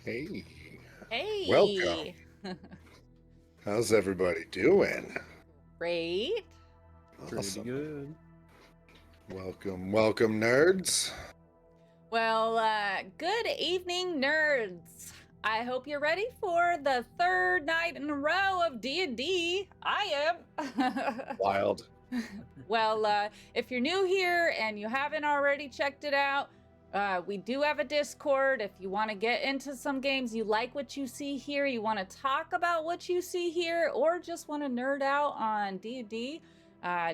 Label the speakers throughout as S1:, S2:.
S1: Hey, welcome.
S2: Hey,
S1: How's everybody doing?
S2: great.
S3: Pretty
S1: Awesome.
S3: good.
S1: Welcome, nerds.
S2: Well, good evening, nerds. I hope you're ready for the third night in a row of D&D. I am.
S1: Wild.
S2: Well, if you're new here and you haven't already checked it out, we do have a Discord. If you want to get into some games, you like what you see here, you want to talk about what you see here, or just want to nerd out on D&D,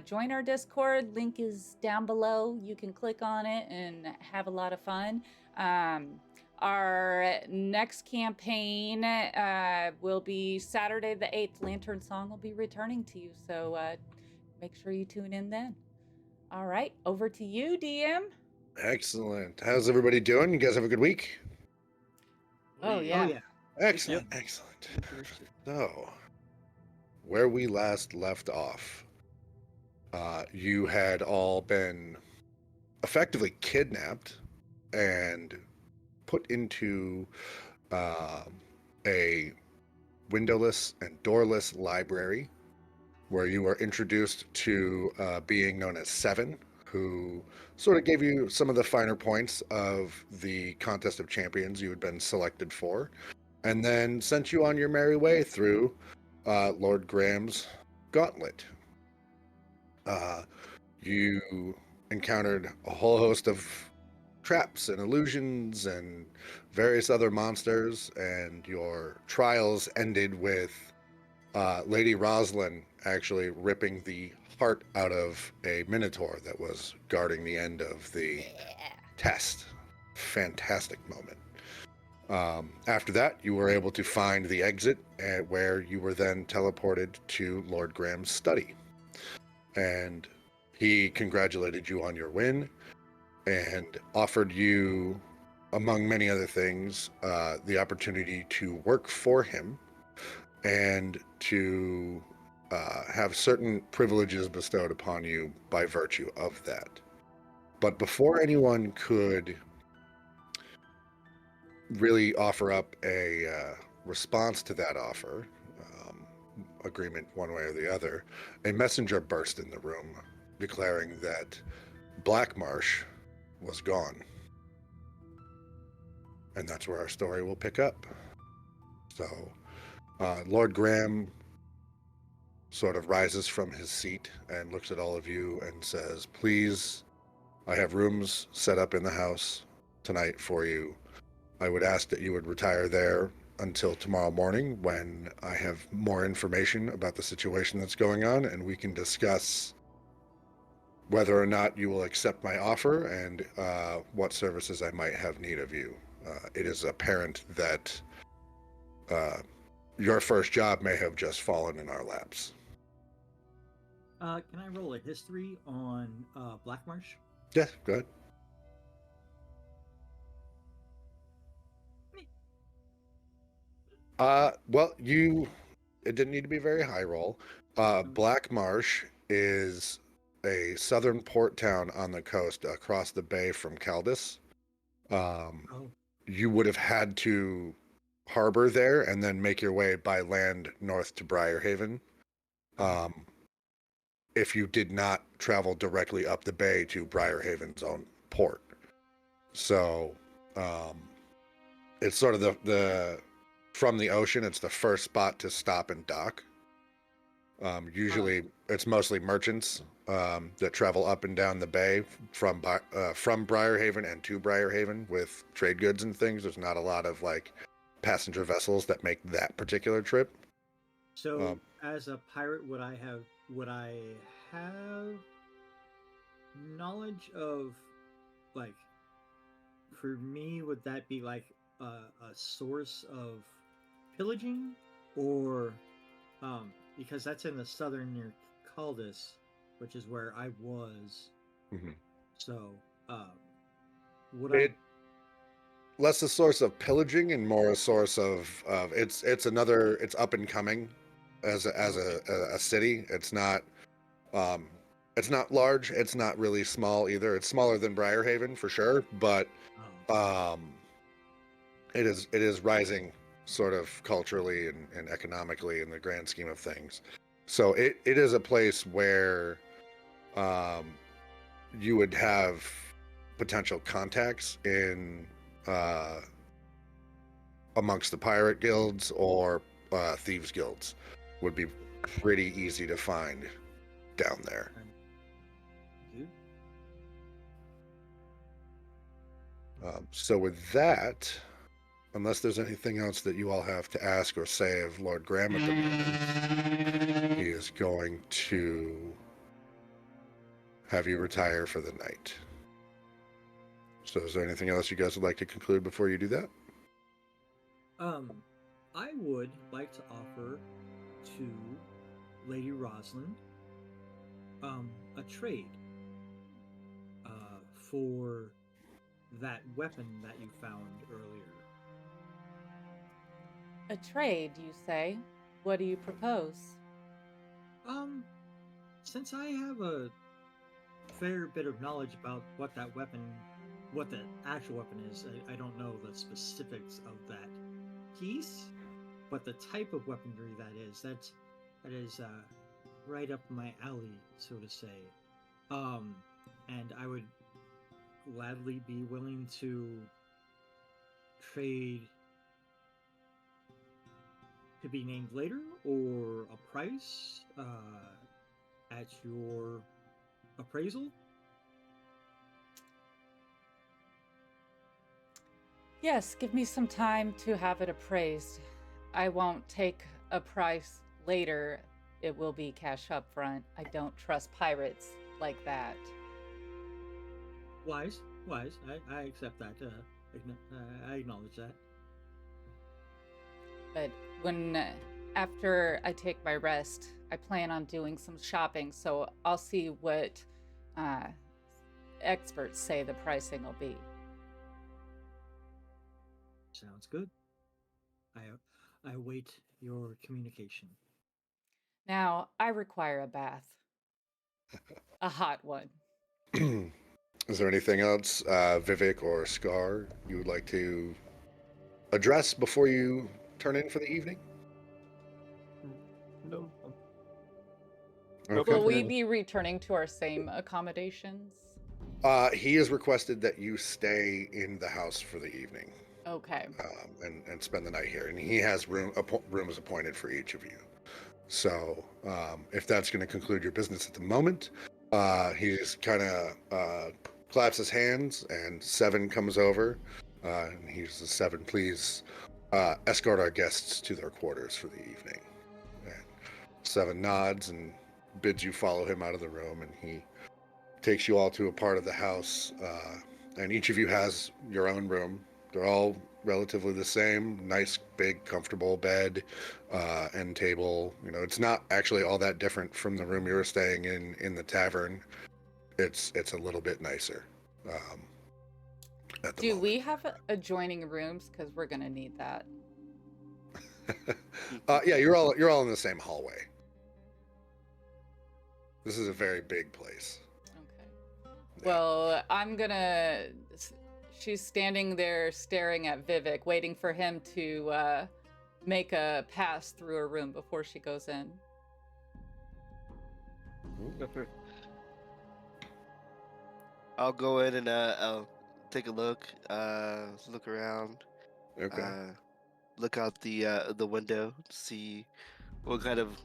S2: join our Discord. Link is down below. You can click on it and have a lot of fun. Our next campaign will be Saturday the 8th. Lantern Song will be returning to you, so make sure you tune in then. All right, over to you, DM.
S1: Excellent. How's everybody doing? You guys have a good week?
S2: Oh, yeah.
S1: Excellent. Excellent. So, where we last left off, you had all been effectively kidnapped and put into a windowless and doorless library where you were introduced to a being known as Seven, who sort of gave you some of the finer points of the contest of champions you had been selected for, and then sent you on your merry way through Lord Gramm's gauntlet. You encountered a whole host of traps and illusions and various other monsters, and your trials ended with Lady Rosalyn actually ripping the heart out of a minotaur that was guarding the end of the test. Fantastic moment. After that, you were able to find the exit, where you were then teleported to Lord Graham's study. And he congratulated you on your win and offered you, among many other things, the opportunity to work for him and to have certain privileges bestowed upon you by virtue of that. But before anyone could really offer up a response to that offer, agreement one way or the other, a messenger burst in the room declaring that Black Marsh was gone. And that's where our story will pick up. So, Lord Gramm sort of rises from his seat and looks at all of you and says, "Please, I have rooms set up in the house tonight for you. I would ask that you would retire there until tomorrow morning when I have more information about the situation that's going on, and we can discuss whether or not you will accept my offer and what services I might have need of you. It is apparent that your first job may have just fallen in our laps."
S3: Can I roll a history on Black Marsh?
S1: Yeah, go ahead. Well, it didn't need to be a very high roll. Black Marsh is a southern port town on the coast across the bay from Caldis. You would have had to harbor there and then make your way by land north to Briarhaven. If you did not travel directly up the bay to Briarhaven's own port. So, it's sort of the from the ocean, it's the first spot to stop and dock. Usually, it's mostly merchants that travel up and down the bay from Briarhaven and to Briarhaven with trade goods and things. There's not a lot of like passenger vessels that make that particular trip.
S3: So, as a pirate, would I have knowledge of, like, for me, would that be like a source of pillaging, or because that's in the southern near Caldis, which is where I was.
S1: Mm-hmm.
S3: So, would
S1: less a source of pillaging and more a source of it's up and coming as a city. It's not large. It's not really small either. It's smaller than Briarhaven for sure, but It is rising sort of culturally and economically in the grand scheme of things. So it is a place where you would have potential contacts in amongst the pirate guilds or thieves guilds would be pretty easy to find down there. So with that, unless there's anything else that you all have to ask or say of Lord Gramm at the moment, he is going to have you retire for the night. So is there anything else you guys would like to conclude before you do that?
S3: I would like to offer to Lady Rosalyn a trade for that weapon that you found earlier.
S2: A trade, you say? What do you propose?
S3: Since I have a fair bit of knowledge about what that weapon, what the actual weapon is, I don't know the specifics of that piece, but the type of weaponry that is right up my alley, so to say. And I would gladly be willing to trade to be named later, or a price at your appraisal.
S2: Yes, give me some time to have it appraised. I won't take a price later. It will be cash up front. I don't trust pirates like that.
S3: Wise. I accept that. I acknowledge that.
S2: But after I take my rest, I plan on doing some shopping, so I'll see what experts say the pricing will be.
S3: Sounds good. I await your communication.
S2: Now, I require a bath. A hot one.
S1: Is there anything else, Vivhik or Scar, you would like to address before you turn in for the evening?
S4: No.
S1: Okay.
S2: Will we be returning to our same accommodations?
S1: He has requested that you stay in the house for the evening.
S2: Okay.
S1: And spend the night here, and he has rooms appointed for each of you. So if that's going to conclude your business at the moment, he just kind of claps his hands, and Seven comes over, and he says, "Seven, please escort our guests to their quarters for the evening." And Seven nods and bids you follow him out of the room, and he takes you all to a part of the house, and each of you has your own room. They're all relatively the same. Nice, big, comfortable bed, end table. You know, it's not actually all that different from the room you were staying in the tavern. It's a little bit nicer. At the
S2: Do
S1: moment.
S2: we have adjoining rooms? Because we're gonna need that.
S1: Yeah, you're all in the same hallway. This is a very big place.
S2: Okay. Well, she's standing there staring at Vivhik, waiting for him to make a pass through her room before she goes in.
S4: I'll go in and I'll take a look around.
S1: Okay.
S4: Look out the window to see what kind of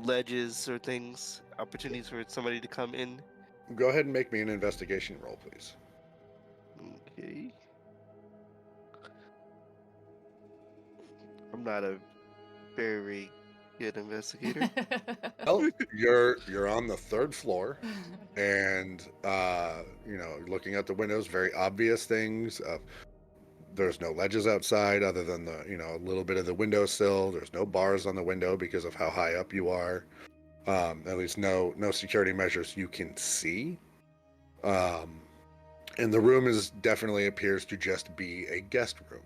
S4: ledges or things, opportunities for somebody to come in.
S1: Go ahead and make me an investigation roll, please.
S4: Okay. I'm not a very good investigator.
S1: Well, you're on the third floor, and looking out the windows, very obvious things. There's no ledges outside other than a little bit of the windowsill. There's no bars on the window because of how high up you are. At least no security measures you can see. And the room definitely appears to just be a guest room.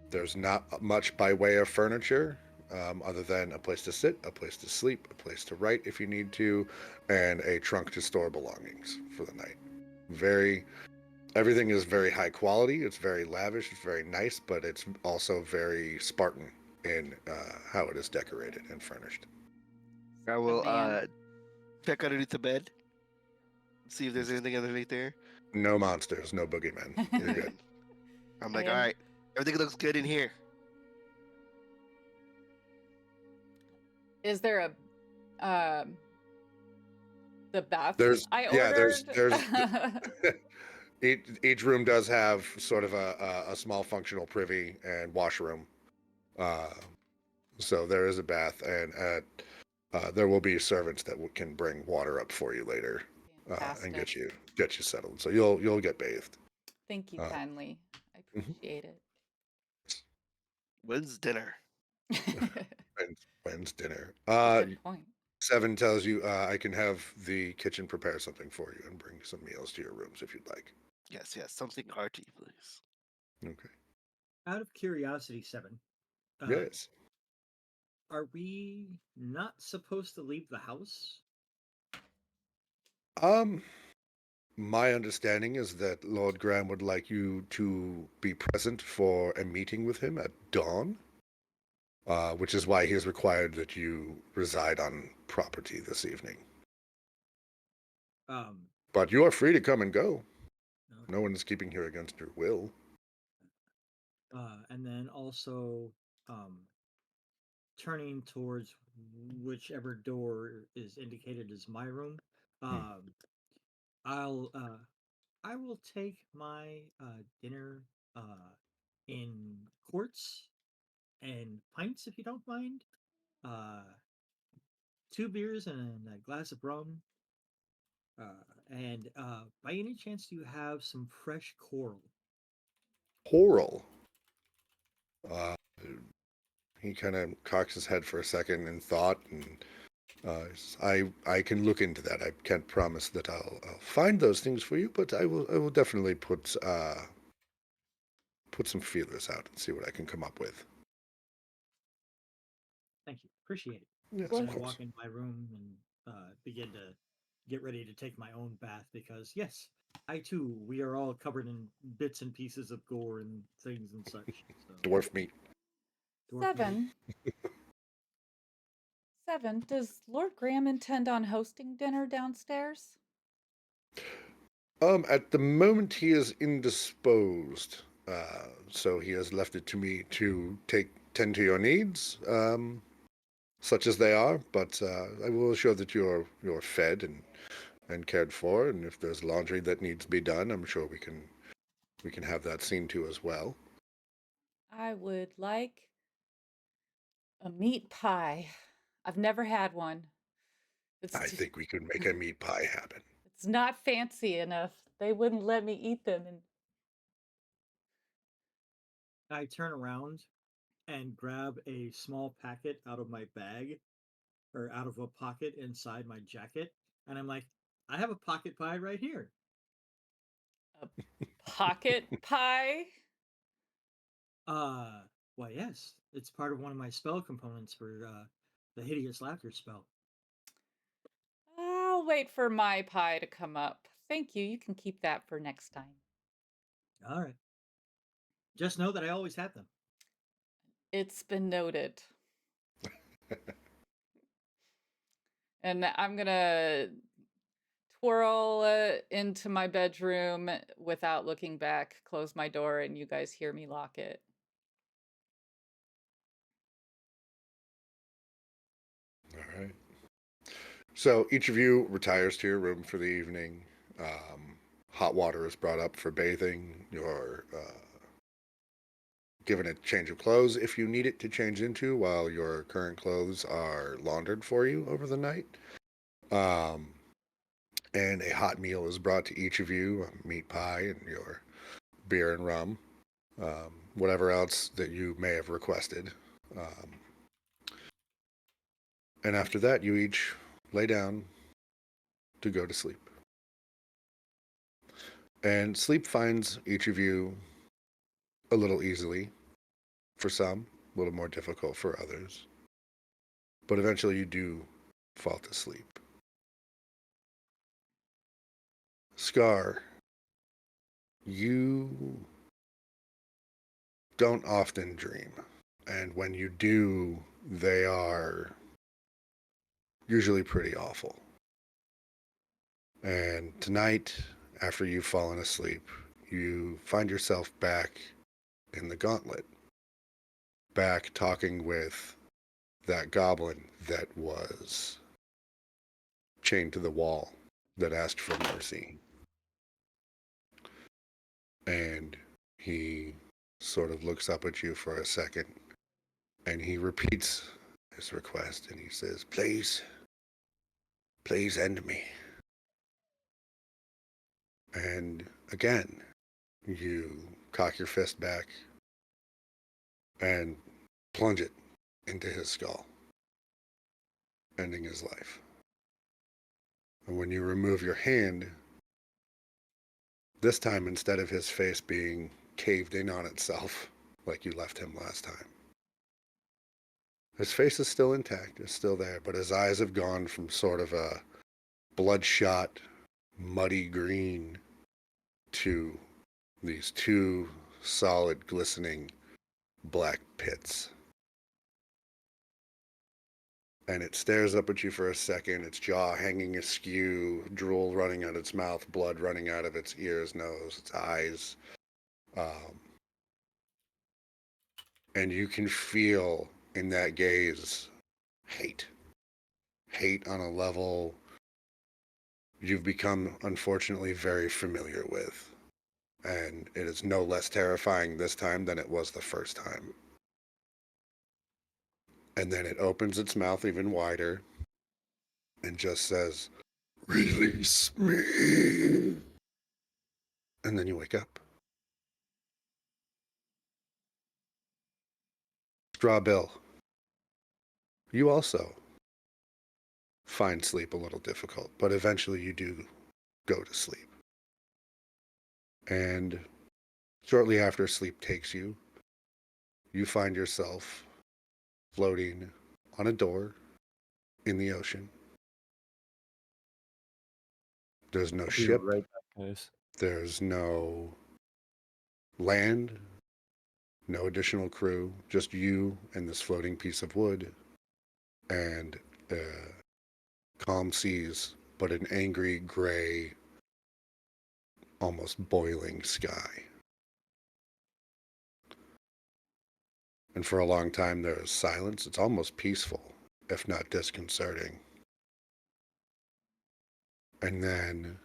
S1: There's not much by way of furniture, other than a place to sit, a place to sleep, a place to write if you need to, and a trunk to store belongings for the night. Very, Everything is very high quality. It's very lavish. It's very nice, but it's also very Spartan in how it is decorated and furnished.
S4: I
S2: The
S4: will
S2: man.
S4: check underneath the bed, see if there's anything underneath there.
S1: No monsters, no boogeymen. You're good.
S4: I'm like, all
S2: And
S4: right, everything looks good in here.
S2: is there the bath
S1: There's
S2: I
S1: yeah,
S2: ordered?
S1: there's each room does have sort of a small functional privy and washroom. Uh, so there is a bath, and there will be servants that can bring water up for you later and
S2: Fantastic.
S1: get you settled. So you'll get bathed.
S2: Thank you kindly. I
S1: Mhm.
S2: appreciate it.
S4: When's dinner?
S1: When's dinner?
S2: Good point.
S1: 7 tells you I can have the kitchen prepare something for you and bring some meals to your rooms if you'd like.
S4: Yes, something hearty, please.
S1: Okay.
S3: Out of curiosity, 7.
S1: Yes.
S3: Are we not supposed to leave the house?
S1: Um, my understanding is that Lord Gramm would like you to be present for a meeting with him at dawn, which is why he has required that you reside on property this evening.
S3: Um,
S1: But you are free to come and go.
S3: okay.
S1: No one is keeping you against your will.
S3: And then also turning towards whichever door is indicated as my room. Um, I'll I will take my dinner in quarts and pints if you don't mind. Uh, 2 beers and a glass of rum. And by any chance, do you have some fresh coral?
S1: Coral. Uh, he kind of cocks his head for a second in thought, and I can look into that. I can't promise that I'll find those things for you, but I will definitely put some feelers out and see what I can come up with.
S3: Thank you, appreciate it.
S1: Yes,
S3: And
S1: of
S3: I
S1: course.
S3: walk into my room and begin to get ready to take my own bath because yes, I too we are all covered in bits and pieces of gore and things and such. So
S1: Dwarf meat.
S3: dwarf meat.
S2: 7. 7. Does Lord Graham intend on hosting dinner downstairs?
S1: At the moment he is indisposed, so he has left it to me to tend to your needs, such as they are. But I will assure that you're fed and cared for, and if there's laundry that needs to be done, I'm sure we can have that seen to as well.
S2: I would like a meat pie. I've never had one. It's
S1: I think we could make a meat pie happen.
S2: it's not fancy enough. They wouldn't let me eat them. And
S3: I turn around and grab a small packet out of my bag or out of a pocket inside my jacket, and I'm like, I have a pocket pie right here.
S2: a pocket pie.
S3: Uh, why yes, it's part of one of my spell components for the hideous laughter spell.
S2: I'll wait for my pie to come up. Thank you. You can keep that for next time.
S3: All right. Just know that I always have them.
S2: It's been noted. And I'm gonna twirl into my bedroom without looking back, close my door, and you guys hear me lock it.
S1: All right. So each of you retires to your room for the evening. Hot water is brought up for bathing. You're given a change of clothes if you need it to change into, while your current clothes are laundered for you over the night. Um, and a hot meal is brought to each of you, a meat pie and your beer and rum, whatever else that you may have requested. Um, and after that, you each lay down to go to sleep. And sleep finds each of you a little easily for some, a little more difficult for others. But eventually you do fall to sleep. Scar, you don't often dream. And when you do, they are usually pretty awful. And tonight, after you've fallen asleep, you find yourself back in the gauntlet, back talking with that goblin that was chained to the wall that asked for mercy. And he sort of looks up at you for a second, and he repeats his request, and he says, please end me. And again, you cock your fist back and plunge it into his skull, ending his life. And when you remove your hand, this time instead of his face being caved in on itself like you left him last time, his face is still intact, it's still there, but his eyes have gone from sort of a bloodshot, muddy green to these two solid, glistening black pits. And it stares up at you for a second, its jaw hanging askew, drool running out its mouth, blood running out of its ears, nose, its eyes. And you can feel in that gaze hate. Hate on a level you've become, unfortunately, very familiar with. And it is no less terrifying this time than it was the first time. And then it opens its mouth even wider and just says, release me. And then you wake up. Straw Bill, you also find sleep a little difficult, but eventually you do go to sleep. And shortly after sleep takes you, you find yourself floating on a door in the ocean. There's no ship.
S5: Right back, guys.
S1: There's no land, no additional crew, just you and this floating piece of wood, and calm seas, but an angry, gray, almost boiling sky. And for a long time there is silence. It's almost peaceful, if not disconcerting. And then,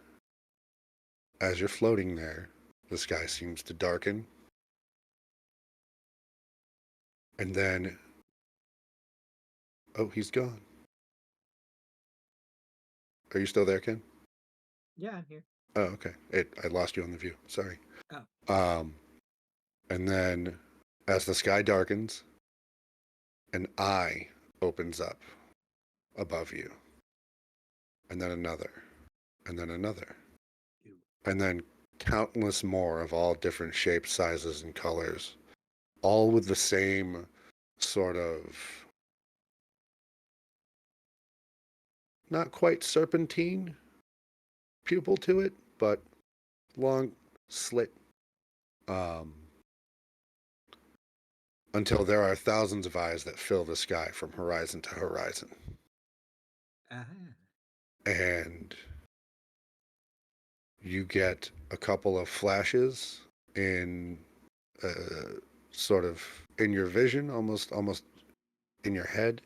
S1: as you're floating there, the sky seems to darken. And then, oh, he's gone. Are you still there, Ken?
S3: Yeah, I'm here.
S1: Oh, okay. I lost you on the view. Sorry.
S3: Oh.
S1: And then, as the sky darkens, an eye opens up above you. And then another. And then another.
S3: Ew.
S1: And then countless more of all different shapes, sizes, and colors. All with the same sort of, not quite serpentine pupil to it, but long slit. Until there are thousands of eyes that fill the sky from horizon to horizon.
S3: Ah.
S1: And you get a couple of flashes in sort of in your vision, almost in your head,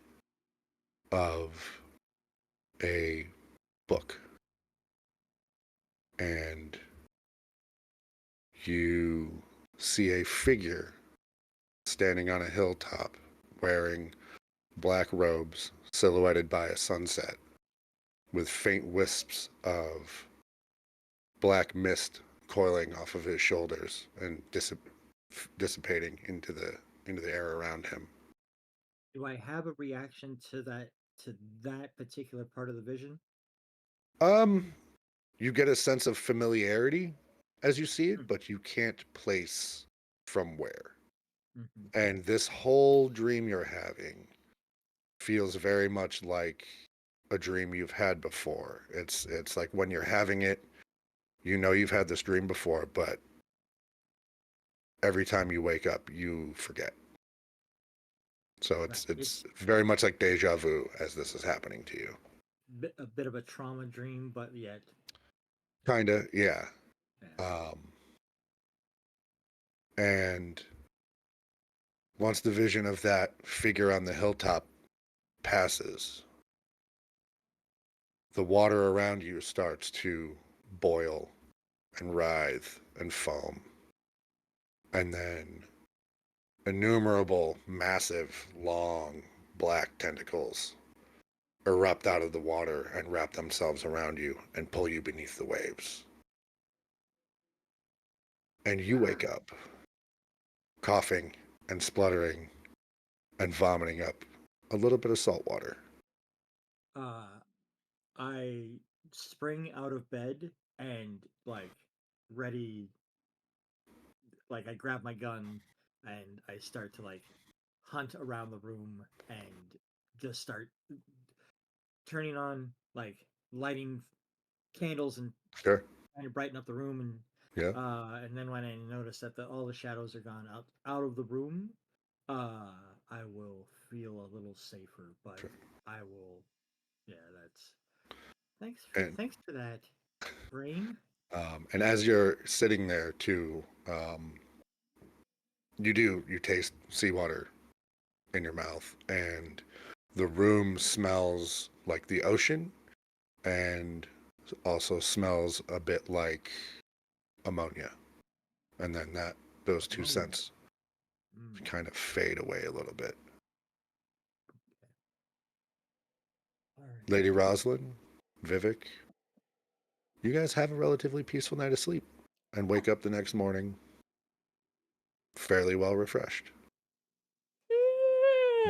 S1: of a book. And you see a figure standing on a hilltop wearing black robes silhouetted by a sunset with faint wisps of black mist coiling off of his shoulders and dissipating into the air around him.
S3: Do I have a reaction to that particular part of the vision?
S1: You get a sense of familiarity as you see it, but you can't place from where.
S3: Mm-hmm.
S1: And this whole dream you're having feels very much like a dream you've had before. It's like when you're having it, you know you've had this dream before, but every time you wake up, you forget. So
S3: Right.
S1: it's very much like deja vu as this is happening to you.
S3: A bit of a trauma dream, but yet,
S1: Kinda, yeah.
S3: yeah.
S1: And once the vision of that figure on the hilltop passes, the water around you starts to boil and writhe and foam. And then innumerable, massive, long, black tentacles erupt out of the water and wrap themselves around you and pull you beneath the waves. And you wake up coughing and spluttering and vomiting up a little bit of salt water.
S3: I spring out of bed and like ready, like I grab my gun and I start to like hunt around the room and just start turning on like lighting candles and
S1: Sure.
S3: trying to brighten up the room
S1: Yeah.
S3: and then when I notice that all the shadows are gone out of the room, I will feel a little safer. But
S1: Sure.
S3: I will, yeah. That's
S1: And
S3: thanks for that, brain.
S1: and as you're sitting there too, you taste seawater in your mouth, and the room smells like the ocean, and also smells a bit like ammonia. And then those two
S3: Ammonia.
S1: scents
S3: Mm.
S1: kind of fade away a little bit.
S3: All right.
S1: Lady Rosalyn, Vivhik, you guys have a relatively peaceful night of sleep and wake up the next morning fairly well refreshed.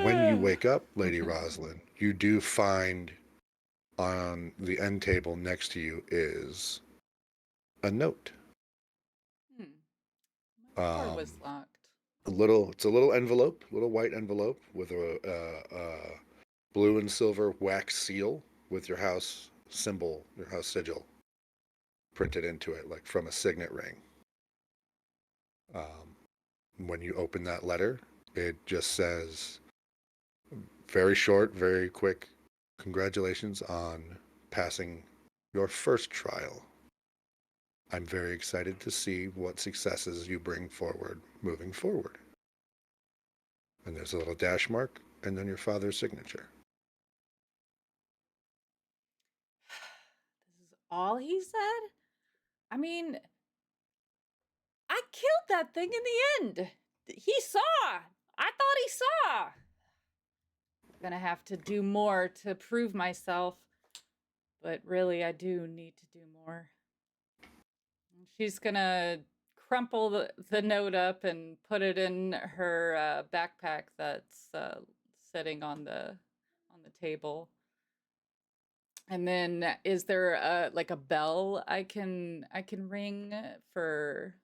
S1: When you wake up, Lady Rosalyn, you do find on the end table next to you is a note.
S2: My door was locked.
S1: It's a little envelope, little white envelope with a blue and silver wax seal with your house symbol, your house sigil printed into it, like from a signet ring. When you open that letter, it just says, very short, very quick, congratulations on passing your first trial. I'm very excited to see what successes you bring forward moving forward. And there's a little dash mark and then your father's signature.
S2: This is all he said? I mean, I killed that thing in the end. He saw. I thought he saw. I'm gonna have to do more to prove myself. But really, I do need to do more. She's gonna crumple the note up and put it in her backpack that's sitting on the table. And then, is there like a bell I can ring for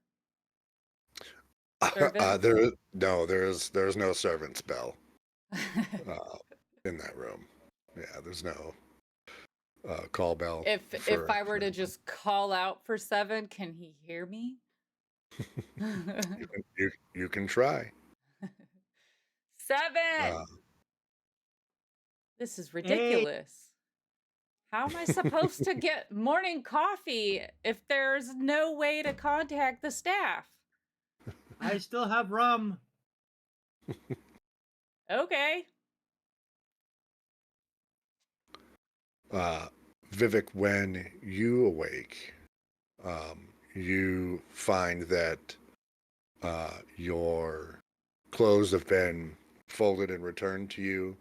S2: servants?
S1: There's no servant's bell in that room. Yeah, there's no call bell.
S2: If I were to just call out for 7, can he hear me?
S1: you can try.
S2: 7. This is
S3: Hey,
S2: ridiculous. How am I supposed to get morning coffee if there's no way to contact the staff?
S3: I still have rum.
S2: Okay.
S1: Vivek, when you awake, you find that your clothes have been folded and returned to you,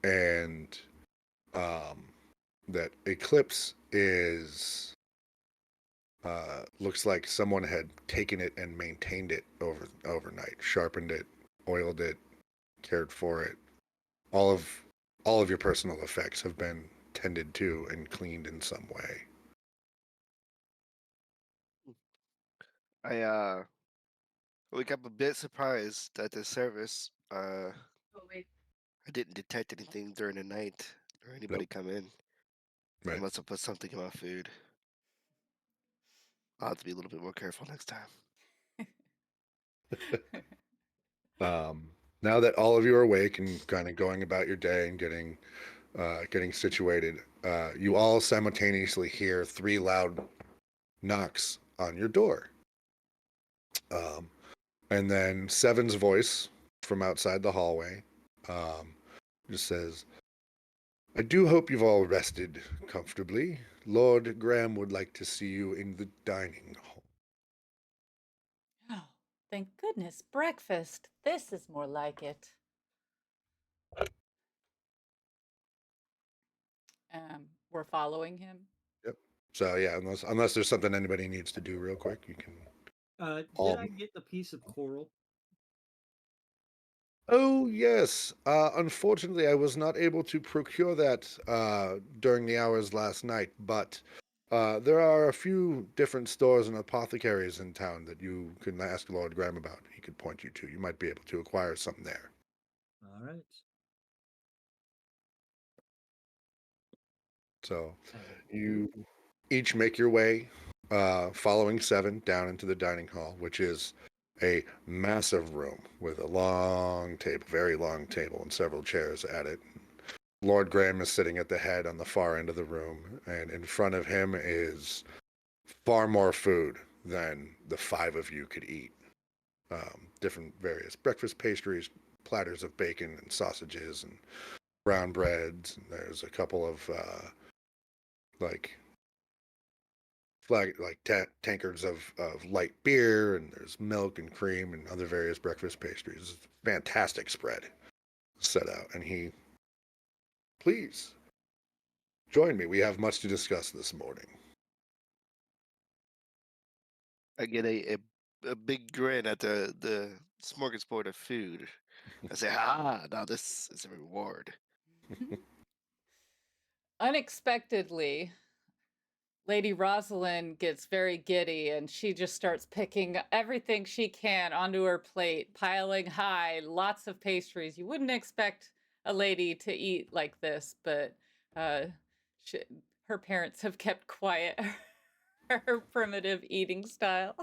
S1: and that Eclipse is looks like someone had taken it and maintained it overnight, sharpened it, oiled it, cared for it. All of your personal effects have been tended to and cleaned in some way.
S4: I wake up a bit surprised at the service. I didn't detect anything during the night or anybody
S1: Nope.
S4: come in. I
S1: Right.
S4: must have put something in my food. I'll have to be a little bit more careful next time.
S1: Now that all of you are awake and kind of going about your day and getting situated, you all simultaneously hear 3 loud knocks on your door. Um, and then Seven's voice from outside the hallway just says, I do hope you've all rested comfortably. Lord Gramm would like to see you in the dining hall.
S2: Oh, thank goodness, breakfast. This is more like it. We're following him.
S1: Yep. So yeah, unless there's something anybody needs to do real quick, you can
S3: Did I get the piece of coral?
S1: Oh, yes. Unfortunately, I was not able to procure that during the hours last night, but there are a few different stores and apothecaries in town that you can ask Lord Graham about. He could point you to. You might be able to acquire some there.
S3: All right.
S1: So
S3: And
S1: you each make your way, following Seven, down into the dining hall, which is a massive room with a long table, very long table, and several chairs at it. Lord Graham is sitting at the head on the far end of the room, and in front of him is far more food than the 5 of you could eat. Different various breakfast pastries, platters of bacon and sausages and brown breads. And there's a couple of like tankards of light beer, and there's milk and cream and other various breakfast pastries. It's a fantastic spread set out, and please join me. We have much to discuss this morning.
S4: I get a big grin at the smorgasbord of food. I say, now this is a reward.
S2: Unexpectedly, Lady Rosalyn gets very giddy and she just starts picking everything she can onto her plate, piling high, lots of pastries. You wouldn't expect a lady to eat like this, but uh, her parents have kept quiet her primitive eating style.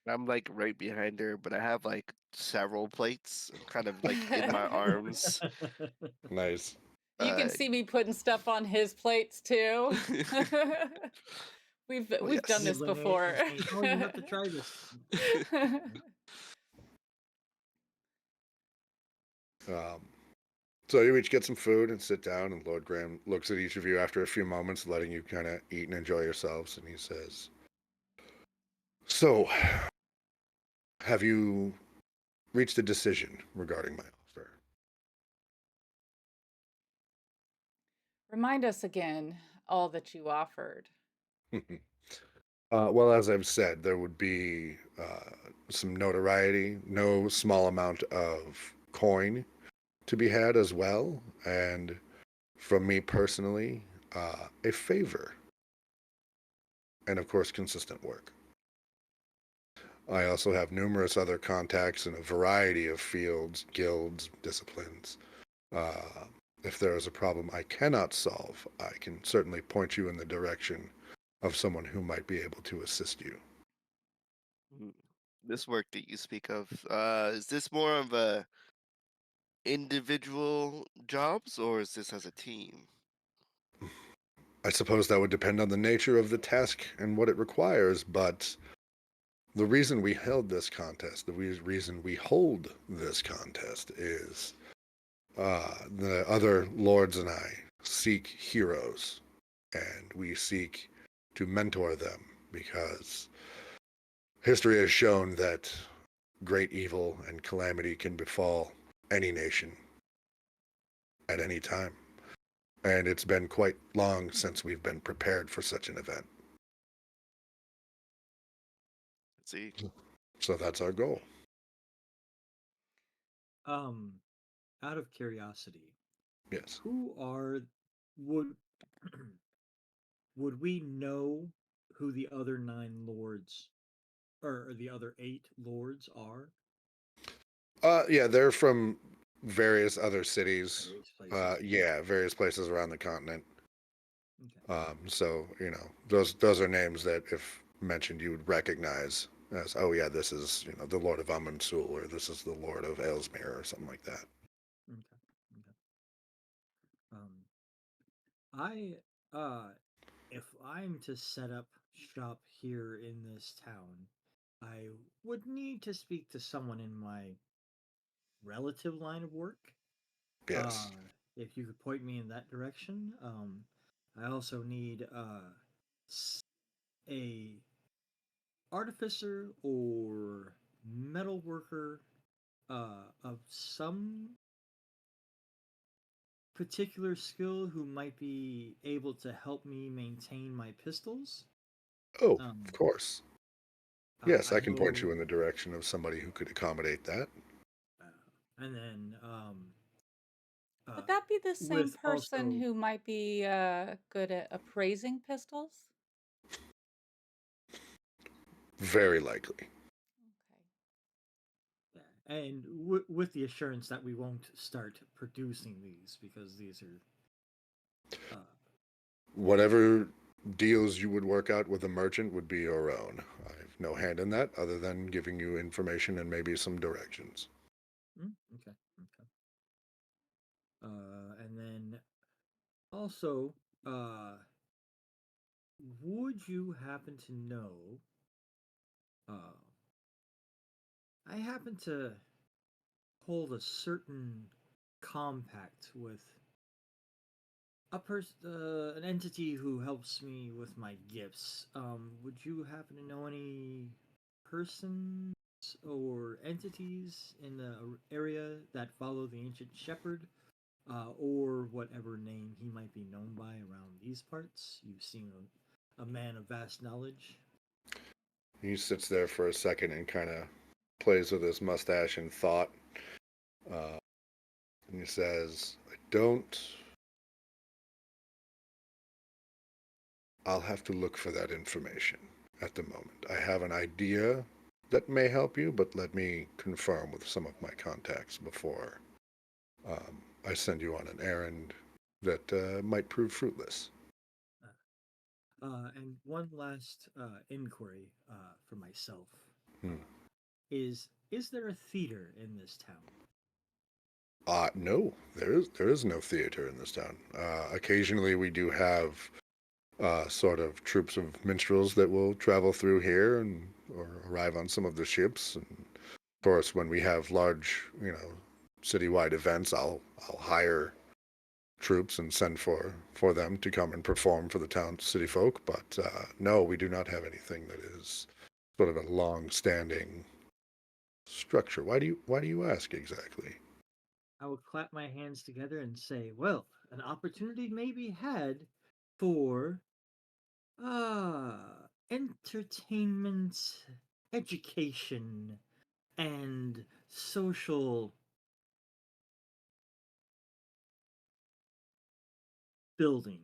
S4: I'm like right behind her, but I have like several plates kind of like in my arms.
S1: Nice.
S2: You can see me putting stuff on his plates too. We've done this
S3: nibbling it
S2: before.
S3: and saying, "Oh, you have to try this."
S1: So you each get some food and sit down, and Lord Graham looks at each of you after a few moments, letting you kind of eat and enjoy yourselves, and he says, So, have you reached a decision regarding my offer?
S2: Remind us again all that you offered.
S1: Well, as I've said, there would be some notoriety, no small amount of coin to be had as well, and from me personally, a favor, and of course, consistent work. I also have numerous other contacts in a variety of fields, guilds, disciplines. Uh, if there is a problem I cannot solve, I can certainly point you in the direction of someone who might be able to assist you.
S4: This work that you speak of, is this more of a individual jobs or is this as a team?
S1: I suppose that would depend on the nature of the task and what it requires, but the reason we held this contest, the reason we hold this contest is the other lords and I seek heroes, and we seek to mentor them because history has shown that great evil and calamity can befall any nation at any time. And it's been quite long since we've been prepared for such an event.
S4: Let's see.
S1: So that's our goal.
S3: Out of curiosity,
S1: Yes.
S3: would would we know who the other 9 lords or the other 8 lords are?
S1: Yeah, they're from various other cities.
S3: Various places.
S1: Yeah, various places around the continent.
S3: Okay.
S1: So, those are names that if mentioned you would recognize as, oh yeah, this is, the Lord of Amansul, or this is the Lord of Aylesmere, or something like that.
S3: Okay. Okay. I if I'm to set up shop here in this town, I would need to speak to someone in my relative line of work. Uh,
S1: Yes.
S3: if you could point me in that direction. I also need a artificer or metal worker of some particular skill who might be able to help me maintain my pistols.
S1: Oh, of
S3: Um,
S1: course. Yes,
S3: I
S1: I can point
S3: know,
S1: you in the direction of somebody who could accommodate that.
S3: and then
S2: Would
S3: uh,
S2: that be the same
S3: with
S2: person
S3: also
S2: who might be good at appraising pistols?
S1: Very likely.
S3: and with the assurance that we won't start producing these because these are
S1: Whatever deals you would work out with a merchant would be your own. I have no hand in that other than giving you information and maybe some directions.
S3: okay. And then also, uh, would you happen to know? Uh, I happen to hold a certain compact with an entity who helps me with my gifts. Would you happen to know any persons or entities in the area that follow the ancient shepherd, or whatever name he might be known by around these parts? You seem a man of vast knowledge.
S1: He sits there for a second and kind of plays with his mustache in thought. Uh, and he says, I don't. I'll have to look for that information at the moment. I have an idea that may help you, but let me confirm with some of my contacts before I send you on an errand that might prove fruitless.
S3: And one last inquiry for myself uh,
S1: Hmm.
S3: is there a theater in this town?
S1: No, there is no theater in this town. Occasionally, we do have sort of troops of minstrels that will travel through here and or arrive on some of the ships. And of course, when we have large, citywide events, I'll hire troops and send for them to come and perform for the town city folk. But no, we do not have anything that is sort of a long-standing structure. Why do you ask exactly?
S3: I would clap my hands together and say, well, an opportunity may be had for entertainment, education, and social building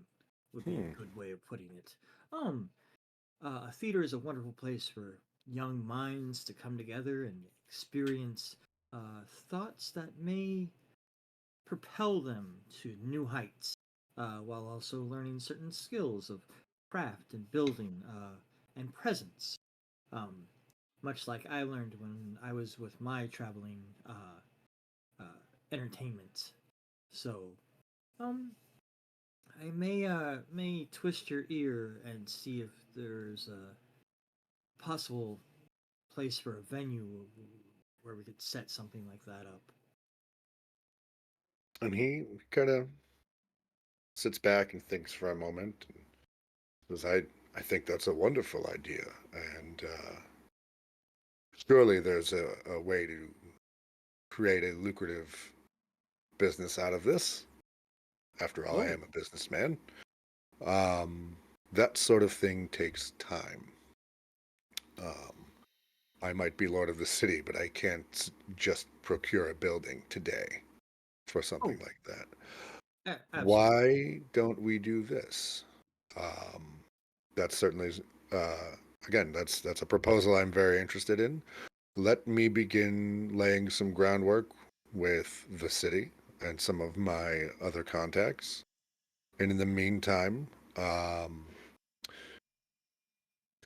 S3: would be
S1: Hmm.
S3: a good way of putting it. Um, a theater is a wonderful place for young minds to come together and experience thoughts that may propel them to new heights, while also learning certain skills of craft and building and presence. Um, much like I learned when I was with my traveling uh, entertainment. So, um, I may twist your ear and see if there's a possible place for a venue where we could set something like that up.
S1: And he kind of sits back and thinks for a moment and says, I think that's a wonderful idea. And surely there's a way to create a lucrative business out of this. After all, I
S3: Oh,
S1: am a businessman. Um, that sort of thing takes time. Um, I might be lord of the city, but I can't just procure a building today for something
S3: oh,
S1: like that.
S3: absolutely.
S1: Why don't we do this? Um, that's certainly, uh, again, that's a proposal I'm very interested in. Let me begin laying some groundwork with the city and some of my other contacts. And in the meantime, um,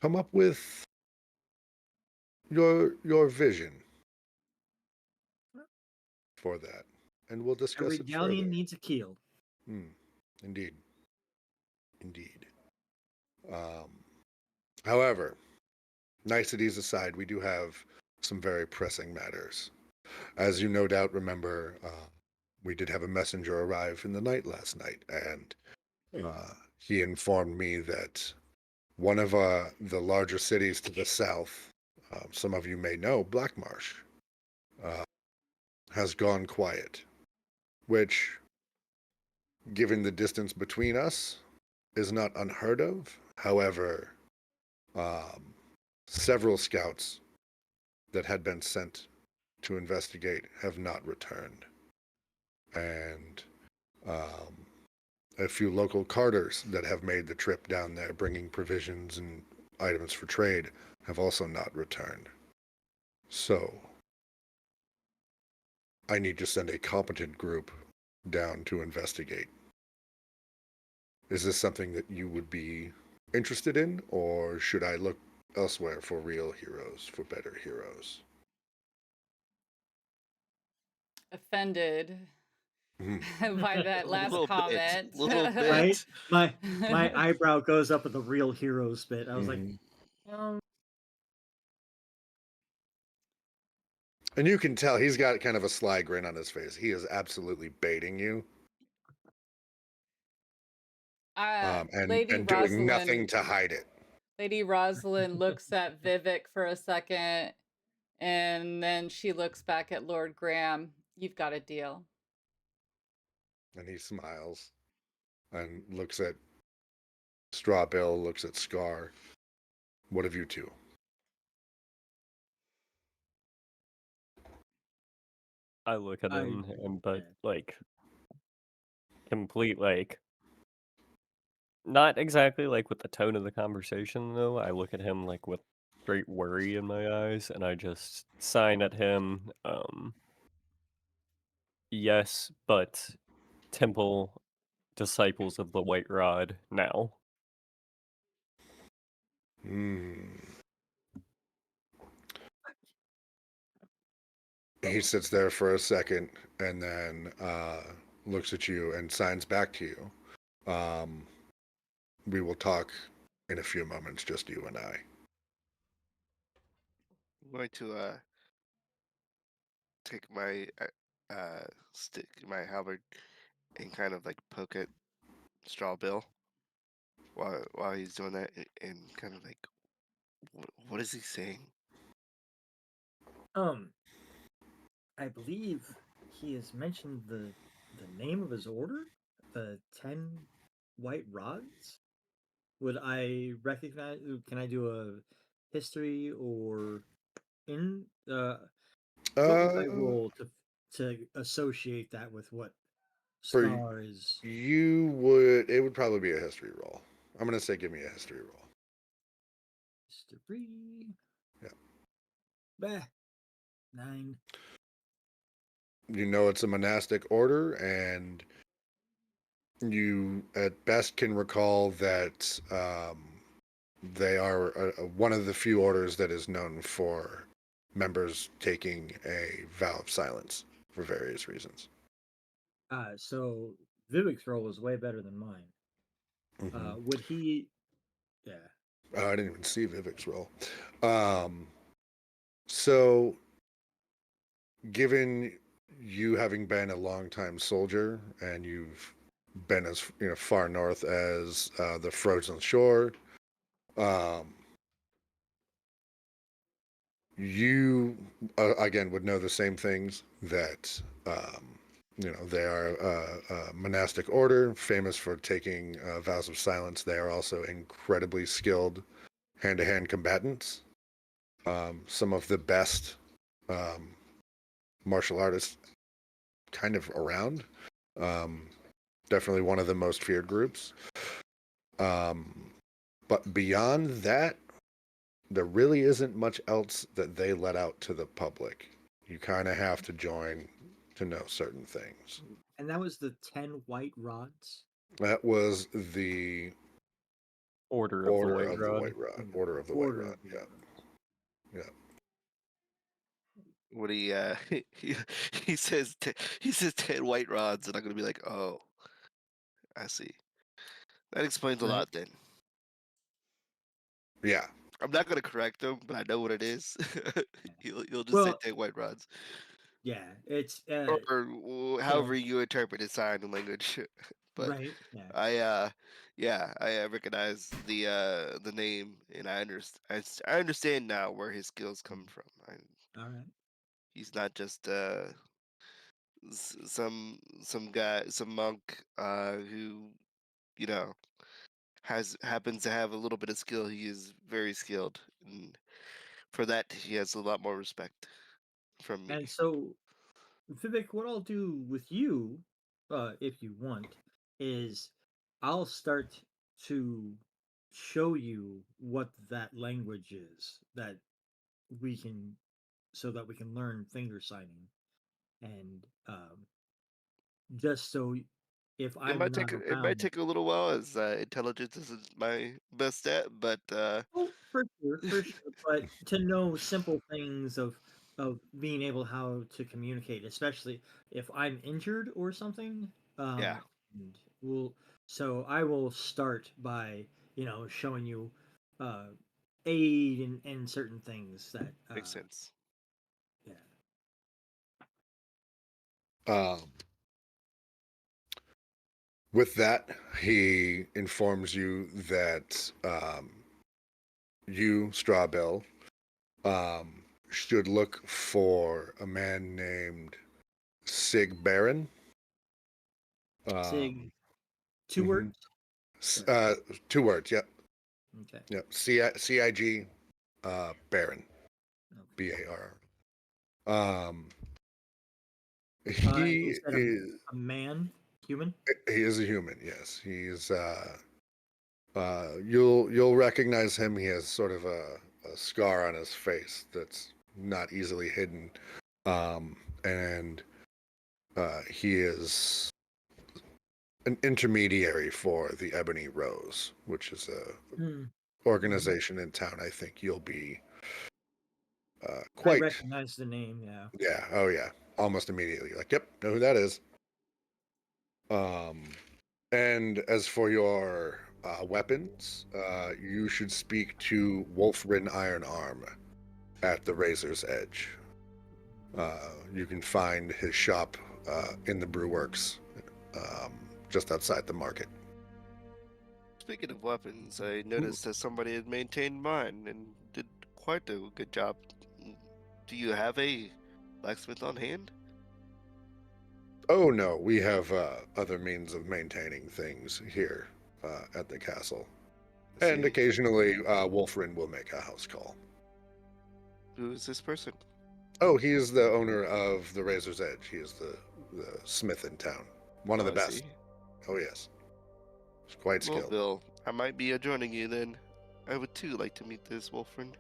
S1: come up with your vision for that, and we'll discuss
S3: Every
S1: it
S3: galleon
S1: further.
S3: needs a keel.
S1: Indeed, indeed. Um, however, niceties aside, we do have some very pressing matters. As you no doubt remember, we did have a messenger arrive in the night last night, and he informed me that one of the larger cities to the south, some of you may know, Blackmarsh, uh, has gone quiet, which, given the distance between us, is not unheard of. However, um, several scouts that had been sent to investigate have not returned. And a few local carters that have made the trip down there bringing provisions and items for trade have also not returned. So, I need to send a competent group down to investigate. Is this something that you would be interested in, or should I look elsewhere for real heroes, for better heroes?
S2: Offended by that
S4: A
S2: last
S4: little bit.
S2: comment.
S4: Little
S3: Right?
S4: bit.
S3: My eyebrow goes up at the real heroes bit. I was like,
S1: And you can tell he's got kind of a sly grin on his face. He is absolutely baiting you.
S2: Lady
S1: And doing nothing
S2: Rosalyn,
S1: to hide it.
S2: Lady Rosalyn looks at Vivhik for a second, and then she looks back at Lord Gramm. You've got a deal.
S1: And he smiles and looks at Strawbill, looks at Scar. What of you two?
S5: I look at him, but
S3: yeah.
S5: like complete like not exactly like with the tone of the conversation though. I look at him like with straight worry in my eyes, and I just sign at him. Yes, but temple disciples of the White Rod now.
S1: He sits there for a second and then looks at you and signs back to you. We will talk in a few moments, just you and I.
S4: I'm going to take my stick, my halberd, and kind of like poke at Strawbill while he's doing that, and kind of like, what is he saying?
S3: I believe he has mentioned the name of his order, the 10 White Rods. Would I recognize? Can I do a history or in? What would I roll to associate that with what
S1: For
S3: Scar is?
S1: it would probably be a history roll. I'm going to say give me a history roll.
S3: History.
S1: Yeah.
S3: Bah. 9.
S1: You know it's a monastic order, and you at best can recall that they are one of the few orders that is known for members taking a vow of silence for various reasons.
S3: So Vivhik's roll was way better than mine. Would he? Yeah.
S1: I didn't even see Vivhik's roll. So, given you having been a longtime soldier and you've been as far north as the frozen shore, you again would know the same things that they are a monastic order famous for taking vows of silence. They are also incredibly skilled hand-to-hand combatants, some of the best martial artists kind of around. Definitely one of the most feared groups. But beyond that, there really isn't much else that they let out to the public. You kind of have to join to know certain things.
S3: And that was the 10 White Rods.
S1: That was the
S5: Order of the
S1: Order
S5: White
S1: of the
S5: Rod.
S1: White Rod. Order of the White Rod. Yeah. Yeah.
S4: when he he says he says 10 white rods, and I'm gonna be like, oh, I see. That explains a
S3: Right.
S4: lot. Then
S1: Yeah.
S4: I'm not gonna correct him, but I know what it is. He'll just say
S3: Well,
S4: 10 white rods,
S3: yeah, it's
S4: or however
S3: so
S4: you interpret his sign language. But
S3: right. Yeah.
S4: I recognize the name, and I understand now where his skills come from.
S3: All right.
S4: He's not just some guy, some monk who you know happens to have a little bit of skill. He is very skilled, and for that he has a lot more respect from me.
S3: And so, Vivek, what I'll do with you, if you want, is I'll start to show you what that language is that we can, so that we can learn finger signing, and just so if I'm not
S4: It might
S3: around.
S4: take a little while, as intelligence isn't my best at, but
S3: Oh, for sure. But to know simple things of being able how to communicate, especially if I'm injured or something,
S4: yeah,
S3: and we'll so I will start by showing you uh, aid in certain things that
S4: makes sense.
S3: yeah.
S1: Um, with that, he informs you that you, Strawbill, should look for a man named Sig Baron.
S3: Sig,
S1: Um,
S3: 2 words.
S1: s-
S3: Sorry.
S1: uh, 2 words. Yep.
S3: Okay.
S1: Yep. CIG Baron.
S3: Okay.
S1: BAR. Um,
S3: You
S1: he
S3: said
S1: is
S3: a man, human.
S1: he is a human. Yes, he's. You'll recognize him. He has sort of a scar on his face that's not easily hidden, and he is an intermediary for the Ebony Rose, which is a
S3: Hmm.
S1: organization in town. I think you'll be
S3: I
S1: quite.
S3: recognize the name. Yeah.
S1: Yeah. Oh yeah. Almost immediately. You're like, yep, know who that is. Um, and as for your weapons, you should speak to Wolfrin Iron Arm at the Razor's Edge. You can find his shop in the Brewworks, um, just outside the market.
S4: Speaking of weapons, I
S3: Ooh.
S4: noticed that somebody had maintained mine and did quite a good job. Do you have a blacksmith on hand?
S1: Oh no, we have other means of maintaining things here at the castle.
S4: I
S1: And
S4: see.
S1: occasionally, Wolfrin will make a house call.
S4: Who is this person?
S1: Oh, he is the owner of the Razor's Edge. He is the smith in town. One of
S4: Oh,
S1: the
S4: I see.
S1: best. Oh, yes. He's quite
S4: Well,
S1: skilled.
S4: Bill, I might be joining you then. I would too like to meet this Wolfriend.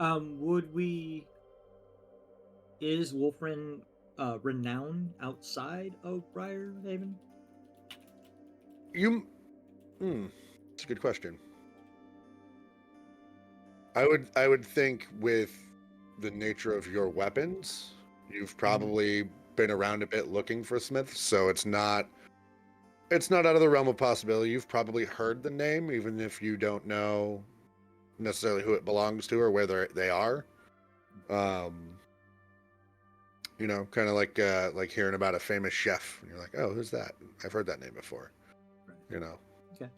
S3: Would we? Is Wolfrin renowned outside of Briarhaven?
S1: You. It's a good question. I would think with the nature of your weapons, you've probably been around a bit looking for smiths, so it's not out of the realm of possibility. You've probably heard the name, even if you don't know necessarily who it belongs to or where they are. Um, kind of like hearing about a famous chef. And you're like, oh, who's that? I've heard that name before.
S3: Right.
S1: You know,
S3: Okay.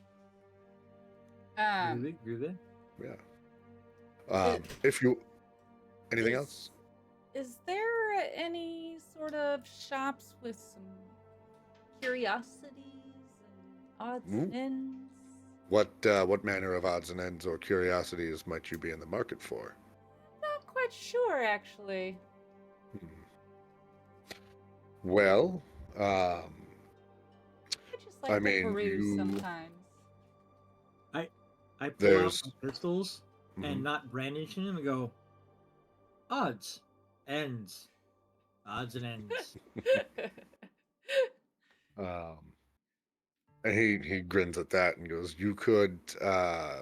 S2: Um,
S3: Groovy.
S1: yeah.
S2: it,
S1: If you anything
S2: is
S1: else?
S2: is there any sort of shops with some curiosities and odds
S1: Ooh.
S2: and ends?
S1: What manner of odds and ends or curiosities might you be in the market for?
S2: Not quite sure, actually.
S1: Hmm. Well,
S2: I just
S1: I
S2: like to
S1: mean,
S2: peruse sometimes.
S3: I pull out
S1: there's
S3: my pistols and
S1: mhm.
S3: not brandishing them and go, odds, ends, odds and ends.
S1: um, and he grins at that and goes, "You could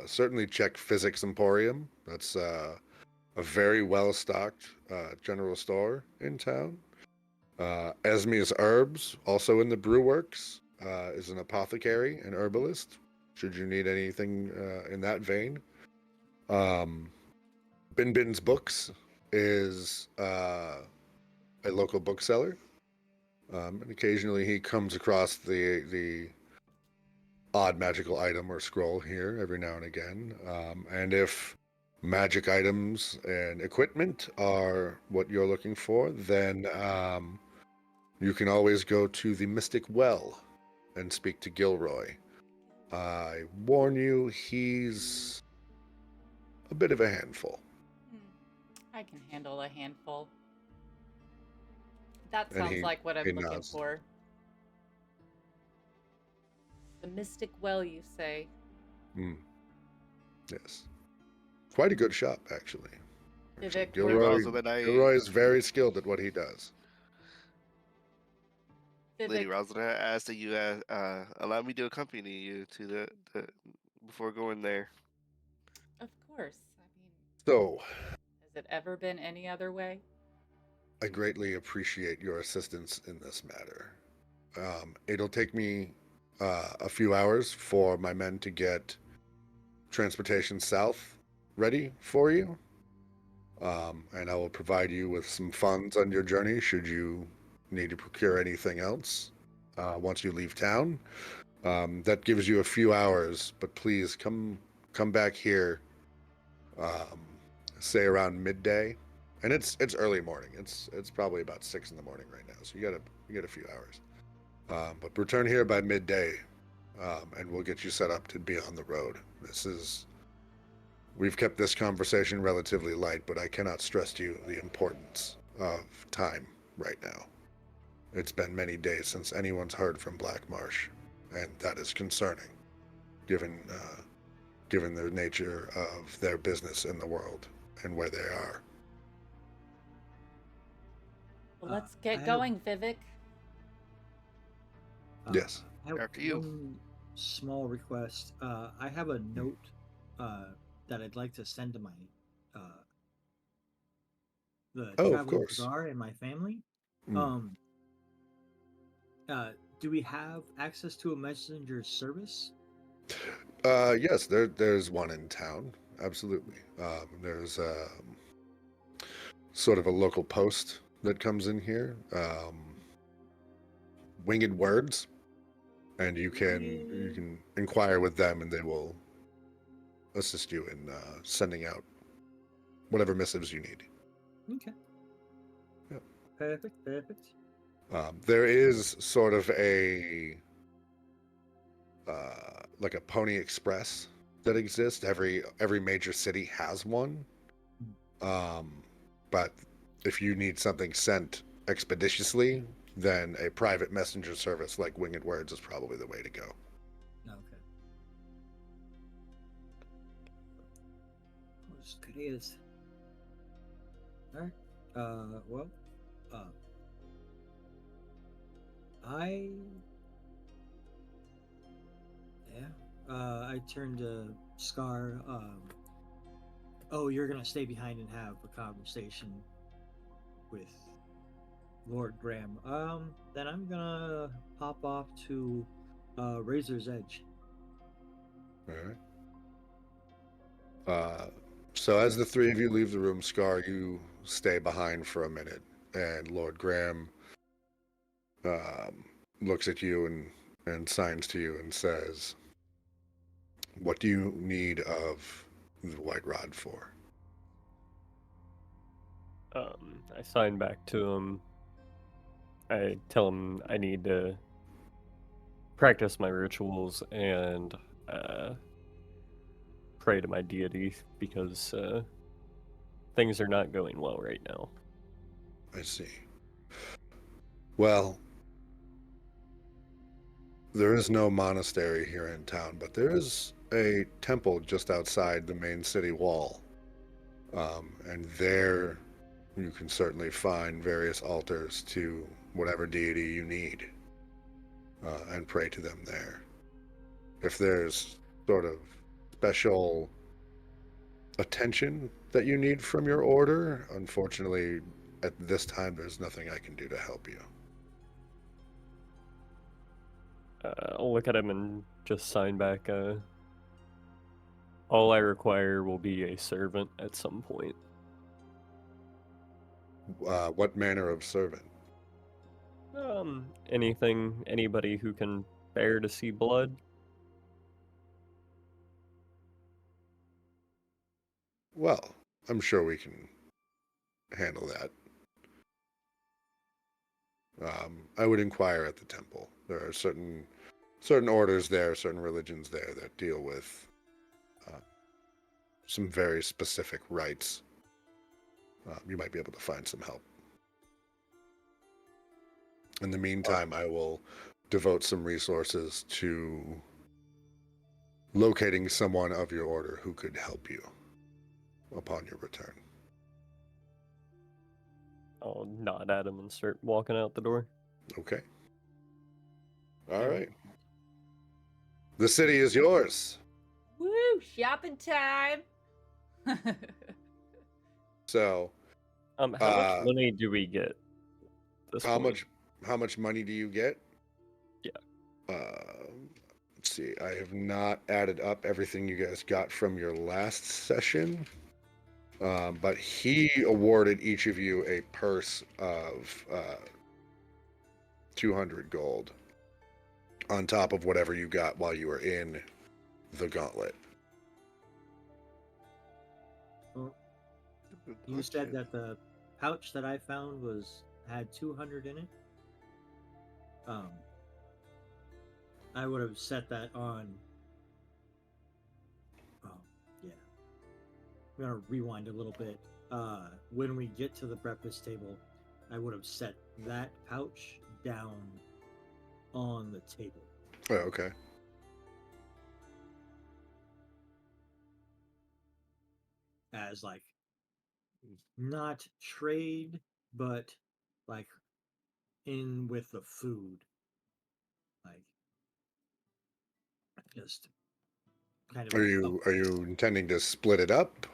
S1: certainly check Physics Emporium. That's a very well-stocked general store in town. Esme's Herbs, also in the brew works, is an apothecary and herbalist, should you need anything in that vein. Bin Bin's Books is a local bookseller. And occasionally he comes across the odd magical item or scroll here every now and again. And if magic items and equipment are what you're looking for, then you can always go to the Mystic Well and speak to Gilroy. I warn you, he's a bit of a handful.
S2: I can handle a handful. That
S1: And
S2: sounds like what I'm
S1: he
S2: looking
S1: nods.
S2: for. The Mystic Well, you say?
S1: Yes. Quite a good shop, actually.
S2: Vivhik,
S1: Gilroy is very skilled at what he does.
S4: Lady
S2: Vivhik,
S4: Rosalyn, I asked that you allow me to accompany you to the before going there.
S2: of course. I mean,
S1: So,
S2: has it ever been any other way?
S1: I greatly appreciate your assistance in this matter. It'll take me a few hours for my men to get transportation south ready for you. And I will provide you with some funds on your journey should you need to procure anything else once you leave town. That gives you a few hours, but please come back here, say around midday. And it's early morning. It's probably about 6 in the morning right now, so you got a few hours. But return here by midday, and we'll get you set up to be on the road. We've kept this conversation relatively light, but I cannot stress to you the importance of time right now. It's been many days since anyone's heard from Black Marsh, and that is concerning, given the nature of their business in the world and where they are.
S2: Well, let's get going, Vivhik.
S1: Yes.
S3: I have
S4: After you.
S3: one small request. I have a note that I'd like to send to my the
S1: Oh, of
S3: traveling
S1: course.
S3: bazaar and my family.
S1: Mm.
S3: Do we have access to a messenger service?
S1: Yes, there's one in town. Absolutely. There's sort of a local post that comes in here. Winged Words, and you can inquire with them, and they will assist you in sending out whatever missives you need.
S3: Okay.
S1: Yep.
S3: Perfect.
S1: There is sort of a like a Pony Express that exists. Every major city has one. But if you need something sent expeditiously, then a private messenger service like Winged Words is probably the way to go.
S3: Okay. Pues queridos. Alright. Well, I turned to Scar. Oh, you're gonna stay behind and have a conversation with Lord Gramm. Then I'm gonna hop off to Razor's Edge.
S1: All right. So as the three of you leave the room, Scar, you stay behind for a minute, and Lord Gramm looks at you and signs to you and says, "What do you need of the White Rod for?"
S5: I sign back to him. I tell him I need to practice my rituals and pray to my deity because things are not going well right now.
S1: I see. Well, there is no monastery here in town, but there is a temple just outside the main city wall. And there you can certainly find various altars to whatever deity you need and pray to them there. If there's sort of special attention that you need from your order. Unfortunately, at this time, there's nothing I can do to help you.
S5: I'll look at him and just sign back. All I require will be a servant at some point.
S1: What manner of servant?
S5: Anything, anybody who can bear to see blood.
S1: Well, I'm sure we can handle that. I would inquire at the temple. There are certain orders there, certain religions there that deal with some very specific rites. You might be able to find some help. In the meantime, I will devote some resources to locating someone of your order who could help you upon your return.
S5: I'll nod at him and start walking out the door.
S1: Okay. All right. The city is yours.
S2: Woo! Shopping time.
S1: So,
S5: How much money do we get?
S1: how much money do you get?
S5: Yeah.
S1: Let's see. I have not added up everything you guys got from your last session, but he awarded each of you a purse of 200 gold on top of whatever you got while you were in the gauntlet.
S3: You said that the pouch that I found had 200 in it. I would have set that on. Oh, yeah. I'm gonna rewind a little bit. When we get to the breakfast table, I would have set that pouch down on the table.
S1: Oh, okay.
S3: As like not trade, but like in with the food. Like just kind of
S1: Are you intending to split it up?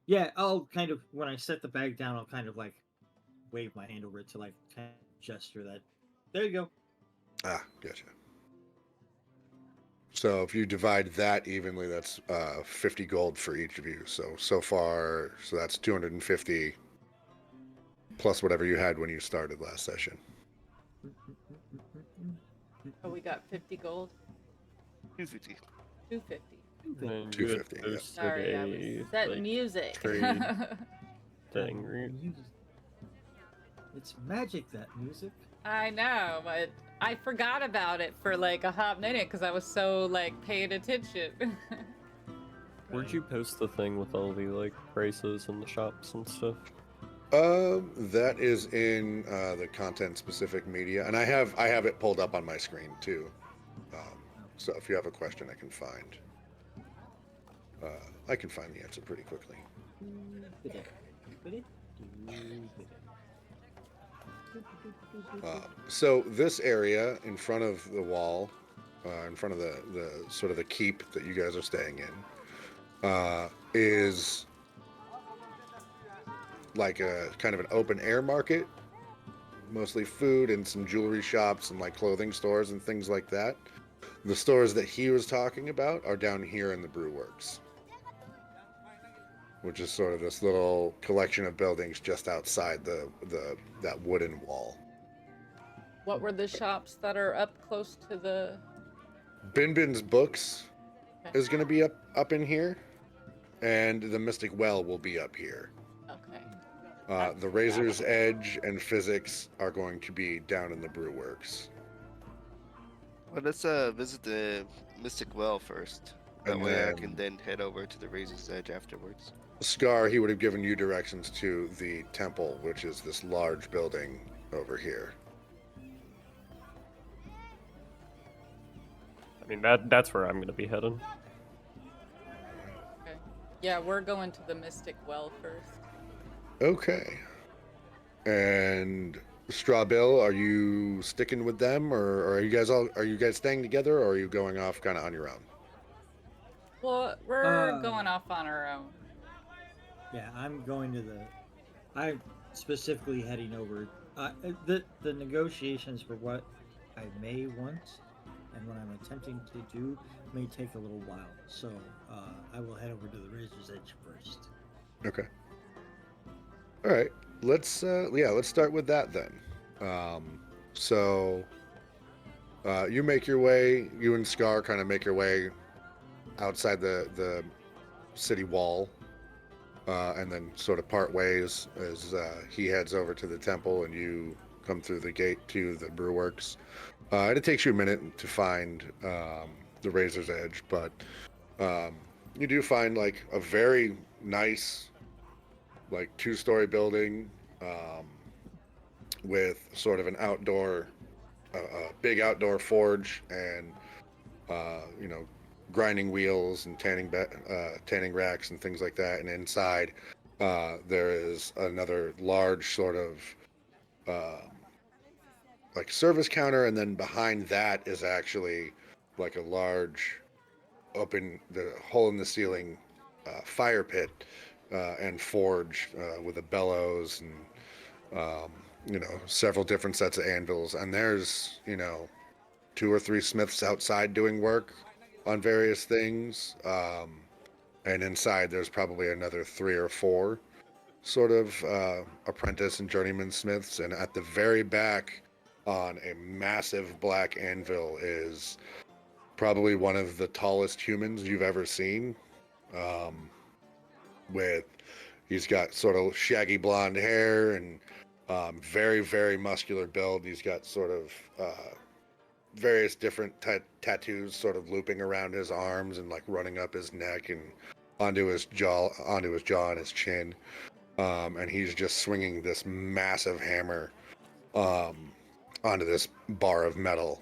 S3: Yeah, I'll kind of when I set the bag down, I'll kind of like wave my hand over it to like kind of gesture that there you go.
S1: Ah, gotcha. So if you divide that evenly, that's 50 gold for each of you. So far, so that's 250 plus whatever you had when you started last session.
S2: Oh, we got 50 gold.
S4: 250.
S2: 250.
S5: And
S1: 250, yeah.
S2: Sorry, I was setting music.
S5: trade thing, right?
S3: It's magic, that music.
S2: I know, but I forgot about it for like a hot minute because I was so like paying attention.
S5: Where'd you post the thing with all the like prices and the shops and stuff?
S1: That is in the content specific media, and I have it pulled up on my screen too. So if you have a question, I can find the answer pretty quickly. So this area in front of the wall, in front of the sort of the keep that you guys are staying in, is like a kind of an open air market, mostly food and some jewelry shops and like clothing stores and things like that. The stores that he was talking about are down here in the brew works, which is sort of this little collection of buildings just outside that wooden wall.
S2: What were the shops that are up close to the...
S1: Bin's Books is going to be up in here, and the Mystic Well will be up here.
S2: Okay.
S1: The Razor's Edge and Physics are going to be down in the brew works.
S4: Well, let's visit the Mystic Well first. That
S1: And
S4: way I
S1: then-
S4: can then head over to the Razor's Edge afterwards.
S1: Scar, he would have given you directions to the temple, which is this large building over here.
S5: I mean, that's where I'm gonna be heading.
S2: Okay. Yeah, we're going to the Mystic Well first.
S1: Okay. And Straw Bill, are you sticking with them, or are you guys staying together, or are you going off kind of on your own?
S2: Well, we're going off on our own.
S3: Yeah, I'm going to the. I'm specifically heading over. The negotiations for what I may want and what I'm attempting to do may take a little while. So I will head over to the Razor's Edge first.
S1: Okay. All right. Let's start with that then. So you make your way. You and Scar kind of make your way outside the city wall, and then sort of part ways as he heads over to the temple and you come through the gate to the brewworks. And it takes you a minute to find the Razor's Edge, but you do find like a very nice, like 2-story building with sort of an outdoor, big outdoor forge and grinding wheels and tanning racks and things like that. And inside, there is another large sort of like service counter, and then behind that is actually like a large open the hole in the ceiling fire pit and forge with a bellows and several different sets of anvils. And there's 2 or 3 smiths outside doing work on various things. And inside there's probably another 3 or 4 sort of apprentice and journeyman smiths. And at the very back on a massive black anvil is probably one of the tallest humans you've ever seen. He's got sort of shaggy blonde hair and very, very muscular build. He's got sort of various different tattoos sort of looping around his arms and like running up his neck and onto his jaw and his chin. And he's just swinging this massive hammer onto this bar of metal.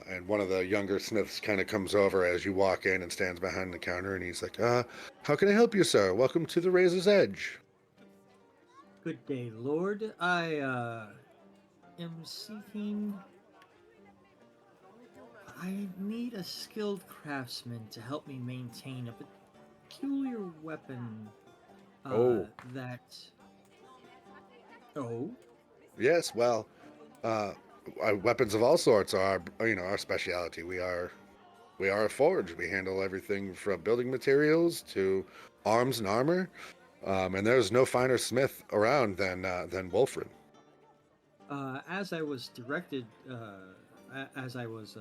S1: And one of the younger smiths kind of comes over as you walk in and stands behind the counter, and he's like, how can I help you, sir? Welcome to the Razor's Edge.
S3: Good day, Lord. I am seeking. I need a skilled craftsman to help me maintain a peculiar weapon. That. Oh.
S1: Yes, well, weapons of all sorts are our specialty. We are a forge. We handle everything from building materials to arms and armor. And there's no finer smith around than Wolfram.
S3: As I was directed, as I was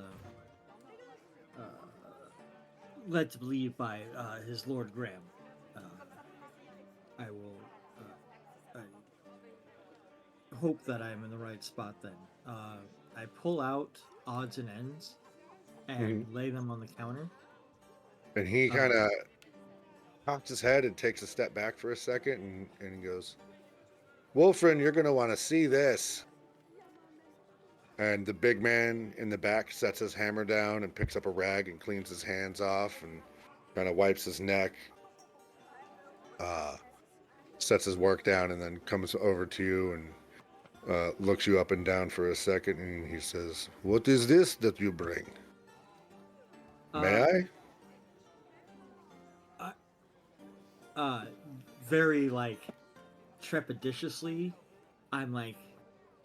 S3: led to believe by his Lord Gramm, I will. I hope that I'm in the right spot. Then I pull out odds and ends and lay them on the counter.
S1: And he kind of cocks his head and takes a step back for a second, and he goes, Wolfram, you're going to want to see this. And the big man in the back sets his hammer down and picks up a rag and cleans his hands off and kind of wipes his neck, sets his work down, and then comes over to you and looks you up and down for a second, and he says, what is this that you bring? May
S3: I? Very, like, trepidatiously, I'm like,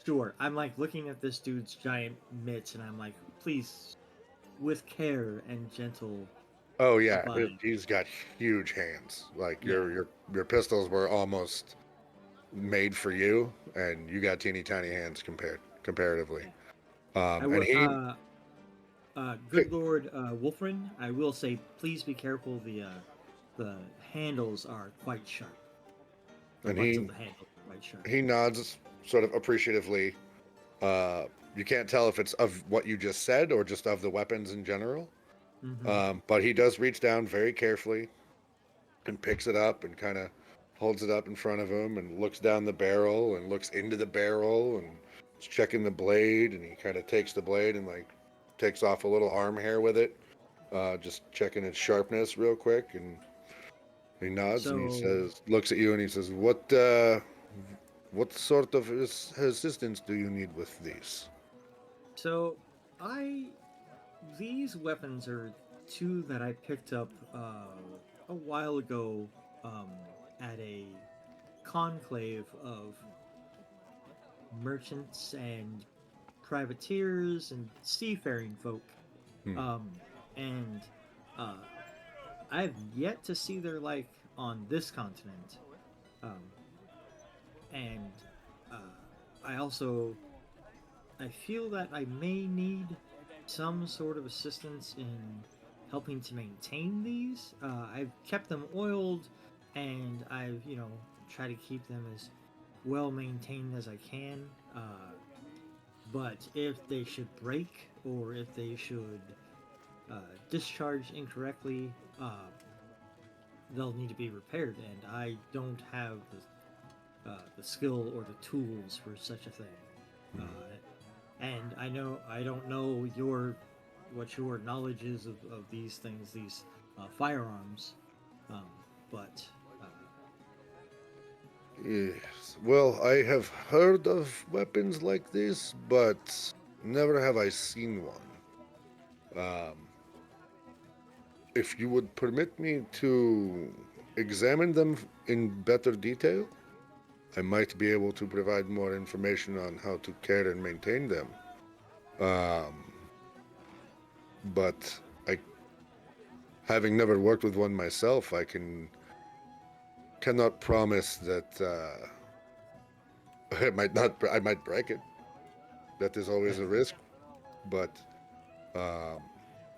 S3: sure. I'm like looking at this dude's giant mitts, and I'm like, please, with care and gentle.
S1: Oh yeah, he's got huge hands. Like your pistols were almost made for you, and you got teeny tiny hands comparatively.
S3: Good Lord Wolfram, I will say, please be careful. The handles are quite sharp.
S1: He nods sort of appreciatively. You can't tell if it's of what you just said or just of the weapons in general. But he does reach down very carefully and picks it up and kind of holds it up in front of him and looks down the barrel and looks into the barrel and is checking the blade, and he kind of takes the blade and like takes off a little arm hair with it, just checking its sharpness real quick, and he nods and he says, looks at you and he says, what sort of assistance do you need with these?
S3: So these weapons are two that I picked up a while ago at a conclave of merchants and privateers and seafaring folk.
S1: Hmm.
S3: And I've yet to see their like on this continent. Um, and I feel that I may need some sort of assistance in helping to maintain these. I've kept them oiled, and I've tried to keep them as well maintained as I can. But if they should break or if they should discharge incorrectly, they'll need to be repaired, and I don't have the skill or the tools for such a thing. And I don't know what your knowledge is of these things, these firearms, but
S1: Yes. Well, I have heard of weapons like this, but never have I seen one. If you would permit me to examine them in better detail, I might be able to provide more information on how to care and maintain them. But having never worked with one myself, cannot promise that I might break it. That is always a risk, but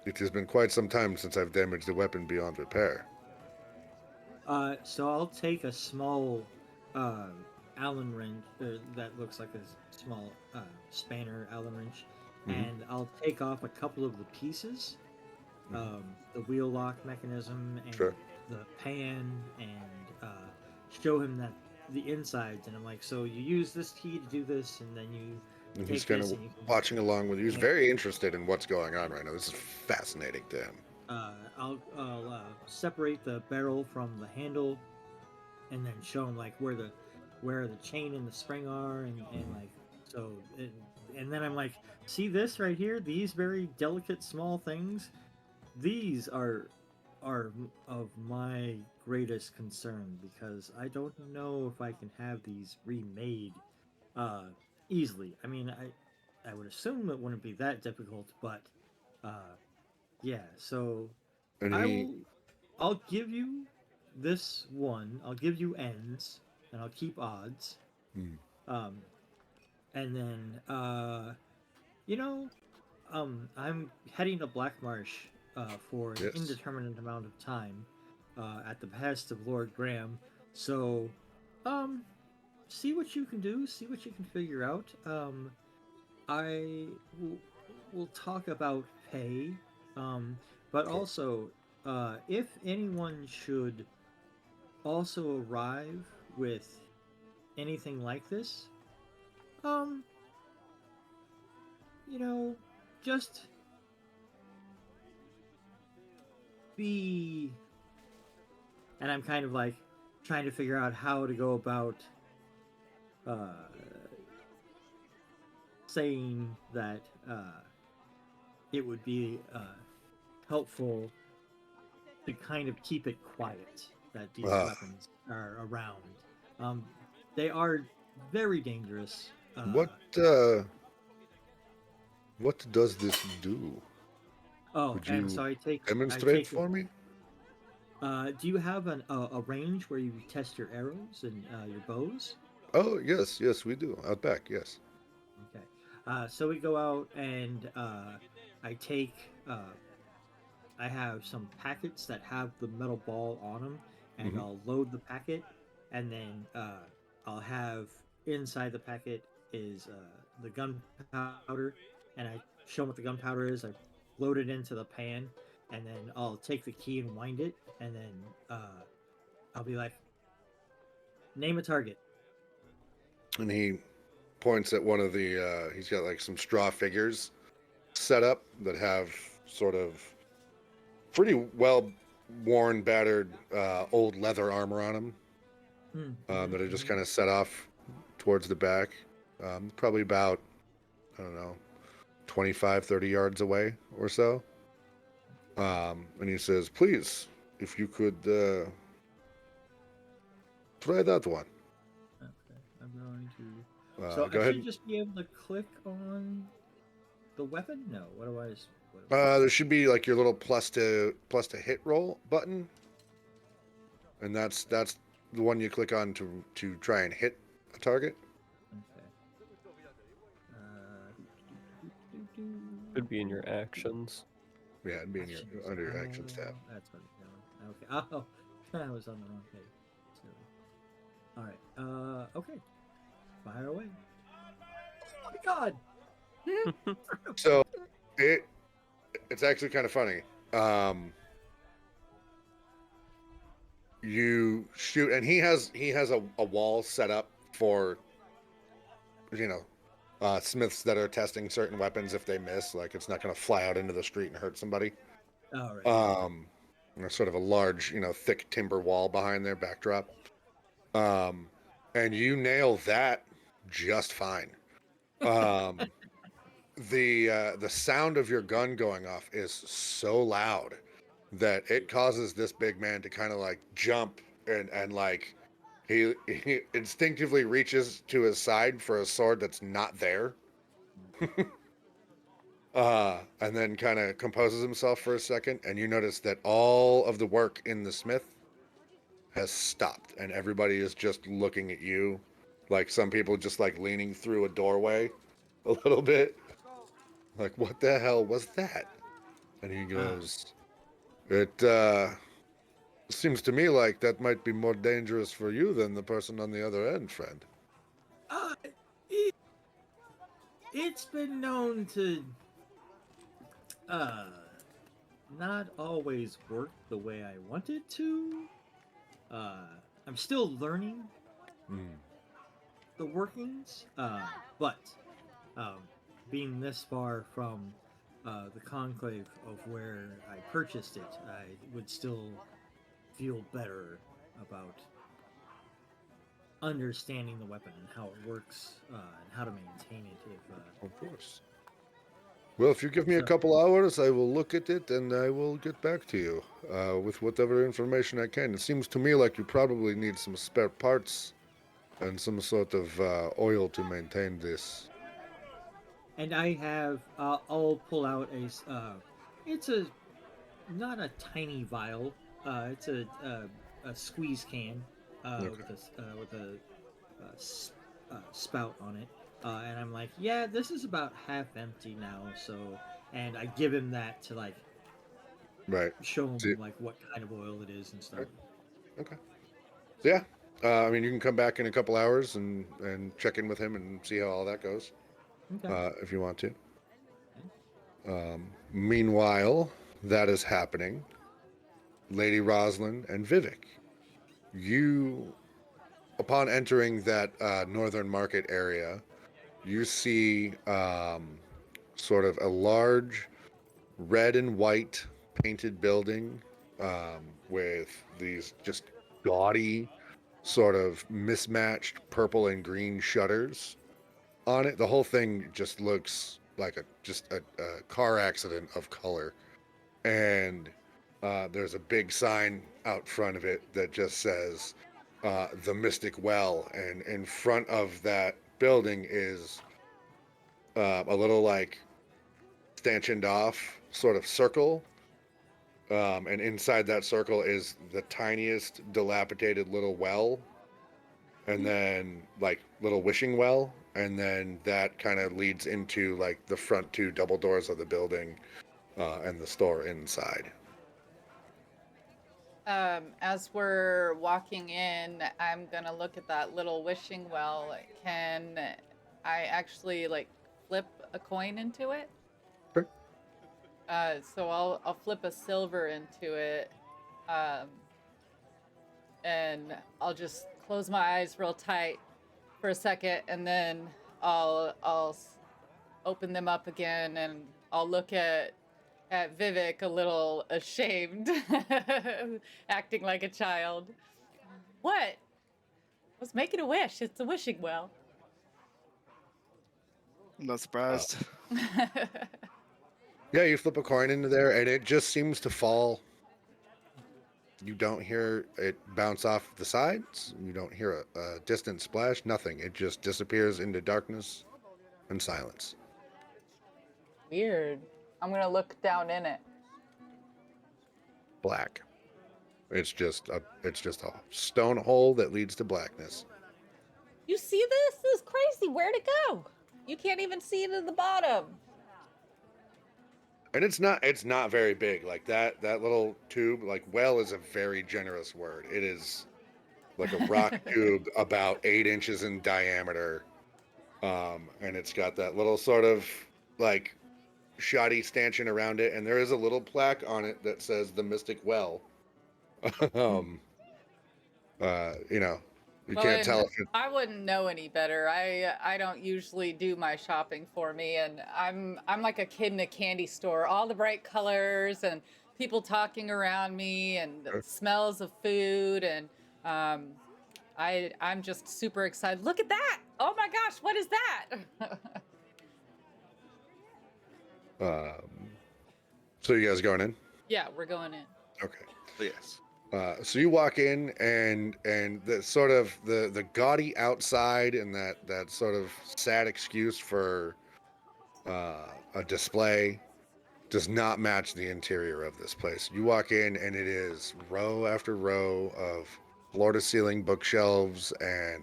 S1: it has been quite some time since I've damaged the weapon beyond repair.
S3: So I'll take a small Allen wrench that looks like a small spanner Allen wrench, and I'll take off a couple of the pieces, the wheel lock mechanism and
S1: Sure.
S3: the pan, and show him that the insides. And I'm like, so you use this key to do this, and then you
S1: And
S3: take
S1: he's kind
S3: this
S1: of
S3: and you can
S1: watching along with you. He's
S3: Yeah.
S1: very interested in what's going on right now. This is fascinating to him.
S3: I'll separate the barrel from the handle, and then show him like where the chain and the spring are, and like so. And then I'm like, see this right here? These very delicate small things. These are of my greatest concern because I don't know if I can have these remade easily. I mean, I would assume it wouldn't be that difficult, but yeah. So
S1: And he,
S3: I'll give you this one. I'll give you ends, and I'll keep odds.
S1: Hmm.
S3: And then you know, I'm heading to Black Marsh for an
S1: Yes.
S3: indeterminate amount of time at the behest of Lord Gramm. So, um, see what you can do. See what you can figure out. I will talk about pay, but
S1: Cool.
S3: also if anyone should also arrive with anything like this, um, just be. And I'm kind of like trying to figure out how to go about uh, saying that it would be helpful to kind of keep it quiet that these
S1: Ah.
S3: weapons are around. They are very dangerous.
S1: What does this do?
S3: Oh,
S1: Would
S3: and so
S1: you
S3: I
S1: demonstrate
S3: take.
S1: for me?
S3: Do you have a range where you test your arrows and your bows?
S1: Oh, yes, we do. Out back, yes.
S3: Okay. So we go out and I take. I have some packets that have the metal ball on them, and
S1: Mhm.
S3: I'll load the packet, and then I'll have inside the packet is the gunpowder, and I show them what the gunpowder is. I load it into the pan, and then I'll take the key and wind it, and then I'll be like, name a target.
S1: And he points at one of the. He's got like some straw figures set up that have sort of pretty well worn, battered, old leather armor on them that are just kind of set off towards the back, probably about, I don't know, 25, 30 yards away or so. And he says, "Please, if you could try that one."
S3: Okay, I'm going to. So
S1: Go
S3: I
S1: ahead.
S3: should just be able to click on the weapon. No, what do I?
S1: There should be like your little plus to hit roll button, and that's the one you click on to try and hit a target.
S3: Okay.
S5: Could be in your actions.
S1: Yeah, it'd be in your,
S3: Actions.
S1: under your actions tab.
S3: That's what it's doing. Okay. Oh, I was on the wrong page. Silly. All right. Okay. Fire away. Oh my God.
S1: So it's actually kind of funny. You shoot, and he has a wall set up for, you know, smiths that are testing certain weapons. If they miss, like, it's not going to fly out into the street and hurt somebody.
S3: All right.
S1: There's sort of a large, you know, thick timber wall behind their backdrop. And you nail that just fine. The sound of your gun going off is so loud that it causes this big man to kind of like jump and like he instinctively reaches to his side for a sword that's not there. And then kind of composes himself for a second, and you notice that all of the work in the smith has stopped, and everybody is just looking at you, like some people just like leaning through a doorway a little bit, like, what the hell was that? And he goes, it seems to me like that might be more dangerous for you than the person on the other end, friend.
S3: It's been known to not always work the way I want it to. I'm still learning the workings, but being this far from the conclave of where I purchased it, I would still feel better about understanding the weapon and how it works and how to maintain it.
S1: Of course. Well, if you give me a couple hours, I will look at it and I will get back to you with whatever information I can. It seems to me like you probably need some spare parts and some sort of oil to maintain this.
S3: And I have, I'll pull out it's not a tiny vial. It's a squeeze can with a spout on it. And I'm like, yeah, this is about half empty now. So, and I give him that to like show him like what kind of oil it is and stuff.
S1: Okay. So yeah, I mean, you can come back in a couple hours and check in with him and see how all that goes, if you want to. Meanwhile, that is happening. Lady Rosalyn and Vivhik, you, upon entering that northern market area, you see sort of a large red and white painted building with these just gaudy, sort of mismatched purple and green shutters on it. The whole thing just looks like a car accident of color. And there's a big sign out front of it that just says the Mystic Well. And in front of that building is a little like stanchioned off sort of circle. And inside that circle is the tiniest dilapidated little well, and then like little wishing well, and then that kind of leads into like the front two double doors of the building and the store inside.
S2: As we're walking in, I'm gonna look at that little wishing well. Can I actually like flip a coin into it?
S1: Sure.
S2: So I'll flip a silver into it, and I'll just close my eyes real tight for a second, and then I'll open them up again, and I'll look at Vivhik a little ashamed, acting like a child. What? I was making a wish. It's a wishing well.
S4: I'm not surprised.
S1: Yeah, you flip a coin into there, and it just seems to fall. You don't hear it bounce off the sides. You don't hear a distant splash. Nothing. It just disappears into darkness and silence.
S2: Weird. I'm gonna look down in it.
S1: Black. It's just a stone hole that leads to blackness.
S2: You see this? This is crazy. Where'd it go? You can't even see it at the bottom.
S1: And it's not very big. Like that little tube, like well is a very generous word. It is like a rock tube about 8 inches in diameter. And it's got that little sort of like shoddy stanchion around it, and there is a little plaque on it that says the Mystic Well. um you know, you
S2: Well,
S1: can't tell
S2: and
S1: if it,
S2: I wouldn't know any better. I don't usually do my shopping for me, and I'm like a kid in a candy store. All the bright colors and people talking around me, and smells of food, and um, I'm just super excited. Look at that! Oh my gosh, what is that?
S1: so you guys going in?
S2: Yeah, we're going in.
S1: Okay.
S4: Yes.
S1: So you walk in, and the sort of the gaudy outside and that sort of sad excuse for a display does not match the interior of this place. You walk in, and it is row after row of floor-to-ceiling bookshelves and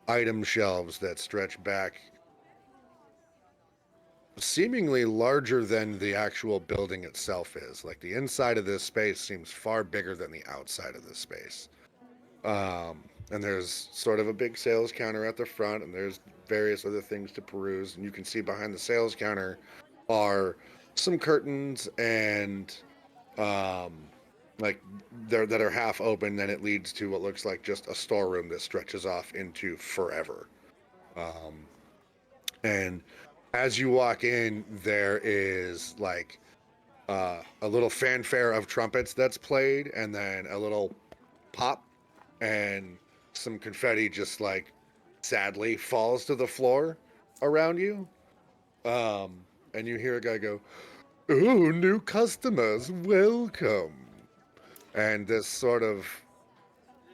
S1: item shelves that stretch back seemingly larger than the actual building itself is. Like the inside of this space seems far bigger than the outside of this space. And there's sort of a big sales counter at the front, and there's various other things to peruse. And you can see behind the sales counter are some curtains and like that are half open. Then it leads to what looks like just a storeroom that stretches off into forever. And as you walk in, there is like a little fanfare of trumpets that's played, and then a little pop, and some confetti just like sadly falls to the floor around you. And you hear a guy go, "Oh, new customers, welcome." And this sort of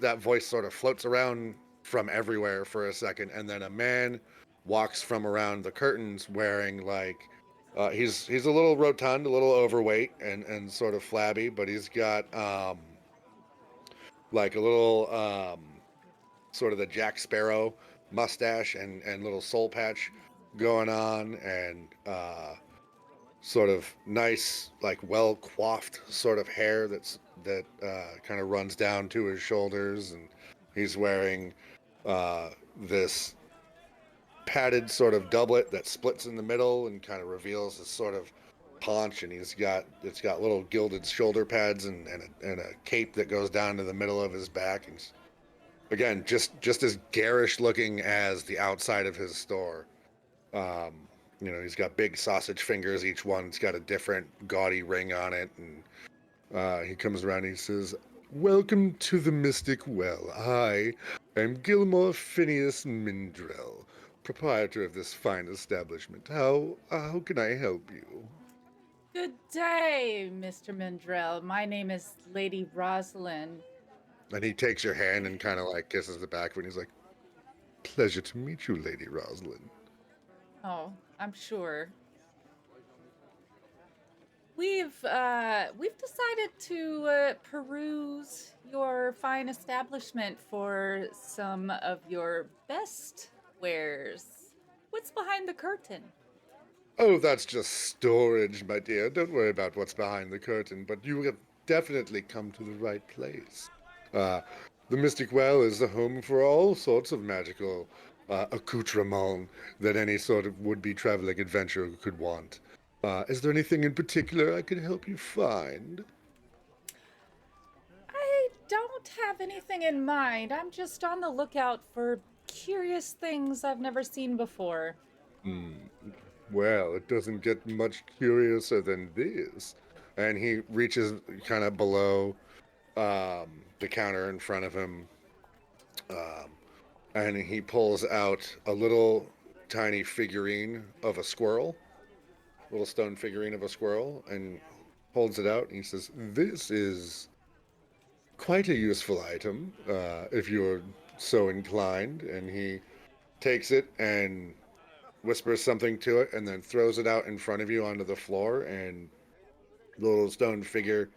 S1: that voice sort of floats around from everywhere for a second, and then a man walks from around the curtains wearing like he's a little rotund, a little overweight, and sort of flabby, but he's got like a little sort of the Jack Sparrow mustache and little soul patch going on, and sort of nice, like well coiffed sort of hair that kind of runs down to his shoulders, and he's wearing this padded sort of doublet that splits in the middle and kind of reveals his sort of paunch, and it's got little gilded shoulder pads and a cape that goes down to the middle of his back. And again, just as garish looking as the outside of his store. He's got big sausage fingers. Each one's got a different gaudy ring on it. And he comes around and he says, "Welcome to the Mystic Well. I am Gilmore Phineas Mindrell, proprietor of this fine establishment. How can I help you?"
S2: Good day, Mr. Mindrell. My name is Lady Rosalyn.
S1: And he takes your hand and kind of like kisses the back of it. And he's like, "Pleasure to meet you, Lady Rosalyn."
S2: Oh, I'm sure. We've decided to peruse your fine establishment for some of your best wares. What's behind the curtain?
S1: "Oh, that's just storage, my dear. Don't worry about what's behind the curtain, but you have definitely come to the right place. The Mystic Well is the home for all sorts of magical accoutrements that any sort of would-be traveling adventurer could want. Is there anything in particular I could help you find?"
S2: I don't have anything in mind. I'm just on the lookout for curious things I've never seen before.
S1: Well, it doesn't get much curiouser than this. And he reaches kind of below the counter in front of him, um, and he pulls out a little tiny figurine of a squirrel. little stone figurine of a squirrel and holds it out. And he says, "This is quite a useful item, if you're so inclined." And he takes it and whispers something to it, and then throws it out in front of you onto the floor. And the little stone figure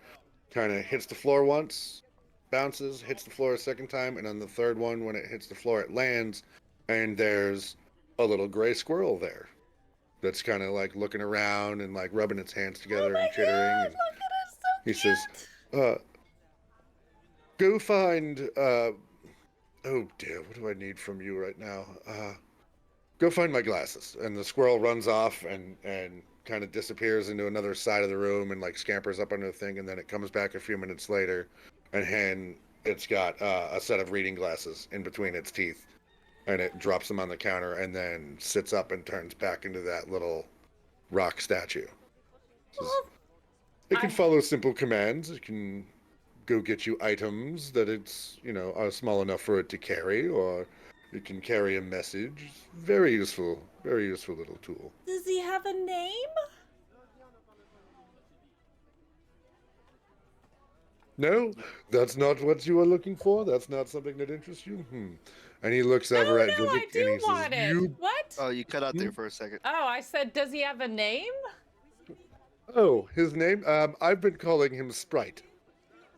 S1: kind of hits the floor once, bounces, hits the floor a second time, and on the third one, when it hits the floor, it lands, and there's a little gray squirrel there that's kind of like looking around and like rubbing its hands
S2: Oh
S1: together
S2: my
S1: and chittering.
S2: god,
S1: And
S2: look at it, so
S1: he
S2: cute.
S1: says, "Go find. Oh dear, what do I need from you right now? Go find my glasses." And the squirrel runs off and kind of disappears into another side of the room and like scampers up under the thing, and then it comes back a few minutes later, and it's got a set of reading glasses in between its teeth, and it drops them on the counter and then sits up and turns back into that little rock statue. Says,
S2: Well,
S1: it can
S2: I-
S1: follow simple commands. It can go get you items that are small enough for it to carry, or it can carry a message. Very useful little tool.
S2: Does he have a name?
S1: No, that's not what you are looking for. That's not something that interests you. And he looks over at
S2: No, I
S1: Vivhik
S2: do
S1: and he says,
S2: want it.
S1: "You."
S2: What?
S4: Oh, you cut out there for a second.
S2: Oh, I said, does he have a name?
S1: Oh, his name? I've been calling him Sprite.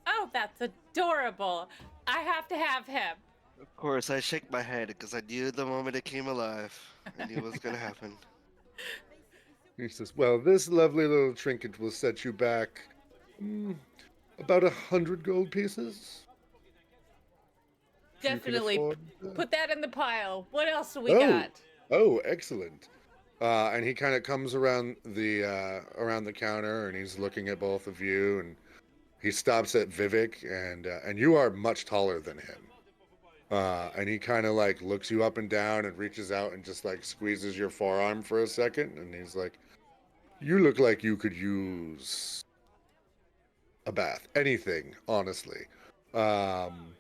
S2: Oh, that's adorable. I have to have him.
S4: Of course, I shake my head because I knew the moment it came alive. I knew it was gonna happen.
S1: He says, "Well, this lovely little trinket will set you back about 100 gold pieces. If you can
S2: Definitely
S1: afford,
S2: put that in the pile. What else do we
S1: Oh.
S2: got?
S1: Oh, excellent." And he kind of comes around the counter, and he's looking at both of you, and he stops at Vivhik, and you are much taller than him. And he kind of like looks you up and down and reaches out and just like squeezes your forearm for a second, and he's like, "You look like you could use a bath. Anything, honestly. Um,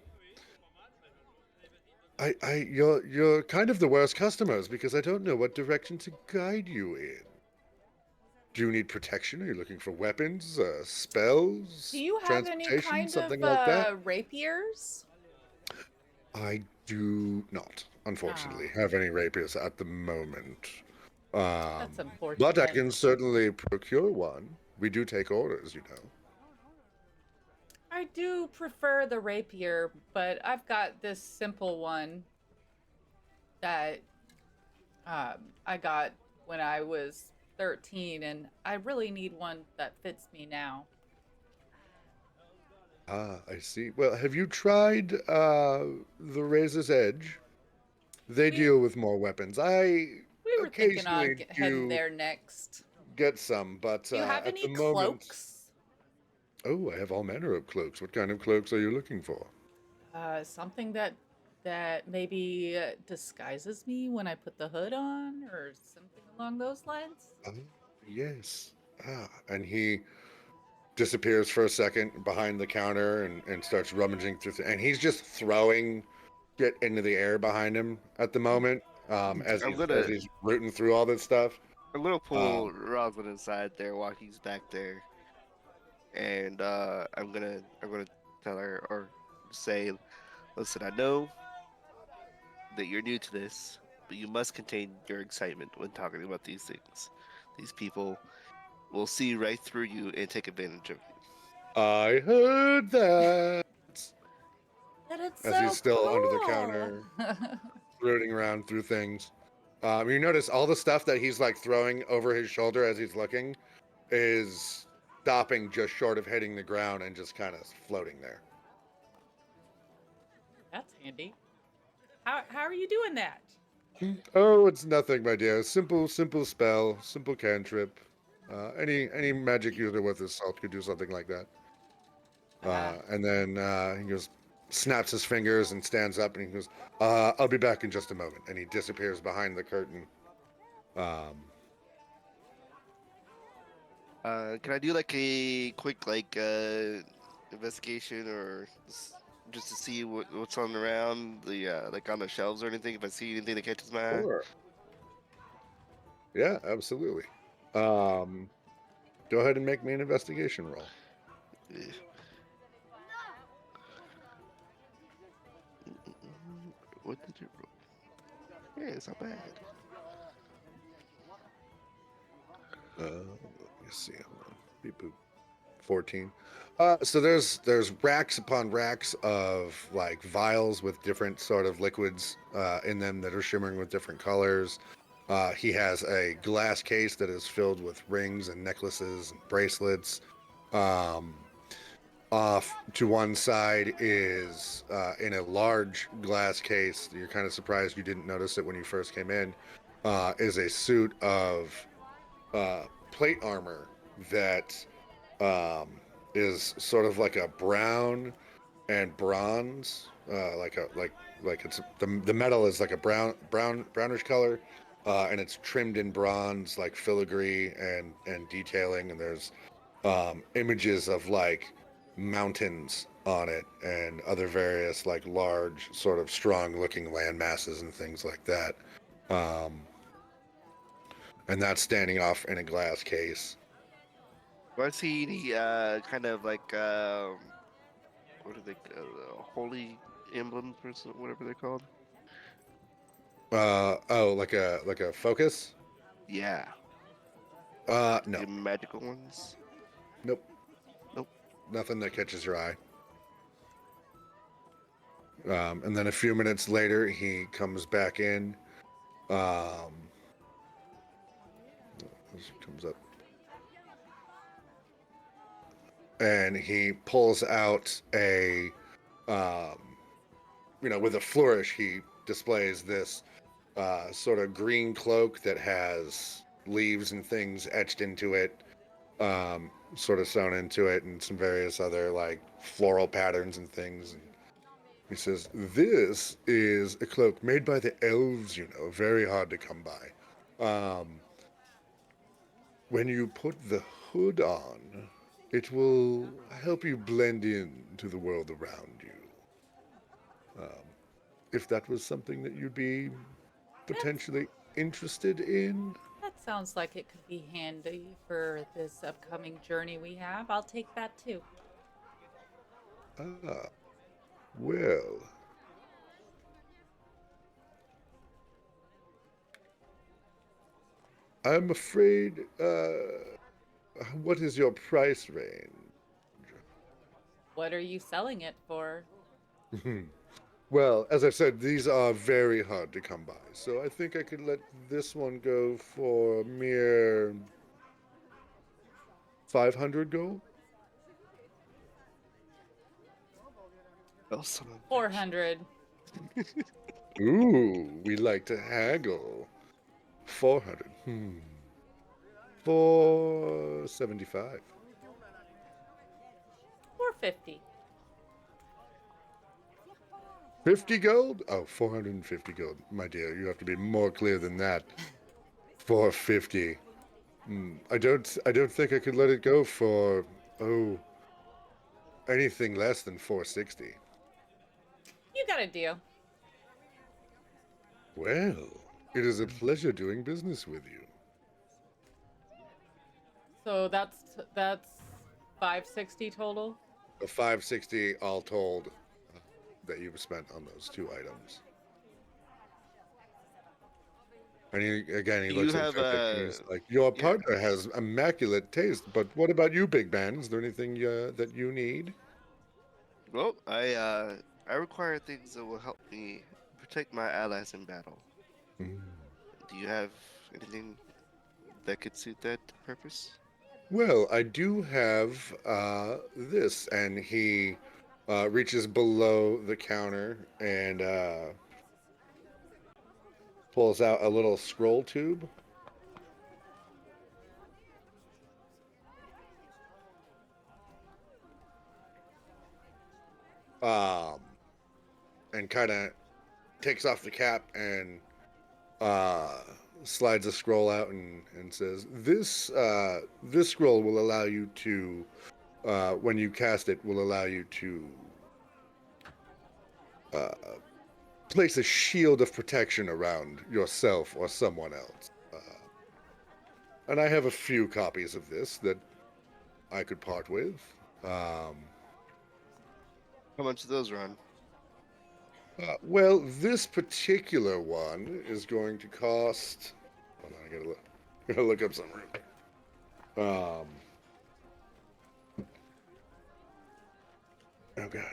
S1: you're kind of the worst customers because I don't know what direction to guide you in. Do you need protection? Are you looking for weapons, spells,
S2: Do you have any
S1: transportation,
S2: kind
S1: something
S2: of
S1: like that?"
S2: rapiers?
S1: I do not, unfortunately, have any rapiers at the moment.
S2: That's
S1: But I
S2: unfortunate.
S1: can certainly procure one. We do take orders, you know.
S2: I do prefer the rapier, but I've got this simple one that I got when I was 13, and I really need one that fits me now.
S1: Ah, I see. Well, have you tried the Razor's Edge? They
S2: We
S1: deal with more weapons. I
S2: we were thinking on
S1: occasionally
S2: heading
S1: do
S2: there next.
S1: get some, but
S2: Do you have
S1: at
S2: any
S1: the moment...
S2: cloaks?
S1: Oh, I have all manner of cloaks. What kind of cloaks are you looking for?
S2: Something that maybe disguises me when I put the hood on, or something along those lines.
S1: Oh, yes. And he disappears for a second behind the counter and starts rummaging through and he's just throwing it into the air behind him at the moment, as he's rooting through all this stuff.
S4: I'm gonna pull Rosalyn inside there while he's back there, and I'm gonna tell her or say, "Listen, I know that you're new to this, but you must contain your excitement when talking about these things. These people will see right through you and take advantage of you."
S1: I heard that.
S2: But it's
S1: As
S2: so
S1: he's still
S2: cool.
S1: under the counter, rooting around through things. You notice all the stuff that he's like throwing over his shoulder as he's looking is stopping just short of hitting the ground and just kind of floating there.
S2: That's handy. How are you doing that?
S1: Oh, it's nothing, my dear. Simple spell, simple cantrip. Any magic user worth his salt could do something like that. And then he goes, snaps his fingers and stands up and he goes, "I'll be back in just a moment." And he disappears behind the curtain.
S4: Can I do like a quick investigation or just to see what's on around the like on the shelves or anything? If I see anything that catches my eye.
S1: Sure. Yeah, absolutely. Go ahead and make me an investigation roll.
S4: Eh. What did you roll? Yeah, it's not bad.
S1: Let me see. Hold on. Beep boop. 14. So there's racks upon racks of like vials with different sort of liquids in them that are shimmering with different colors. He has a glass case that is filled with rings and necklaces and bracelets. Off to one side is in a large glass case. You're kind of surprised you didn't notice it when you first came in. Is a suit of plate armor that is sort of like a brown and bronze, like it's the metal is like a brownish color, and it's trimmed in bronze, like filigree and detailing, and there's images of like mountains on it and other various like large, sort of strong looking land masses and things like that. Um, and that's standing off in a glass case.
S4: Do I see any kind of like what are they holy emblems or whatever they're called?
S1: Oh, like a focus?
S4: Yeah,
S1: No,
S4: the magical ones.
S1: nope,
S4: Nope.
S1: nothing that catches your eye. And then a few minutes later, he comes back in. This comes up, and he pulls out a, um, with a flourish, he displays this sort of green cloak that has leaves and things etched into it, sort of sewn into it, and some various other like floral patterns and things. And he says, "This is a cloak made by the elves, very hard to come by. When you put the hood on, it will help you blend in to the world around you. If that was something that you'd be potentially interested in."
S2: That sounds like it could be handy for this upcoming journey we have. I'll take that too.
S1: Ah, well. I'm afraid, what is your price range?
S2: What are you selling it for?
S1: Well, as I've said, these are very hard to come by, so I think I could let this one go for a mere 500 gold.
S4: Oh, son of a bitch.
S2: 400.
S1: Ooh, we like to haggle. 400. 475.
S2: 450.
S1: 50 gold? Oh, 450 gold. My dear, you have to be more clear than that. 450. I don't think I could let it go for anything less than 460.
S2: You got a deal.
S1: Well, it is a pleasure doing business with you.
S2: So that's 560 total.
S1: The 560 all told that you've spent on those two items. And he
S4: Do
S1: looks
S4: you
S1: at
S4: have
S1: Vivhik and he's like, "Your
S4: yeah.
S1: partner has immaculate taste, but what about you, big man? Is there anything that you need?"
S4: Well, I require things that will help me protect my allies in battle.
S1: Mm.
S4: Do you have anything that could suit that purpose?
S1: Well, I do have this, and he reaches below the counter and pulls out a little scroll tube. Um, and kind of takes off the cap and uh, slides a scroll out and says, this scroll will allow you to, when you cast it, will allow you to uh, place a shield of protection around yourself or someone else. And I have a few copies of this that I could part with.
S4: How much do those run?
S1: Well, this particular one is going to cost. Hold on, gotta look up something. Oh God.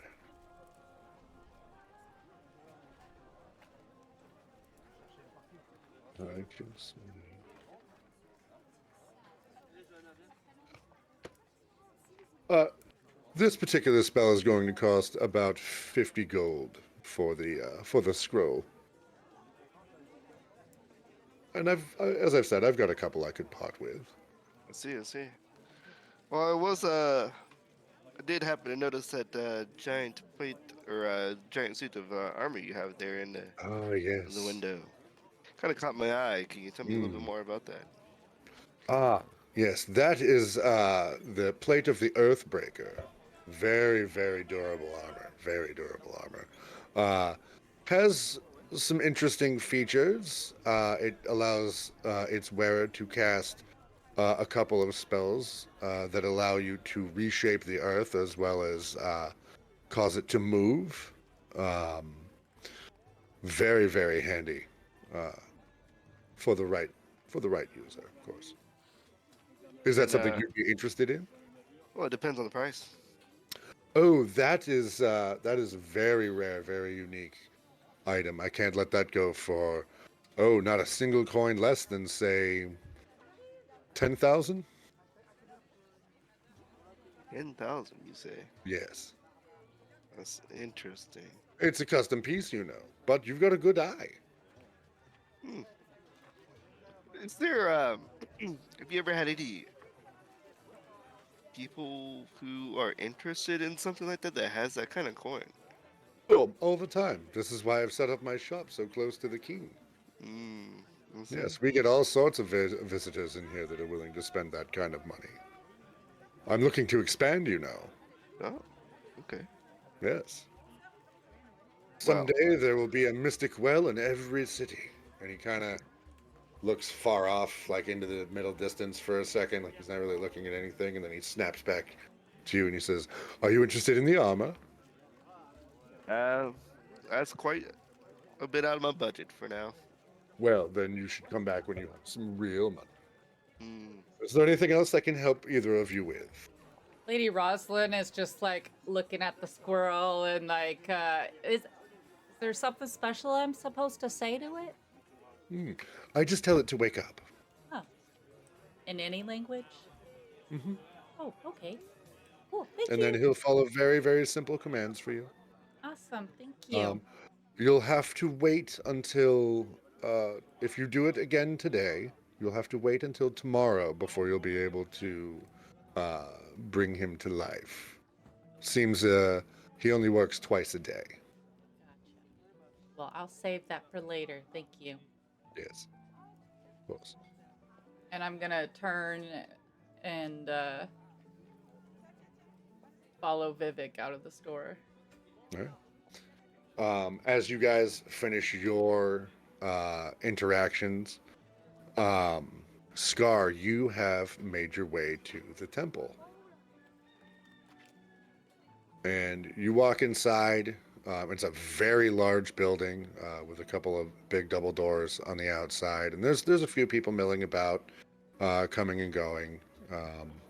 S1: I can see. This particular spell is going to cost about 50 gold for the scroll. And as I've said, I've got a couple I could part with.
S4: I see. Well, I did happen to notice that giant plate or giant suit of armor you have there in
S1: Oh,
S4: the
S1: yes.
S4: window. Kind of caught my eye. Can you tell me a little bit
S1: Mm.
S4: more about that?
S1: Ah, yes, that is the plate of the Earthbreaker. Very, very durable armor. Very durable armor. Has some interesting features. It allows its wearer to cast a couple of spells that allow you to reshape the earth as well as cause it to move. Um, very, very handy uh, for the right user, of course. Is that
S4: And
S1: something you'd be interested in?
S4: well, it depends on the price.
S1: Oh, that is a very rare, very unique item. I can't let that go for not a single coin less than say 10,000.
S4: 10,000, you say?
S1: Yes,
S4: That's interesting.
S1: it's a custom piece, but you've got a good eye.
S4: Hmm. Is there have you ever had any people who are interested in something like that that has that kind of coin?
S1: Oh, all the time. This is why I've set up my shop so close to the king.
S4: Hmm. I see.
S1: Yes, we get all sorts of visitors in here that are willing to spend that kind of money. I'm looking to expand,
S4: Oh, okay.
S1: Yes.
S4: Well,
S1: Someday there will be a mystic well in every city. And he kind of looks far off, like into the middle distance for a second, like he's not really looking at anything, and then he snaps back to you and he says, "Are you interested in the armor?"
S4: uh, that's quite a bit out of my budget for now.
S1: Well, then you should come back when you have some real money.
S4: Hmm.
S1: Is there anything else I can help either of you with?
S2: Lady Rosalyn is just like looking at the squirrel and like, is there something special I'm supposed to say to it?
S1: I just tell it to wake up.
S2: Oh, in any language?
S1: Mm-hmm.
S2: Oh, okay. Cool. Thank
S1: And
S2: you.
S1: then he'll follow very, very simple commands for you.
S2: Awesome. Thank you.
S1: You'll have to wait until, if you do it again today, you'll have to wait until tomorrow before you'll be able to uh, bring him to life. Seems he only works twice a day.
S2: Gotcha. Well, I'll save that for later. Thank you.
S1: Yes, of course.
S2: And I'm gonna turn and follow Vivhik out of the store.
S1: All right. As you guys finish your interactions, Scar, you have made your way to the temple. And you walk inside. It's a very large building with a couple of big double doors on the outside, and there's a few people milling about, coming and going.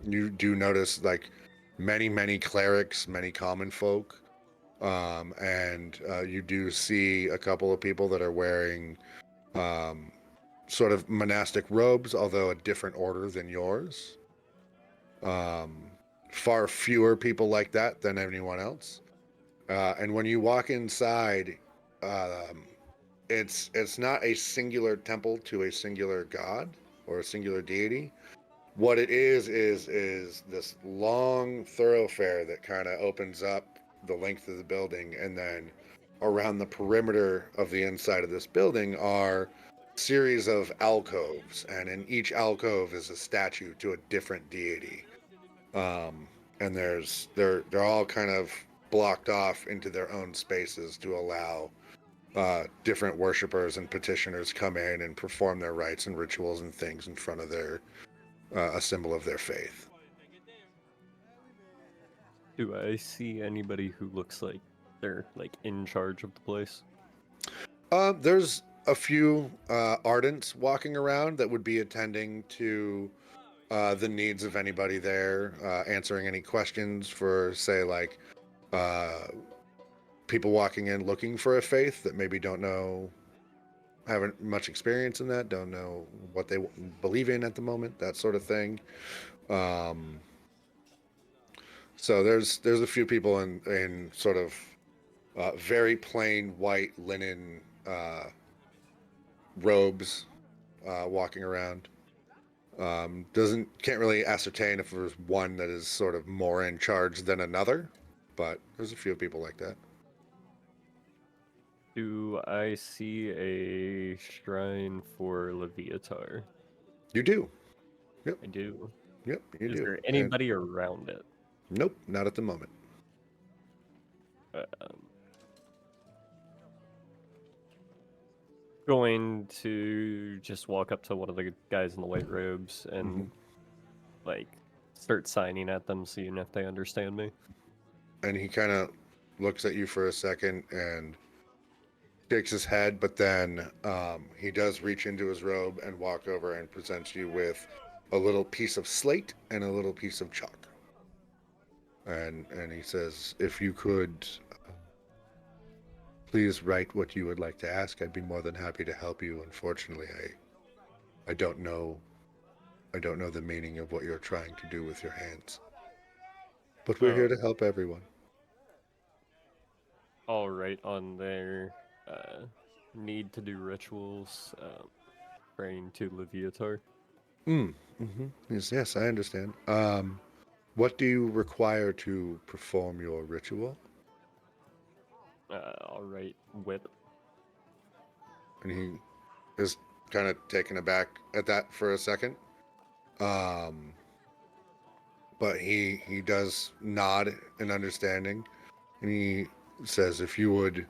S1: You do notice like many clerics, many common folk, and you do see a couple of people that are wearing sort of monastic robes, although a different order than yours. Um, Far fewer people like that than anyone else. And when you walk inside, um, it's not a singular temple to a singular god or a singular deity. What it is this long thoroughfare that kind of opens up the length of the building, and then around the perimeter of the inside of this building are series of alcoves, and in each alcove is a statue to a different deity. And they're all kind of blocked off into their own spaces to allow different worshipers and petitioners come in and perform their rites and rituals and things in front of a symbol of their faith.
S5: Do I see anybody who looks like they're like in charge of the place?
S1: There's a few ardents walking around that would be attending to the needs of anybody there, answering any questions for, say, like people walking in looking for a faith that maybe don't know, haven't much experience in that, don't know what they believe in at the moment, that sort of thing. So there's a few people in sort of very plain white linen robes walking around. Can't really ascertain if there's one that is sort of more in charge than another, but there's a few people like that.
S5: Do I see a shrine for Leviatar?
S1: You do. Yep.
S5: I do.
S1: Yep, you
S5: Is
S1: do.
S5: there
S1: And
S5: anybody around it?
S1: nope, not at the moment.
S5: Going to just walk up to one of the guys in the white robes and like start signing at them, seeing if they understand me.
S1: And he kind of looks at you for a second and shakes his head, but then he does reach into his robe and walk over and presents you with a little piece of slate and a little piece of chalk. And he says, if you could please write what you would like to ask, I'd be more than happy to help you. Unfortunately, I don't know the meaning of what you're trying to do with your hands. But we're here to help everyone.
S5: All right, on their need to do rituals, praying to Leviatar.
S1: Yes, I understand. What do you require to perform your ritual?
S5: All right, whip.
S1: And he is kind of taken aback at that for a second. But he does nod in understanding, and he says, if you would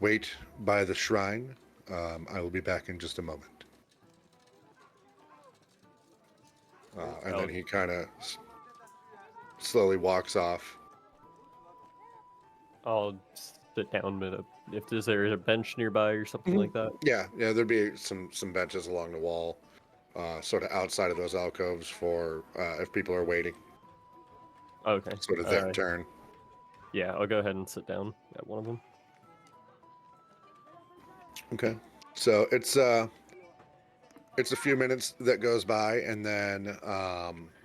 S1: wait by the shrine, I will be back in just a moment. And then he kind of slowly walks off.
S5: I'll sit down, but if there's a bench nearby or something like that.
S1: Yeah, there'd be some benches along the wall, sort of outside of those alcoves for if people are waiting.
S5: Okay.
S1: Sort of their turn.
S5: Yeah, I'll go ahead and sit down at one of them.
S1: Okay. So it's a few minutes that goes by, and then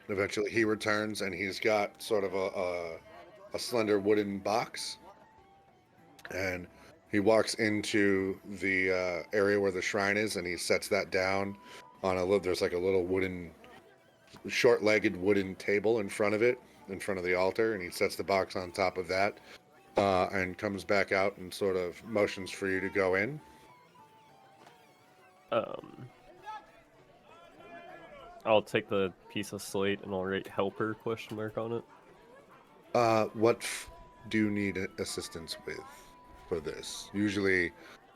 S1: eventually he returns, and he's got sort of a slender wooden box, and he walks into the area where the shrine is, and he sets that down on there's like a little wooden, short-legged wooden table in front of the altar, and he sets the box on top of that, and comes back out and sort of motions for you to go in.
S5: I'll take the piece of slate and I'll write helper ? On it.
S1: What do you need assistance with for this? Usually,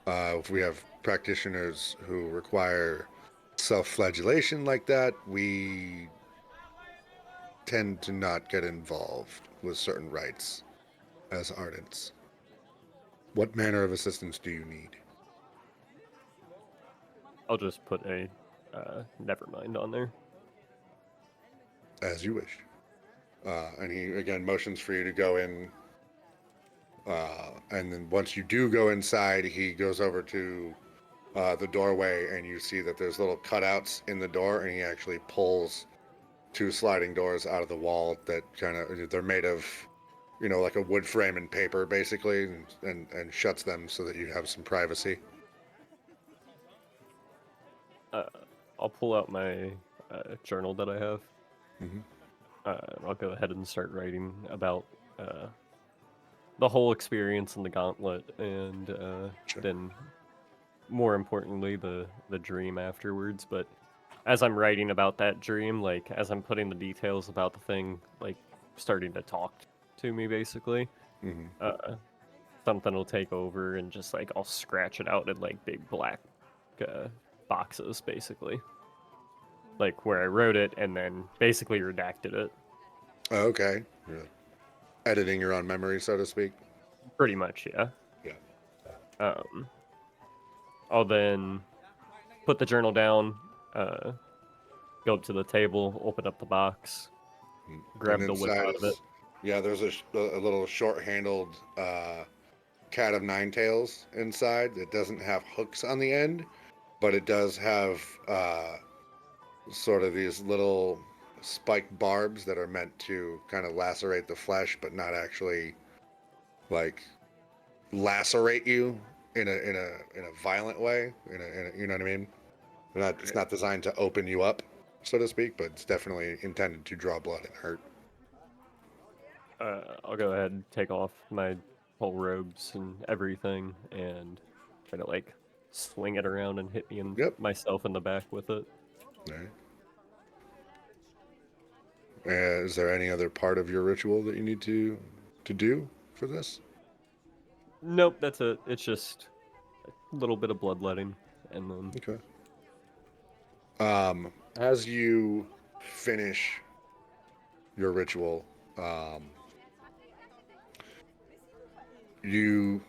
S1: if we have practitioners who require self-flagellation like that, we tend to not get involved with certain rites as ardents. What manner of assistance do you need?
S5: I'll just put a nevermind on there.
S1: As you wish. And he again motions for you to go in. And then once you do go inside, he goes over to the doorway, and you see that there's little cutouts in the door, and he actually pulls two sliding doors out of the wall that they're made of, like a wood frame and paper, basically, and shuts them so that you have some privacy.
S5: I'll pull out my journal that I have.
S1: Mm-hmm.
S5: I'll go ahead and start writing about the whole experience in the gauntlet, and
S1: Sure.
S5: then, more importantly, the dream afterwards. But as I'm writing about that dream, like as I'm putting the details about the thing, like starting to talk to me, basically, something will take over, and just like I'll scratch it out in like big black boxes, basically. like where I wrote it, and then basically redacted it.
S1: Oh, okay. You're editing your own memory, so to speak.
S5: Pretty much, yeah.
S1: Yeah.
S5: I'll then put the journal down, go up to the table, open up the box, grab
S1: And
S5: the whip
S1: inside
S5: out of it.
S1: is, yeah, there's a little short-handled cat of nine tails inside. It doesn't have hooks on the end, but it does have sort of these little spiked barbs that are meant to kind of lacerate the flesh, but not actually like lacerate you in a violent way. You know what I mean? It's not designed to open you up, so to speak, but it's definitely intended to draw blood and hurt.
S5: I'll go ahead and take off my whole robes and everything, and try to like swing it around and hit me and
S1: Yep.
S5: myself in the back with it.
S1: All right. Is there any other part of your ritual that you need to do for this?
S5: Nope, that's it. It's just a little bit of bloodletting, and then
S1: Okay. As you finish your ritual, you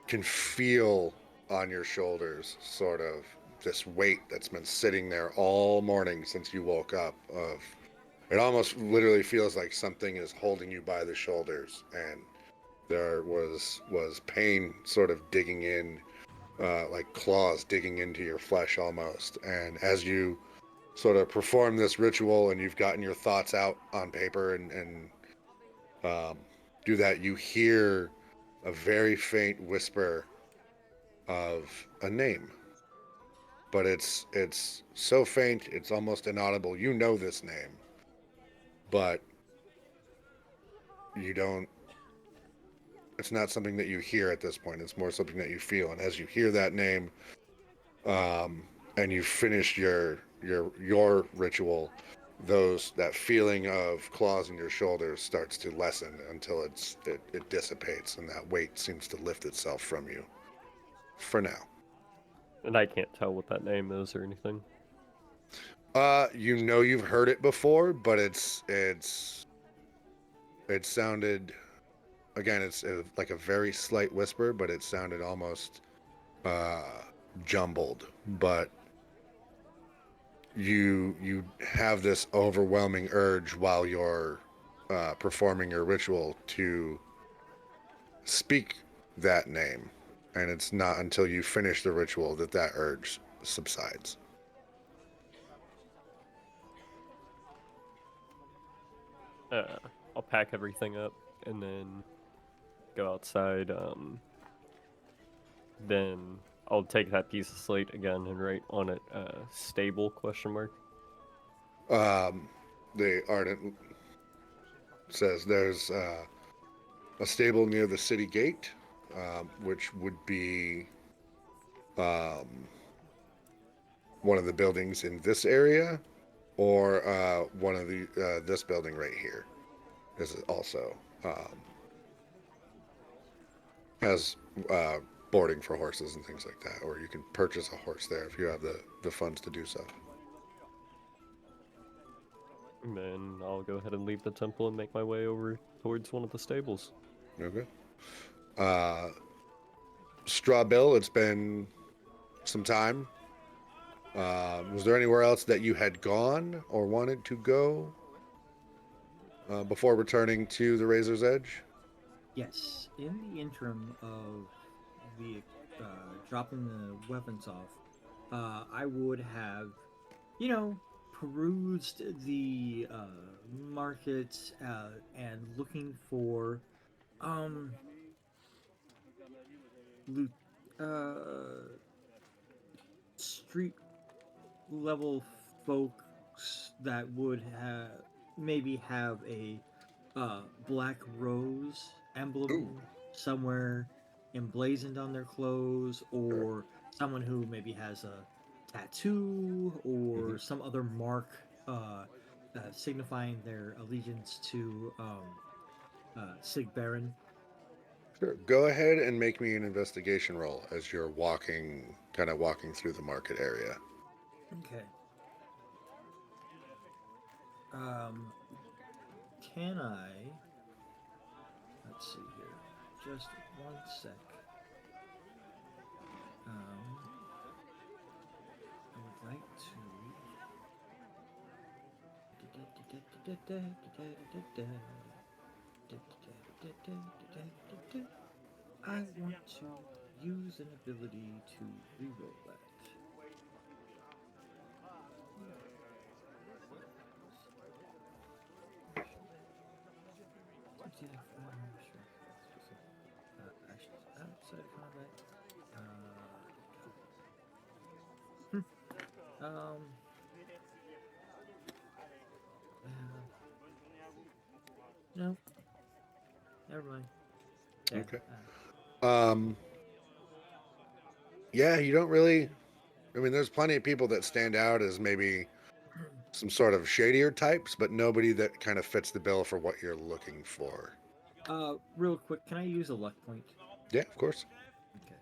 S1: can feel on your shoulders sort of this weight that's been sitting there all morning since you woke up. Of it almost literally feels like something is holding you by the shoulders, and there was pain sort of digging in, like claws digging into your flesh almost. And as you sort of perform this ritual and you've gotten your thoughts out on paper and do that, you hear a very faint whisper of a name, but it's so faint it's almost inaudible. You know this name, but you don't. It's not something that you hear at this point. It's more something that you feel. And as you hear that name, and you finish your ritual, that feeling of claws in your shoulders starts to lessen until it dissipates, and that weight seems to lift itself from you for now.
S5: and I can't tell what that name is or anything.
S1: You know you've heard it before, but it sounded, again, it's like a very slight whisper, but it sounded almost jumbled. But you have this overwhelming urge while you're performing your ritual to speak that name, and it's not until you finish the ritual that urge subsides.
S5: I'll pack everything up and then go outside. Then I'll take that piece of slate again and write on it stable ?
S1: The ardent says there's a stable near the city gate, which would be one of the buildings in this area, or one of the this building right here is also has boarding for horses and things like that, or you can purchase a horse there if you have the funds to do so.
S5: And then I'll go ahead and leave the temple and make my way over towards one of the stables.
S1: Okay. Straw Bill, it's been some time. Was there anywhere else that you had gone or wanted to go before returning to the Razor's Edge?
S3: Yes, in the interim of the dropping the weapons off, I would have, perused the markets and looking for loot, street level folks that would maybe have a black rose emblem
S1: Ooh.
S3: somewhere emblazoned on their clothes, or someone who maybe has a tattoo or some other mark signifying their allegiance to Sig Baron.
S1: Sure. Go ahead and make me an investigation roll as you're kind of walking through the market area.
S3: Okay. Um, can I? Let's see here. Just one sec. I would like to. I want to use an ability to reroll that. Actions outside of combat. Um. No. Never mind. Yeah,
S1: Okay. Yeah, you don't really. I mean, there's plenty of people that stand out as maybe some sort of shadier types, but nobody that kind of fits the bill for what you're looking for.
S3: Real quick, can I use a luck point?
S1: Yeah, of course.
S3: Okay.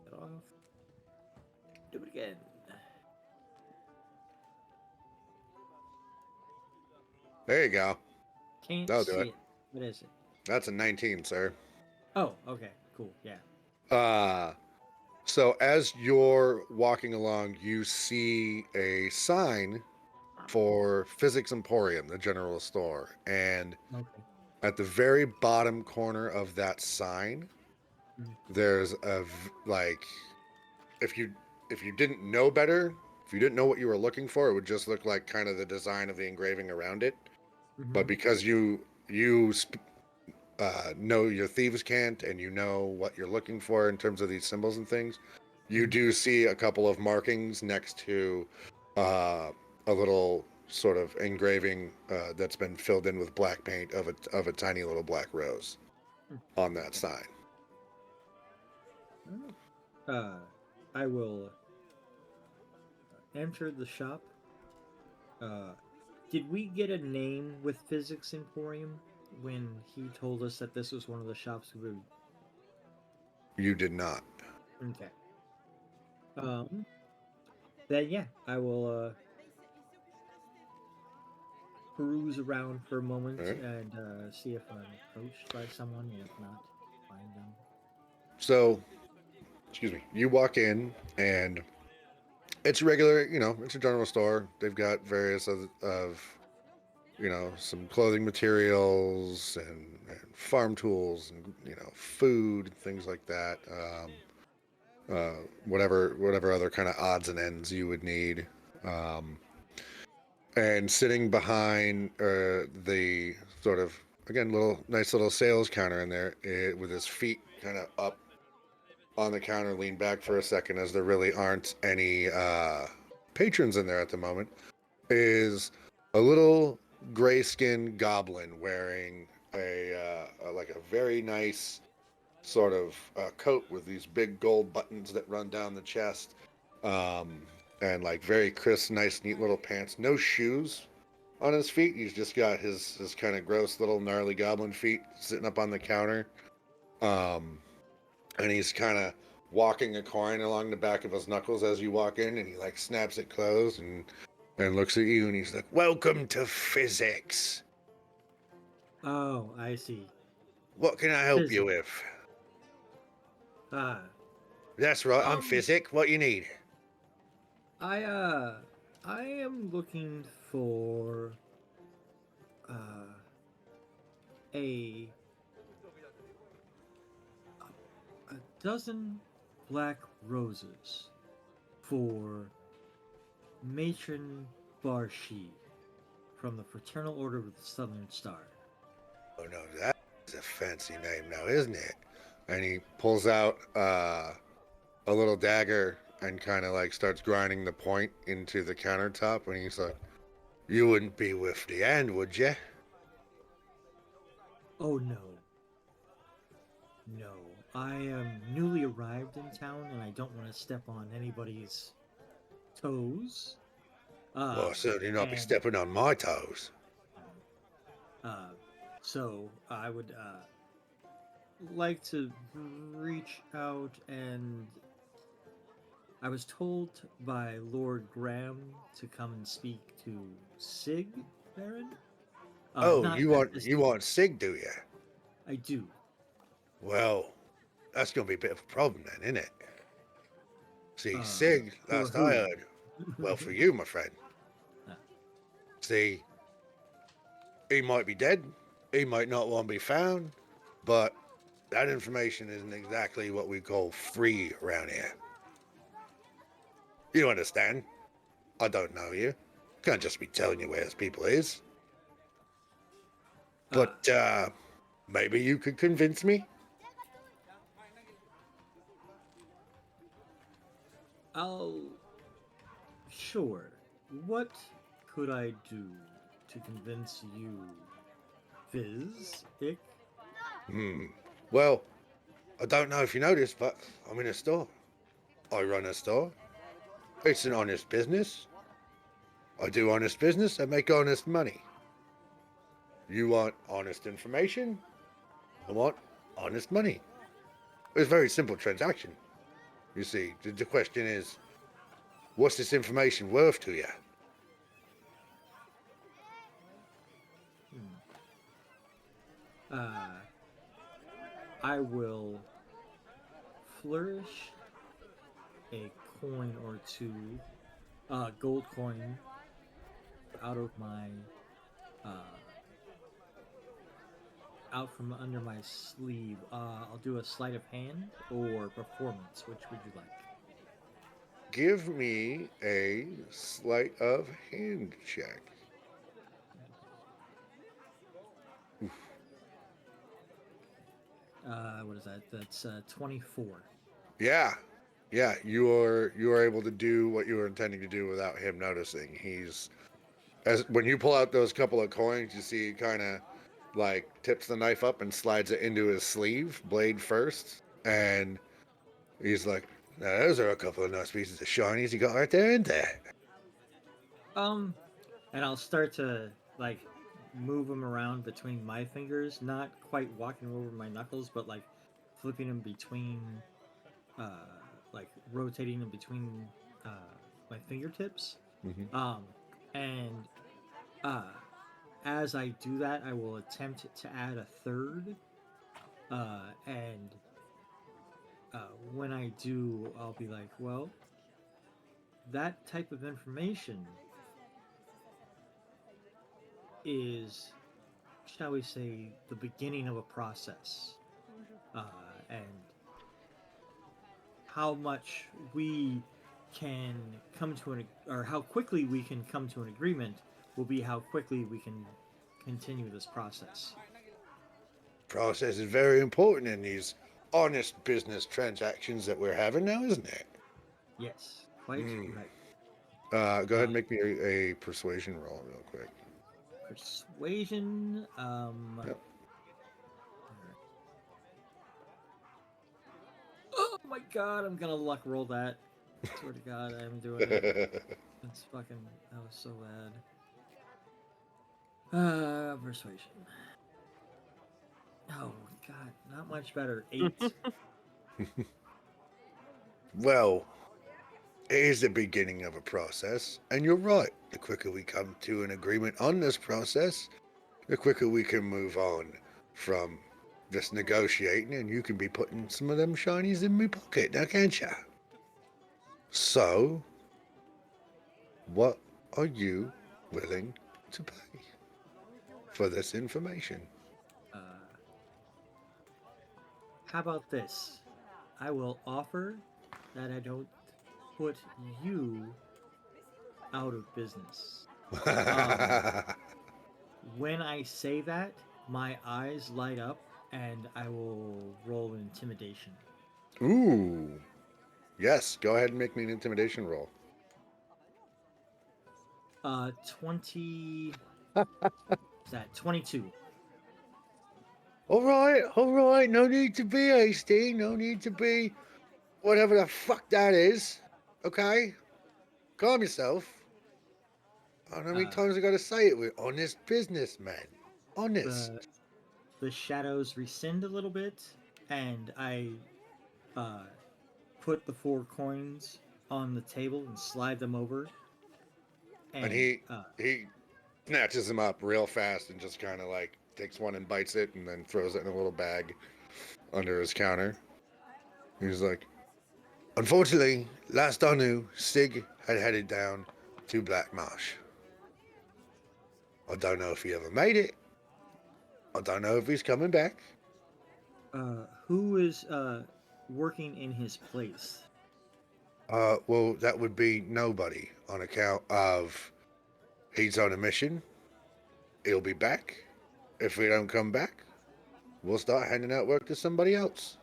S3: Get off. Do it again.
S1: There you go.
S3: Can't
S1: That'll do
S3: see
S1: it.
S3: it. What is it?
S1: That's a 19, sir.
S3: Oh, okay. Cool. Yeah.
S1: So as you're walking along, you see a sign for Physics Emporium, the general store, and
S3: Okay.
S1: at the very bottom corner of that sign, there's like, if you didn't know better, if you didn't know what you were looking for, it would just look like kind of the design of the engraving around it. But because you know your thieves can't, and you know what you're looking for in terms of these symbols and things, you do see a couple of markings next to a little sort of engraving that's been filled in with black paint of a tiny little black rose on that sign.
S3: I will enter the shop. Did we get a name with Physics Emporium when he told us that this was one of the shops we would...
S1: You did not.
S3: Okay. Then yeah, I will peruse around for a moment
S1: Alright.
S3: and see if I'm approached by someone, and if not, find them.
S1: So, excuse me, you walk in and it's regular, it's a general store. They've got various of some clothing materials and farm tools and, food, things like that. Whatever other kind of odds and ends you would need. And sitting behind the sort of, again, nice little sales counter in there with his feet kind of up on the counter, lean back for a second as there really aren't any patrons in there at the moment, is a little gray-skinned goblin wearing a very nice sort of coat with these big gold buttons that run down the chest, and like very crisp, nice, neat little pants. No shoes on his feet. He's just got his kind of gross little gnarly goblin feet sitting up on the counter. And he's kind of walking a coin along the back of his knuckles as you walk in, and he like snaps it closed and looks at you, and he's like, "Welcome to physics.
S3: Oh, I see.
S1: What can I help you with?" That's right, I'm Physic. What you need?
S3: I am looking for a dozen black roses for Matron Barshi from the Fraternal Order of the Southern Star.
S1: Oh no, that's a fancy name now, isn't it? And he pulls out a little dagger and kind of like starts grinding the point into the countertop, and he's like, "You wouldn't be with the hand, would you?"
S3: Oh no. No. I am newly arrived in town and I don't want to step on anybody's toes.
S1: Well, certainly not be stepping on my toes.
S3: So I would like to reach out and I was told by Lord Gramm to come and speak to Sig, Baron.
S1: Oh,
S3: Not
S1: you
S3: at this.
S1: want Sig, do you?
S3: I do.
S1: Well, that's gonna be a bit of a problem then, isn't it? See,
S3: Uh,
S1: Sig,
S3: for
S1: last
S3: who?
S1: I heard, well, for you, my friend.
S3: Uh,
S1: See, he might be dead, he might not want to be found, but that information isn't exactly what we call free around here. You understand? I don't know you. Can't just be telling you where his people is. But, maybe you could convince me?
S3: Sure. What could I do to convince you, Vivhik?
S1: Well, I don't know if you noticed, but I'm in a store. I run a store. It's an honest business. I do honest business. I make honest money. You want honest information? I want honest money. It's a very simple transaction. You see, the question is, what's this information worth to you?
S3: I will flourish a coin or two, gold coin, out of my, out from under my sleeve. I'll do a sleight of hand or performance. Which would you like?
S1: Give me a sleight of hand check.
S3: What is that? That's 24.
S1: Yeah, you are able to do what you were intending to do without him noticing. As when you pull out those couple of coins, you see he kind of like tips the knife up and slides it into his sleeve, blade first, and he's like, "Now those are a couple of nice pieces of shinies you got right there, ain't there?"
S3: And I'll start to like move them around between my fingers, not quite walking over my knuckles, but like flipping them between, like rotating them between my fingertips.
S1: Mm-hmm.
S3: And as I do that, I will attempt to add a third. And when I do, I'll be like, well, that type of information is, shall we say, the beginning of a process. And how much we can come to an, or how quickly we can come to an agreement will be how quickly we can continue this process.
S1: Process is very important in these honest business transactions that we're having now, isn't it?
S3: Yes, quite right.
S1: Go ahead and make me a persuasion roll real quick.
S3: Persuasion.
S1: Yep.
S3: Oh my god, I'm gonna luck roll that. Swear to God, I am doing it. That's fucking. That was so bad. Persuasion. Oh god, not much better. 8.
S1: Well, it is the beginning of a process, and you're right. The quicker we come to an agreement on this process, the quicker we can move on from just negotiating, and you can be putting some of them shinies in my pocket, now can't ya? So, what are you willing to pay for this information?
S3: How about this? I will offer that I don't put you out of business. When I say that, my eyes light up, and I will roll intimidation.
S1: Ooh. Yes, go ahead and make me an intimidation roll.
S3: 20. Is that 22?
S1: All right. No need to be hasty. No need to be whatever the fuck that is. Okay? Calm yourself. I don't know how many times I gotta say it. We're honest businessmen. Honest.
S3: The shadows rescind a little bit, and I put the 4 coins on the table and slide them over.
S1: And he snatches them up real fast and just kind of like takes one and bites it and then throws it in a little bag under his counter. He's like, unfortunately, last I knew, Sig had headed down to Black Marsh. I don't know if he ever made it. I don't know if he's coming back.
S3: Who is working in his place?
S1: Well, that would be nobody on account of he's on a mission. He'll be back. If we don't come back, we'll start handing out work to somebody else.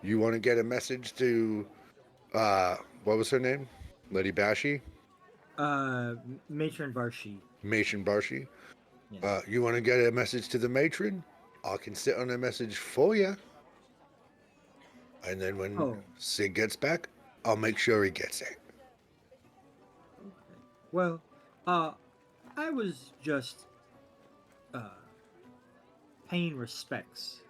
S1: You want to get a message to, what was her name? Lady Bashi?
S3: Matron Varshi.
S1: Matron Barshi?
S3: Yes.
S1: You want to get a message to the matron? I can sit on a message for you. And then when Sig gets back, I'll make sure he gets it.
S3: Okay. Well, I was just paying respects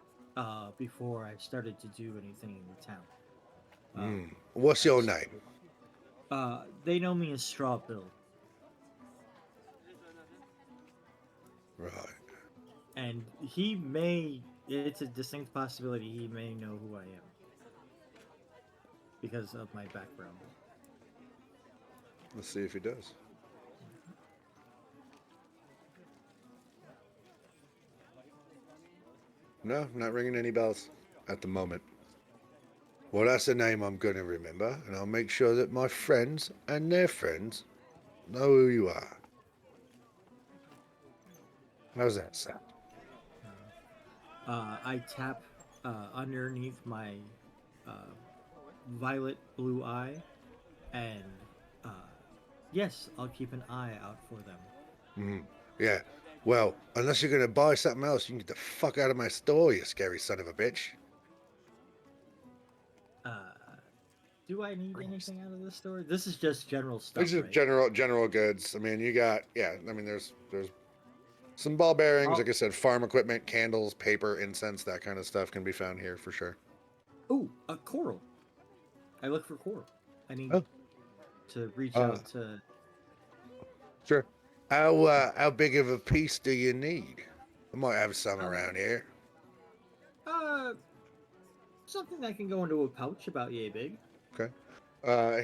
S3: before I started to do anything in the town.
S1: What's your name?
S3: They know me as Straw Bill.
S1: Right.
S3: And it's a distinct possibility he may know who I am. Because of my background.
S1: Let's see if he does. No, not ringing any bells at the moment. Well, that's a name I'm going to remember, and I'll make sure that my friends and their friends know who you are. How's that sound?
S3: I tap underneath my violet blue eye, and yes, I'll keep an eye out for them.
S1: Yeah. Well, unless you're going to buy something else, you can get the fuck out of my store, you scary son of a bitch.
S3: Do I need anything out of this store? This is just general stuff,
S1: This is
S3: right?
S1: general goods. I mean, you got, there's some ball bearings, like I said, farm equipment, candles, paper, incense, that kind of stuff can be found here for sure.
S3: Ooh, a coral. I look for coral. I need to reach out to...
S1: Sure. How big of a piece do you need? I might have some around here.
S3: Something that can go into a pouch about yay big.
S1: Okay.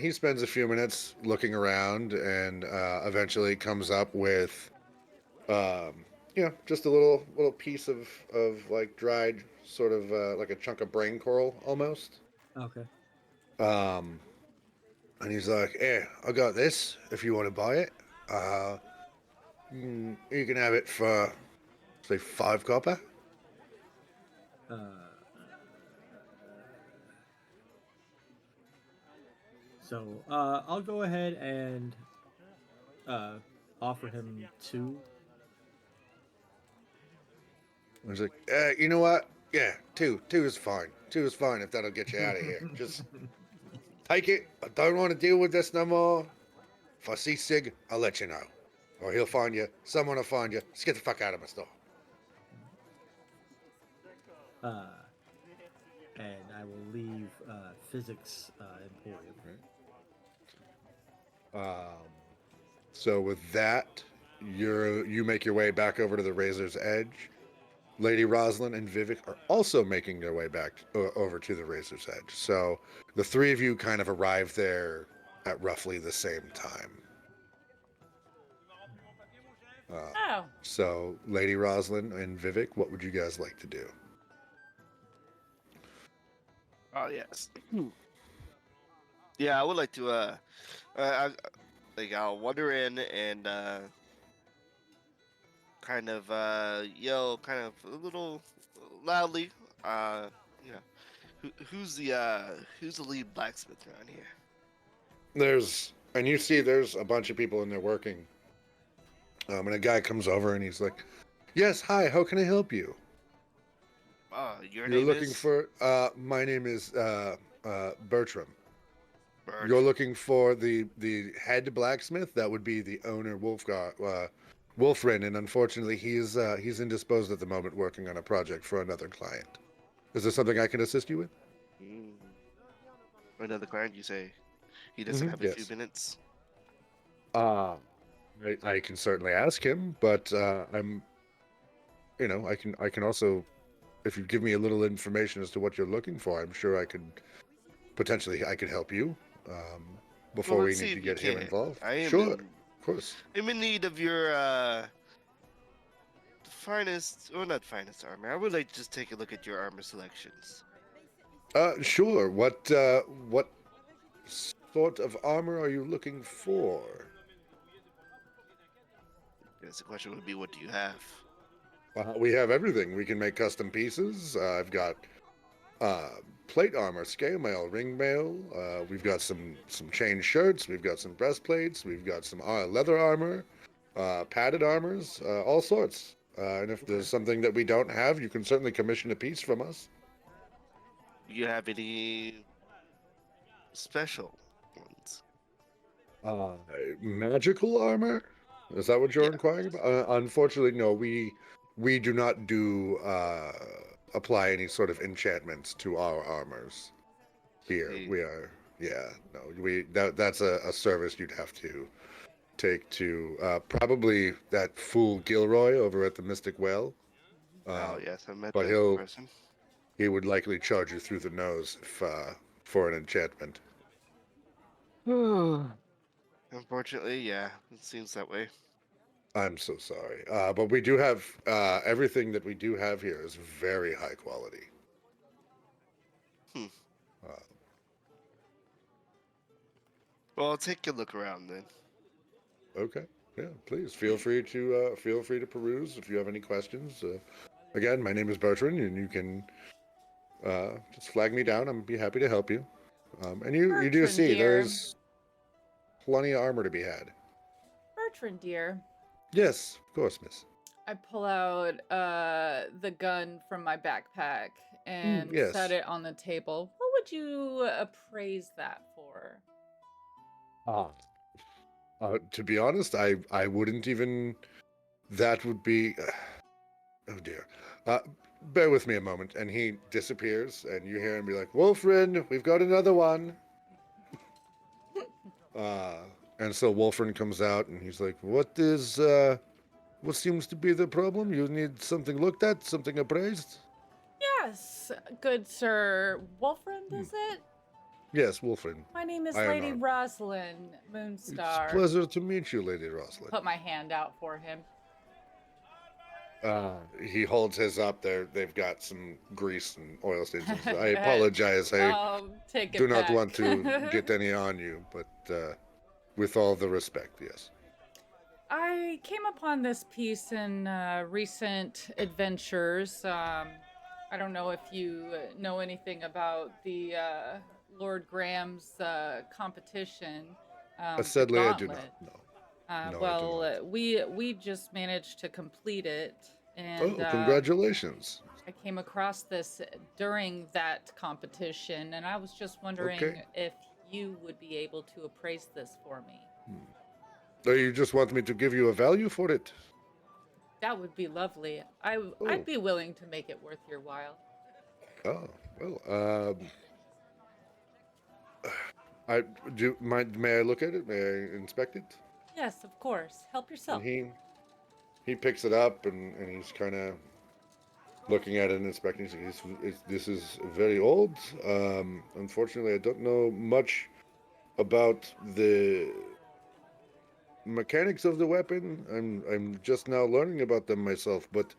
S1: He spends a few minutes looking around and eventually comes up with, just a little piece of like dried, sort of like a chunk of brain coral almost.
S3: Okay.
S1: And he's like, "Yeah, I got this. If you want to buy it, you can have it for, say, 5 copper."
S3: So I'll go ahead and offer him 2.
S1: He's like, "You know what? Yeah, 2 is fine. 2 is fine if that'll get you out of here. Just take it. I don't want to deal with this no more. If I see Sig, I'll let you know. Or he'll find you. Someone will find you. Just get the fuck out of my store."
S3: And I will leave Physics Emporium.
S1: So with that, you make your way back over to the Razor's Edge. Lady Rosalyn and Vivhik are also making their way back over to the Razor's Edge. So the 3 of you kind of arrive there at roughly the same time. So Lady Rosalyn and Vivhik, what would you guys like to do?
S4: Oh, yes. Yeah, I would like to, I'll wander in and, kind of, yell kind of a little loudly, who's the lead blacksmith around here?
S1: You see there's a bunch of people in there working. And a guy comes over and he's like, "Yes, hi, how can I help you?"
S4: You're
S1: looking for, my name is Bertram. You're looking for the head blacksmith. That would be the owner, Wolfrin, and unfortunately he's indisposed at the moment, working on a project for another client. Is there something I can assist you with?
S4: Another client, you say? He doesn't have a few
S1: Yes.
S4: minutes.
S1: I can certainly ask him, but I'm, I can also, if you give me a little information as to what you're looking for, I'm sure I could help you before
S4: Well,
S1: we
S4: let's see
S1: need to
S4: if you
S1: get him
S4: can.
S1: involved.
S4: I am
S1: Sure,
S4: in
S1: of course.
S4: I'm in need of your finest, or not finest armor. I would like to just take a look at your armor selections.
S1: Sure. What sort of armor are you looking for?
S4: I guess the question would be, what do you have?
S1: We have everything. We can make custom pieces. I've got plate armor, scale mail, ring mail. We've got some chain shirts. We've got some breastplates. We've got some leather armor, padded armors, all sorts. And if there's something that we don't have, you can certainly commission a piece from us.
S4: Do you have any special ones?
S1: Magical armor? Is that what you're
S4: Yeah.
S1: inquiring about? Unfortunately, no. We do not do apply any sort of enchantments to our armors here.
S4: See.
S1: We are, yeah, no. That's a service you'd have to take to probably that fool Gilroy over at the Mystic Well.
S4: Oh yes, I met
S1: But
S4: that person.
S1: he would likely charge you through the nose if, for an enchantment.
S4: Unfortunately, yeah, it seems that way.
S1: I'm so sorry. But we do have everything that we do have here is very high quality.
S4: Hmm.
S1: Uh,
S4: Well, I'll take a look around then.
S1: okay. Yeah, please feel free to peruse if you have any questions. Again, my name is Bertrand, and you can just flag me down. I'd be happy to help you. And you do
S2: Bertrand,
S1: see
S2: dear.
S1: there's plenty of armor to be had.
S2: Bertrand, dear.
S1: Yes, of course, miss.
S2: I pull out the gun from my backpack and
S1: yes.
S2: set it on the table. What would you appraise that for?
S1: To be honest, I wouldn't even. That would be. Oh dear. Bear with me a moment, and he disappears, and you hear him be like, "Wolfrin, we've got another one." And so Wolfrin comes out, and he's like, "What seems to be the problem? You need something looked at, something appraised?"
S2: Yes, good sir. Wolfrind, is it?
S1: Yes, Wolfrin.
S2: My name is
S1: Iron
S2: Lady
S1: Arm.
S2: Rosalyn
S1: It's a
S2: Moonstar.
S1: pleasure to meet you, Lady Rosalyn.
S2: Put my hand out for him.
S1: He holds his up there. They've got some grease and oil stains. I apologize. I
S2: take it
S1: do not
S2: back.
S1: want to get any on you, but with all the respect, yes.
S2: I came upon this piece in recent adventures. I don't know if you know anything about the Lord Gramm's competition.
S1: Sadly, I do
S2: Gauntlet.
S1: not. No. No, I do not.
S2: We just managed to complete it, and
S1: congratulations!
S2: I came across this during that competition, and I was just wondering if you would be able to appraise this for me.
S1: So you just want me to give you a value for it?
S2: That would be lovely. I'd be willing to make it worth your while.
S1: Oh, well, may I look at it? May I inspect it?
S2: Yes, of course. Help yourself.
S1: And he picks it up and he's kind of looking at it and inspecting it. This is very old. Unfortunately, I don't know much about the mechanics of the weapon. I'm just now learning about them myself, but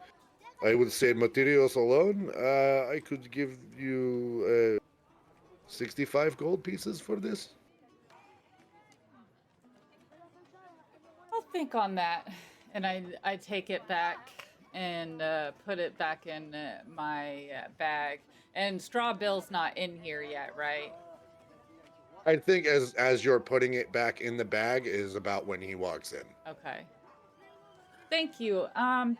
S1: I would say materials alone, I could give you 65 gold pieces for this.
S2: I'll think on that. And I take it back and put it back in my bag. And Straw Bill's not in here yet, right?
S1: I think as you're putting it back in the bag is about when he walks in.
S2: Okay. Thank you.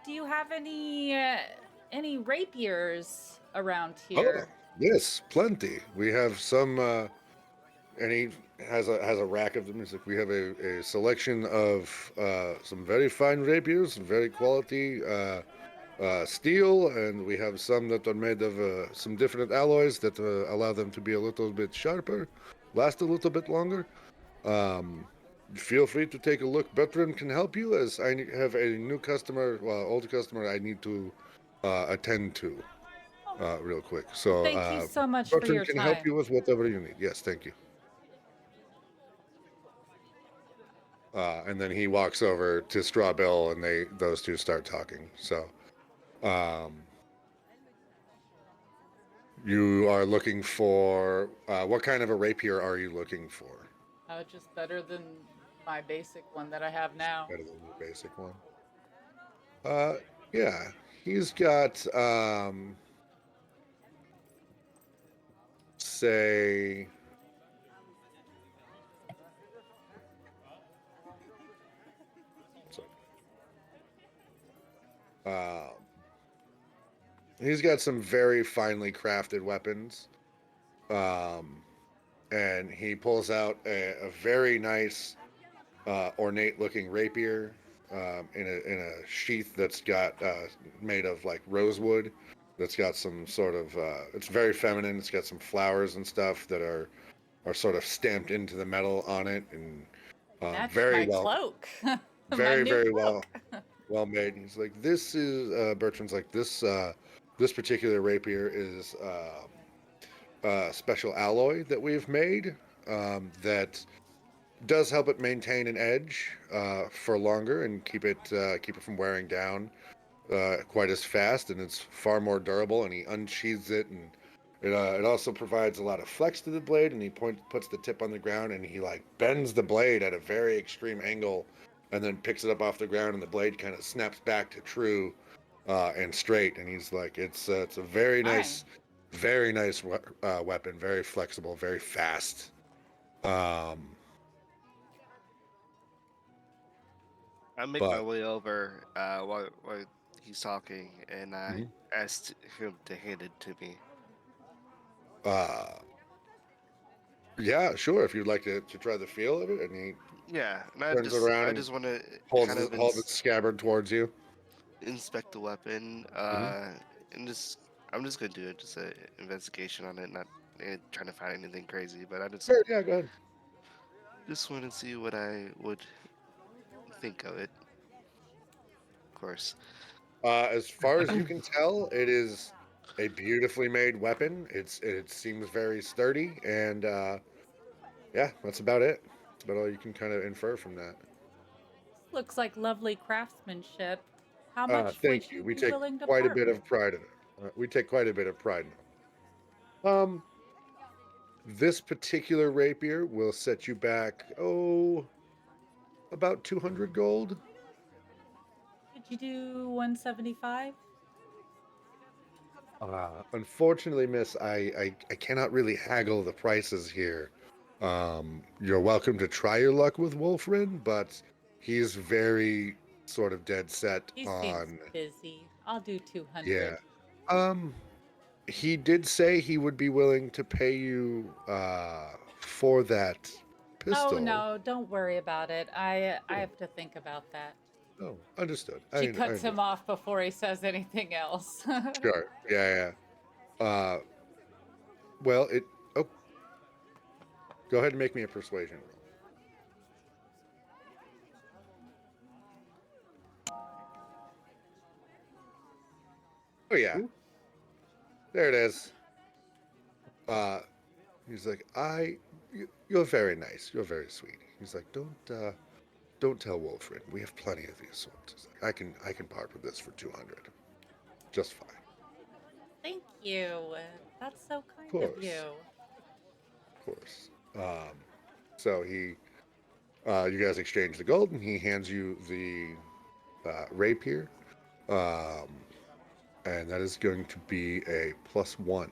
S2: Do you have any rapiers around here?
S1: Oh, yes, plenty. We have some, and he has a rack of them. He's like, we have a selection of some very fine rapiers, very quality steel, and we have some that are made of some different alloys that allow them to be a little bit sharper. last a little bit longer. Feel free to take a look. Bertrand can help you, as I have a new customer, old customer I need to attend to real quick. So
S2: Thank you so much for
S1: Bertrand
S2: your
S1: can help
S2: time.
S1: you with whatever you need. Yes, thank you. And then he walks over to Straw Bill, and those two start talking. So, you are looking for what kind of a rapier are you looking for?
S2: Just better than my basic one that I have now.
S1: Better than the basic one. Yeah, he's got say. Uh, he's got some very finely crafted weapons. And he pulls out a very nice, ornate looking rapier in a sheath that's got made of like rosewood. That's got some sort of. It's very feminine. It's got some flowers and stuff that are sort of stamped into the metal on it, and
S2: That's
S1: very
S2: my
S1: well,
S2: cloak. My
S1: very
S2: new
S1: very
S2: cloak.
S1: well made. He's like, this is Bertrand's like this particular rapier is special alloy that we've made that does help it maintain an edge for longer and keep it from wearing down quite as fast, and it's far more durable. And he unsheathes it, and it also provides a lot of flex to the blade. And he puts the tip on the ground, and he like bends the blade at a very extreme angle, and then picks it up off the ground, and the blade kind of snaps back to true and straight. And he's like, it's a very nice, weapon, very flexible, very fast.
S4: I make my
S1: But
S4: way over while he's talking, and I
S1: Mhm.
S4: asked him to hand it to me.
S1: uh, yeah, sure. If you'd like to try the feel of it, and he
S4: Yeah, and
S1: turns around
S4: I
S1: and
S4: just want to
S1: holds
S4: kind of
S1: holds its scabbard towards you.
S4: inspect the weapon,
S1: Mhm.
S4: and I'm just gonna do it, just a investigation on it, not trying to find anything crazy, but I
S1: Sure, yeah, go ahead.
S4: just want to see what I would think of it. Of course.
S1: As far as you can tell, it is a beautifully made weapon. It seems very sturdy, and yeah, that's about it. That's about all you can kind of infer from that.
S2: Looks like lovely craftsmanship. How much would
S1: Thank you.
S2: you
S1: We
S2: be
S1: take
S2: willing to
S1: quite a
S2: part
S1: bit
S2: with?
S1: of pride in it. We take quite a bit of pride in it. This particular rapier will set you back, about 200 gold.
S2: Could you do 175?
S1: Unfortunately, miss, I cannot really haggle the prices here. You're welcome to try your luck with Wolfrin, but he's very sort of dead set
S2: He seems
S1: on,
S2: busy. I'll do 200.
S1: yeah. Um, he did say he would be willing to pay you for that
S2: Oh
S1: pistol.
S2: no, don't worry about it. I have to think about that.
S1: Oh, understood.
S2: She
S1: I
S2: cuts
S1: understand.
S2: him off before he says anything else.
S1: Sure. Yeah, yeah. Well, it. Oh, go ahead and make me a persuasion roll. Oh yeah,
S3: Ooh.
S1: there it is. He's like, you're very nice. You're very sweet. He's like, don't tell Wolfrin. We have plenty of these sorts. He's like, I can part with this for 200, just fine.
S2: Thank you. That's so
S1: Of
S2: kind of
S1: course,
S2: you.
S1: of course. So you guys exchange the gold, and he hands you the rapier, um, and that is going to be a +1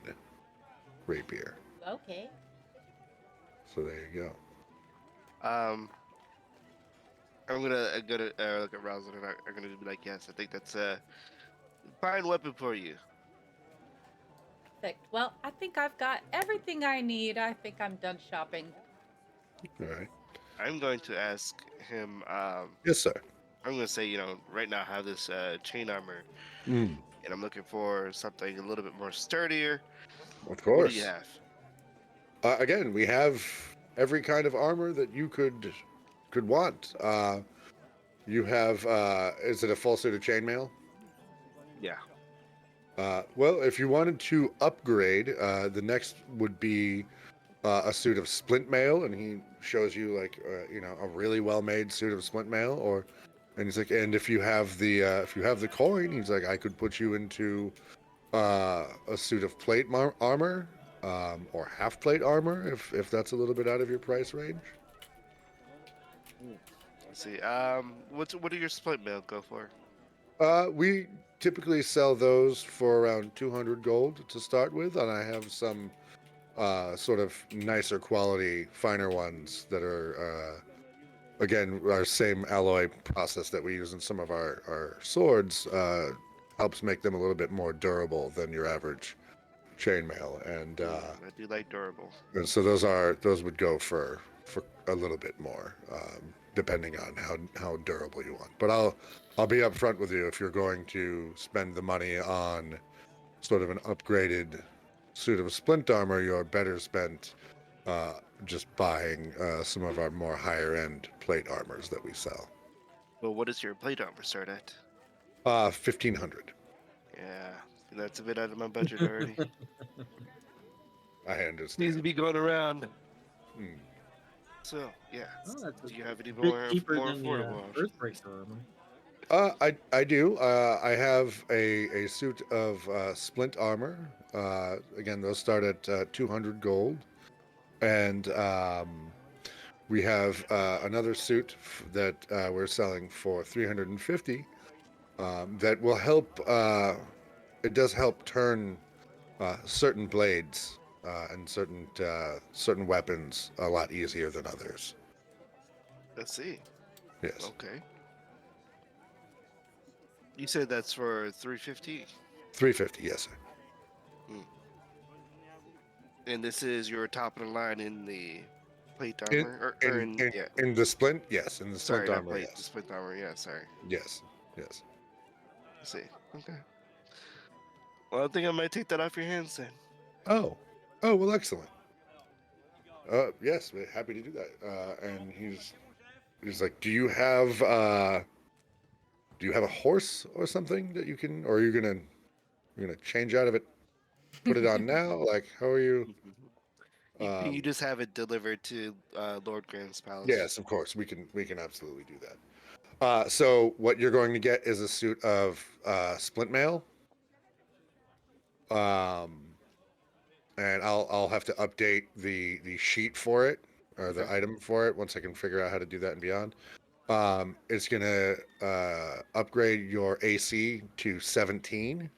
S1: rapier.
S2: Okay.
S1: So there you go.
S4: I'm gonna look at Rosalyn, and I'm gonna be like, yes, I think that's a fine weapon for you.
S2: Perfect. Well, I think I've got everything I need. I think I'm done shopping.
S1: All right.
S4: I'm going to ask him.
S1: Yes, sir.
S4: I'm gonna say, right now I have this chain armor,
S1: Mm,
S4: and I'm looking for something a little bit more sturdier.
S1: of
S4: What do you
S1: course.
S4: have?
S1: Again, we have every kind of armor that you could want. You have is it a full suit of chainmail?
S4: Yeah.
S1: Well, if you wanted to upgrade, the next would be a suit of splint mail, and he shows you like a really well made suit of splint mail, and he's like, and if you have the coin, he's like, I could put you into a suit of plate armor, or half plate armor, if that's a little bit out of your price range.
S4: Let's see. What do your split mail go for?
S1: We typically sell those for around 200 gold to start with, and I have some sort of nicer quality, finer ones that are, again, our same alloy process that we use in some of our swords helps make them a little bit more durable than your average chainmail, and
S4: I do like durable.
S1: so those would go for a little bit more, depending on how durable you want. But I'll be upfront with you, if you're going to spend the money on sort of an upgraded suit of splint armor, you're better spent just buying some of our more higher end plate armors that we sell.
S4: Well, what does your plate armor start at?
S1: 1,500.
S4: Yeah, that's a bit out of my budget already.
S1: I
S4: Needs to
S1: understand.
S4: be going around.
S1: Hmm.
S4: So yeah,
S3: Oh, that's
S4: do you have any
S3: bit
S4: more
S3: cheaper
S4: more
S3: than
S4: affordable
S3: the
S4: options?
S3: Earthbreaker armor.
S1: I do. I have a suit of splint armor. Again, those start at 200 gold, and we have another suit that we're selling for 350. That will help. It does help turn certain blades and certain weapons a lot easier than others.
S4: Let's see.
S1: Yes.
S4: Okay. You said that's for 350,
S1: 350. Yes, sir.
S4: and this is your top of the line in the plate
S1: In
S4: armor, yeah.
S1: in the splint, yes. In the
S4: Sorry,
S1: splint
S4: not
S1: armor,
S4: plate. The
S1: yes.
S4: split armor. Yeah, sorry.
S1: Yes. Yes.
S4: Let's see. Okay. Well, I think I might take that off your hands then.
S1: Oh. Oh, well, excellent. Yes, we're happy to do that. And he's like, do you have a horse or something that you can, or are you gonna change out of it, put it on now? Like, how are you?
S4: You just have it delivered to Lord Graham's palace.
S1: Yes, of course, we can absolutely do that. So what you're going to get is a suit of splint mail. And I'll have to update the sheet for it, or the
S4: Okay.
S1: item for it, once I can figure out how to do that and beyond. It's gonna upgrade your AC to 17,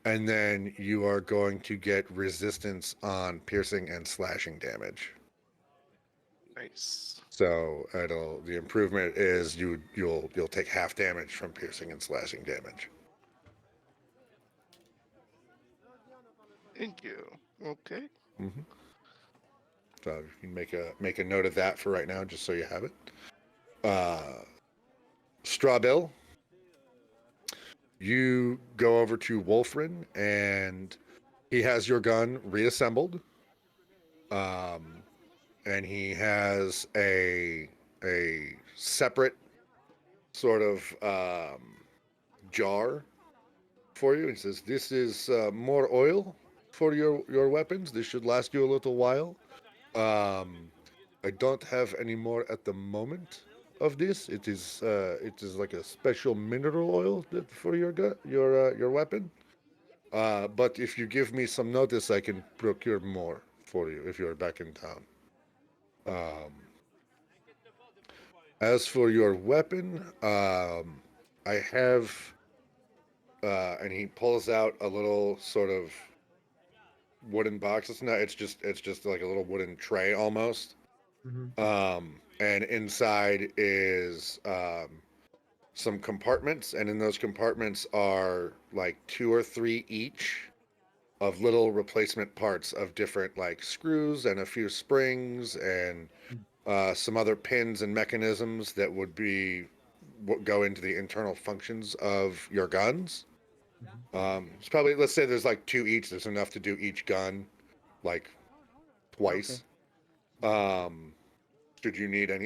S1: and then you are going to get resistance on piercing and slashing damage.
S4: Nice.
S1: So the improvement is you'll take half damage from piercing and slashing damage.
S4: Thank you. Okay.
S1: Mm-hmm. So you can make a note of that for right now, just so you have it. Strawbill, you go over to Wolfrin, and he has your gun reassembled. And he has a separate sort of jar for you. He says, "This is more oil for your weapons. This should last you a little while. I don't have any more at the moment of this. It is like a special mineral oil for your weapon. But if you give me some notice, I can procure more for you if you're back in town. As for your weapon, I have." And he pulls out a little sort of wooden box. It's just like a little wooden tray almost.
S3: Mm-hmm.
S1: And inside is some compartments, and in those compartments are like 2 or 3 each of little replacement parts of different, like, screws and a few springs and some other pins and mechanisms that would go into the internal functions of your guns. It's probably, let's say there's like 2 each. There's enough to do each gun like twice.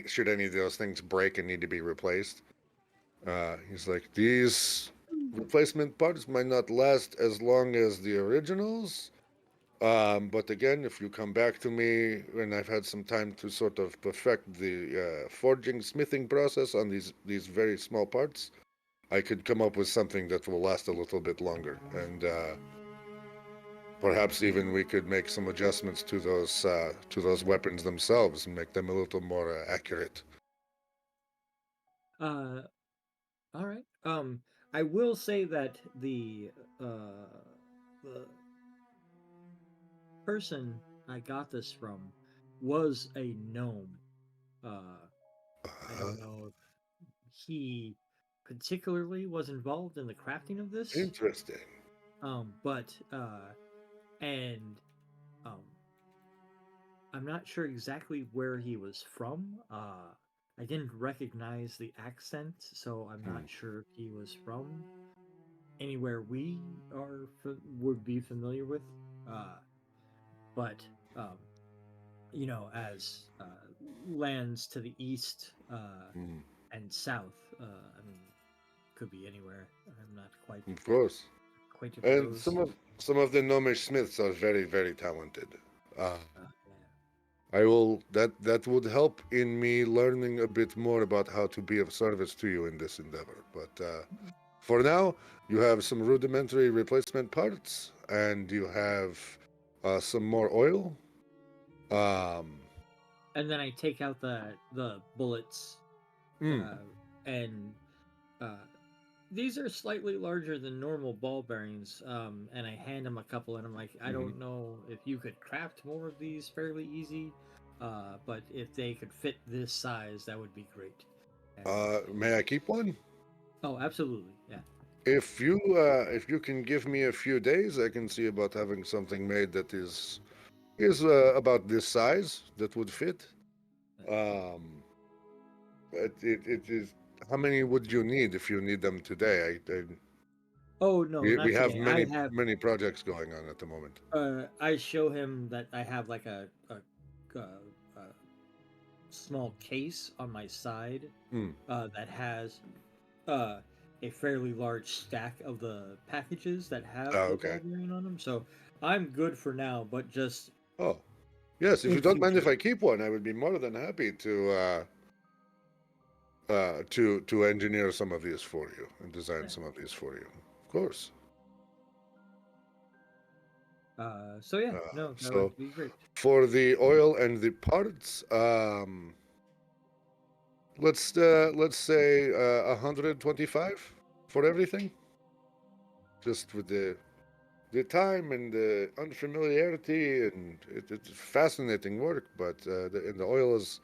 S1: Should any of those things break and need to be replaced? He's like, these replacement parts might not last as long as the originals. But again, if you come back to me when I've had some time to sort of perfect the forging, smithing process on these very small parts, I could come up with something that will last a little bit longer. And perhaps even we could make some adjustments to those weapons themselves and make them a little more accurate.
S3: All right. I will say that the person I got this from was a gnome. I
S1: Uh,
S3: don't know if he particularly was involved in the crafting of this.
S1: Interesting.
S3: But and um, I'm not sure exactly where he was from. I didn't recognize the accent, so I'm not sure if he was from anywhere we would be familiar with. Uh, but um, as lands to the east
S1: Mm,
S3: and south, I mean, could be anywhere. I'm not quite
S1: of course.
S3: acquainted with
S1: And
S3: those.
S1: some of the gnomish smiths are very, very talented. Uh,
S3: Yeah.
S1: I will that would help in me learning a bit more about how to be of service to you in this endeavor. But for now, you have some rudimentary replacement parts, and you have some more oil. Um,
S3: And then I take out the bullets,
S1: mm,
S3: and uh, these are slightly larger than normal ball bearings. And I hand him a couple, and I'm like, I
S1: mhm.
S3: don't know if you could craft more of these fairly easy, but if they could fit this size, that would be great. And
S1: May I keep one?
S3: oh, absolutely, yeah.
S1: If you can give me a few days, I can see about having something made that is about this size that would fit. Um, it is. How many would you need if you need them today?
S3: Oh no,
S1: We
S3: not
S1: have
S3: today. I have.
S1: many projects going on at the moment.
S3: I show him that I have like a small case on my side
S1: Hmm.
S3: that has uh, a fairly large stack of the packages that have
S1: Oh,
S3: the
S1: okay.
S3: ball bearing on them. So I'm good for now, but just
S1: Oh, yes. If you
S3: in
S1: don't mind if
S3: future.
S1: I keep one, I would be more than happy to engineer some of these for you and design
S3: Yeah.
S1: some of these for you. Of course.
S3: So yeah,
S1: Uh,
S3: no, that
S1: so
S3: would be great.
S1: for the oil and the parts, let's say 125 for everything, just with the time and the unfamiliarity, and it's fascinating work. But and the oil is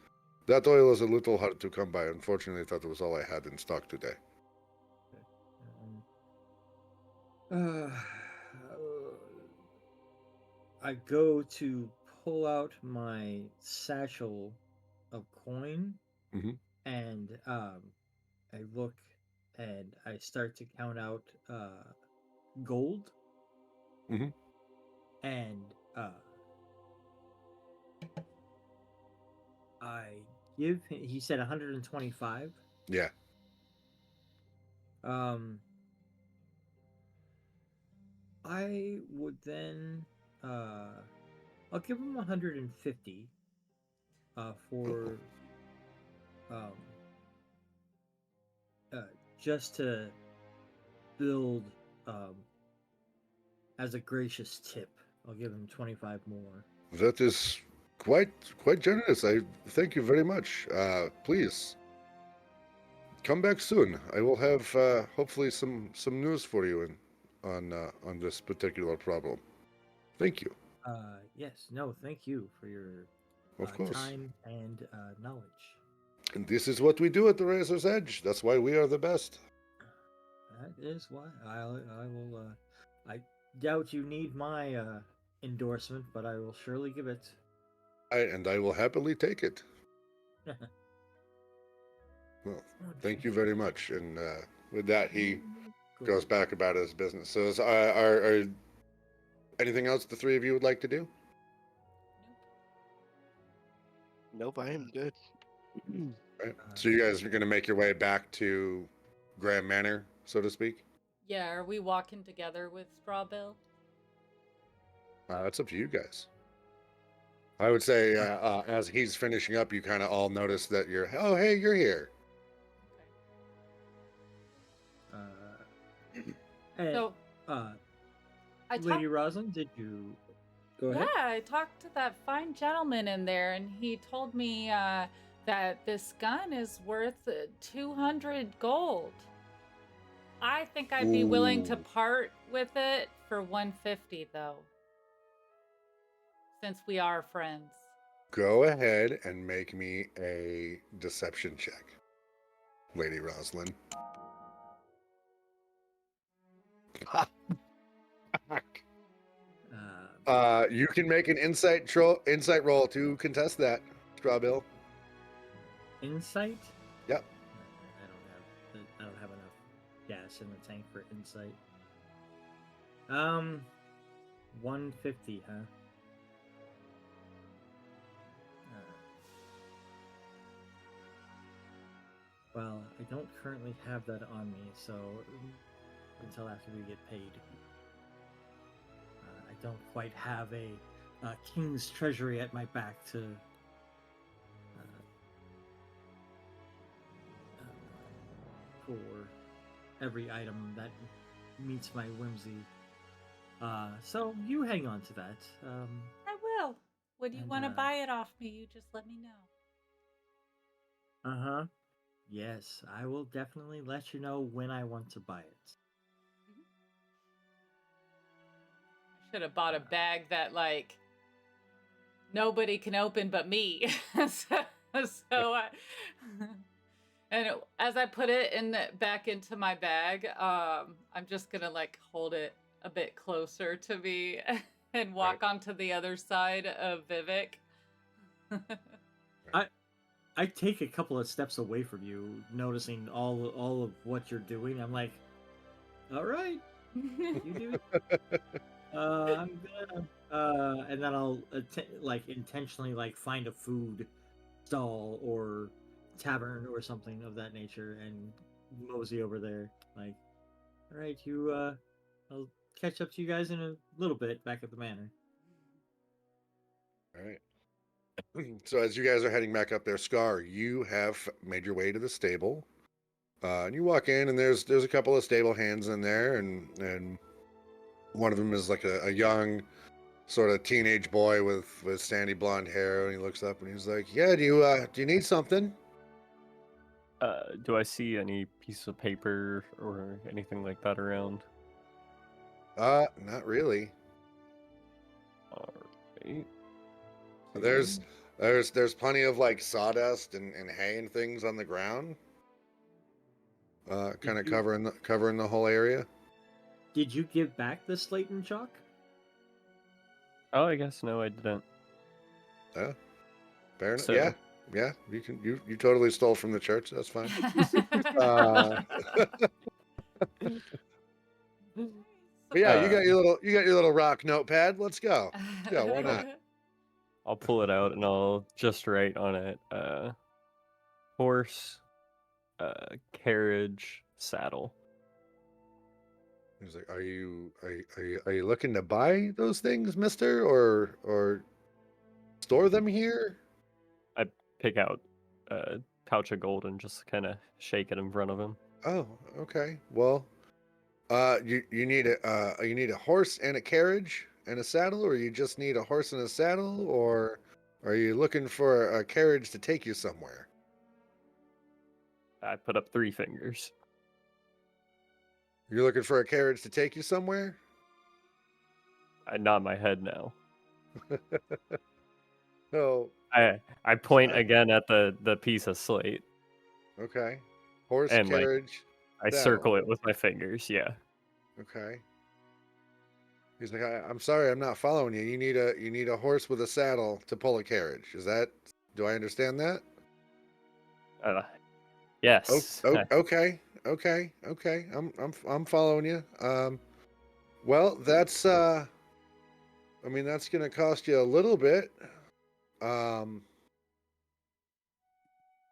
S1: that oil is a little hard to come by. Unfortunately, I thought it was all I had in stock today.
S3: Um, I go to pull out my satchel of coin,
S1: Hmm.
S3: and I look and I start to count out gold,
S1: Hmm.
S3: and I give him. He said 125.
S1: Yeah.
S3: Um, I would then uh, I'll give him 150
S1: Oh,
S3: for um, uh, just to build um, as a gracious tip. I'll give him 25 more.
S1: that is quite generous. I thank you very much. Please come back soon. I will have hopefully some news for you on this particular problem. Thank you.
S3: Yes, no, thank you for your
S1: Of course.
S3: time and knowledge.
S1: And this is what we do at the Razor's Edge. That's why we are the best.
S3: That is why I will. I doubt you need my endorsement, but I will surely give it.
S1: I will happily take it.
S3: Oh,
S1: Well, thank you very much. And with that, he
S3: cool.
S1: goes back about his business. So, are anything else the three of you would like to do?
S2: Nope.
S4: Nope, I am good.
S1: Right. So you guys are going to make your way back to Gramm Manor, so to speak?
S2: Yeah, are we walking together with Strawbill?
S1: That's up to you guys. I would say as he's finishing up, you kind of all notice that oh, hey, you're here.
S3: And,
S2: So, I
S3: Lady
S2: talked.
S3: Rosalyn, did you go
S2: Yeah,
S3: ahead?
S2: I talked to that fine gentleman in there, and he told me that this gun is worth 200 gold. I think I'd be willing to
S1: Ooh.
S2: part with it for 150, though, since we are friends.
S1: Go ahead and make me a deception check, Lady Rosalyn. You can make an insight roll to contest that, Strawbill.
S3: Insight?
S1: Yep.
S3: I don't have enough gas in the tank for insight. 150, huh? Well, I don't currently have that on me, so until after we get paid. I don't quite have a king's treasury at my back to for every item that meets my whimsy. So you hang on to that.
S2: I will. When you
S3: And,
S2: want to buy it off me, you just let me know.
S3: Uh-huh. Yes, I will definitely let you know when I want to buy it.
S2: I should have bought a bag that, like, nobody can open but me. As I put it back into my bag, I'm just gonna like hold it a bit closer to me and walk onto the other side of Vivhik.
S3: I take a couple of steps away from you, noticing all of what you're doing. I'm like, all right, you do it. I'm gonna and then I'll intentionally find a food stall or tavern or something of that nature and mosey over there. Like, all right, I'll catch up to you guys in a little bit back at the manor.
S1: All right. So as you guys are heading back up there, Scar, you have made your way to the stable. And you walk in, and there's a couple of stable hands in there, and one of them is like a young, sort of teenage boy with sandy blonde hair, and he looks up and he's like, "Yeah, do you need something?"
S5: Do I see any piece of paper or anything like that around?
S1: Not really.
S5: All right.
S1: There's plenty of like sawdust and hay and things on the ground. Kind of covering the whole area.
S3: Did you give back the slate and chalk?
S5: Oh, I guess no, I didn't.
S1: Yeah, fair enough.
S5: So-
S1: Yeah. You totally stole from the church. That's fine. But yeah, you got your little rock notepad. Let's go. Yeah, why not?
S5: I'll pull it out and I'll just write on it horse, carriage, saddle.
S1: He's like, are you looking to buy those things, mister, or store them here?
S5: I pick out a pouch of gold and just kind of shake it in front of him.
S1: Oh, okay. Well, you need a horse and a carriage and a saddle, or you just need a horse and a saddle, or are you looking for a carriage to take you somewhere?
S5: I put up 3 fingers.
S1: You're looking for a carriage to take you somewhere?
S5: I nod my head now.
S1: No.
S5: I point again at the piece of slate.
S1: Okay. Horse,
S5: and
S1: carriage,
S5: I
S1: saddle.
S5: circle it with my fingers. Yeah.
S1: Okay. He's like, I'm sorry, I'm not following you. You need a horse with a saddle to pull a carriage. Do I understand that?
S5: Yes.
S1: Okay. I'm following you. Well, that's I mean, that's gonna cost you a little bit.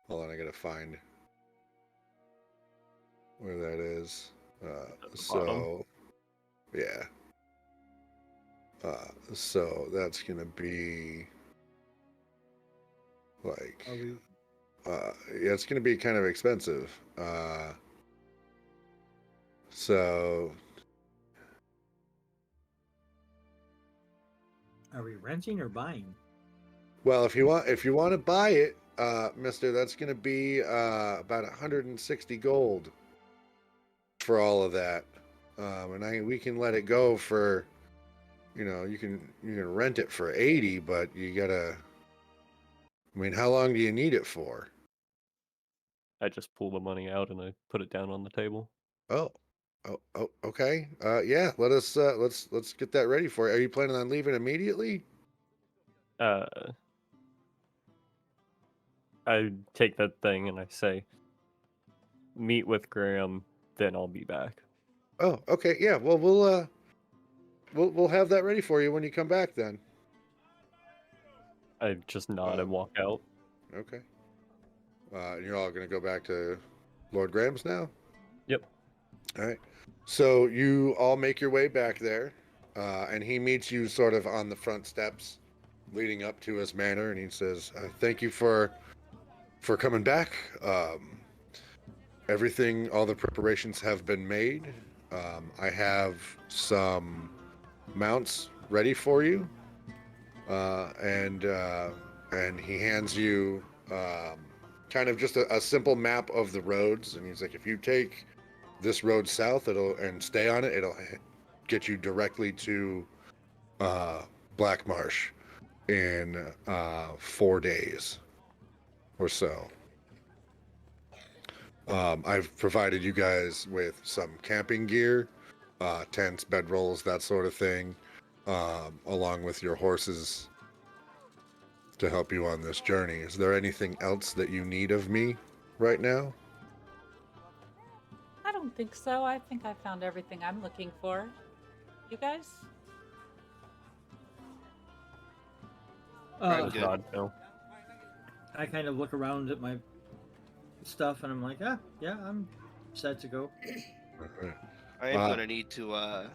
S1: Hold on, I gotta find where that is.
S5: At the bottom.
S1: So, yeah. So that's gonna be like,
S3: Are we?
S1: yeah, it's gonna be kind of expensive. So
S3: Are we renting or buying?
S1: well, if you want to buy it, Mister, that's gonna be about 160 gold for all of that. And we can let it go for, you can rent it for 80, but you gotta. I mean, how long do you need it for?
S5: I just pull the money out and I put it down on the table.
S1: Oh, okay. Yeah, let's get that ready for you. Are you planning on leaving immediately?
S5: Uh, I take that thing and I say, meet with Gramm, then I'll be back.
S1: Oh, okay. Yeah. Well, we'll have that ready for you when you come back then.
S5: I just nod and walk out.
S1: Okay. And you're all gonna go back to Lord Graham's now?
S5: Yep.
S1: All right. So you all make your way back there, and he meets you sort of on the front steps leading up to his manor, and he says, "Thank you for coming back. Everything, all the preparations have been made. I have some mounts ready for you, and he hands you kind of just a simple map of the roads, and he's like, if you take this road south, and stay on it, it'll get you directly to Black Marsh in 4 days or so. I've provided you guys with some camping gear, tents, bedrolls, that sort of thing, along with your horses to help you on this journey. Is there anything else that you need of me right now?
S2: I don't think so. I think I found everything I'm looking for. You guys?
S4: Right, good.
S5: Nod no.
S3: I kind of look around at my stuff and I'm like, yeah, I'm set to go.
S1: Okay.
S4: I am gonna need to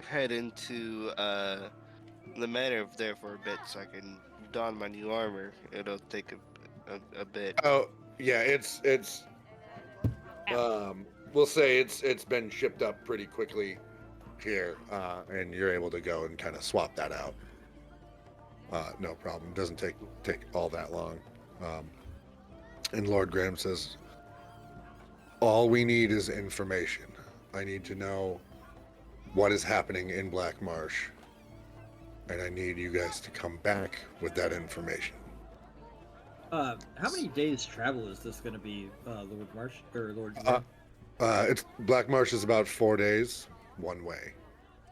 S4: head into the manor there for a bit so I can don my new armor. It'll take a bit.
S1: Oh, yeah, it's we'll say it's been shipped up pretty quickly here, and you're able to go and kind of swap that out. No problem. Doesn't take all that long. And Lord Graham says, all we need is information. I need to know what is happening in Black Marsh, and I need you guys to come back with that information.
S3: How many days travel is this going to be, Lord Marsh or Lord? Graham?
S1: It's Black Marsh is about 4 days one way,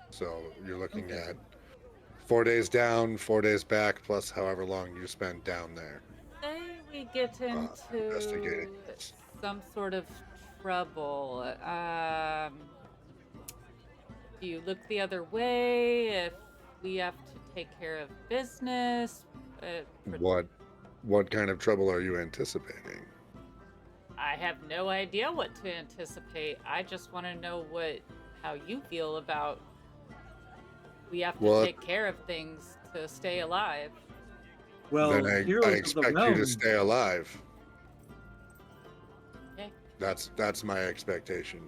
S1: so you're looking at 4 days down, 4 days back, plus however long you spend down there.
S2: Say we get into
S1: investigating.
S2: some sort of trouble. Do you look the other way if we have to take care of business?
S1: What kind of trouble are you anticipating?
S2: I have no idea what to anticipate. I just want to know how you feel about we have to take care of things to stay alive.
S3: Well,
S1: then I
S3: heroes
S1: expect
S3: of the
S1: you
S3: realm.
S1: to stay alive.
S2: Okay.
S1: That's my expectation.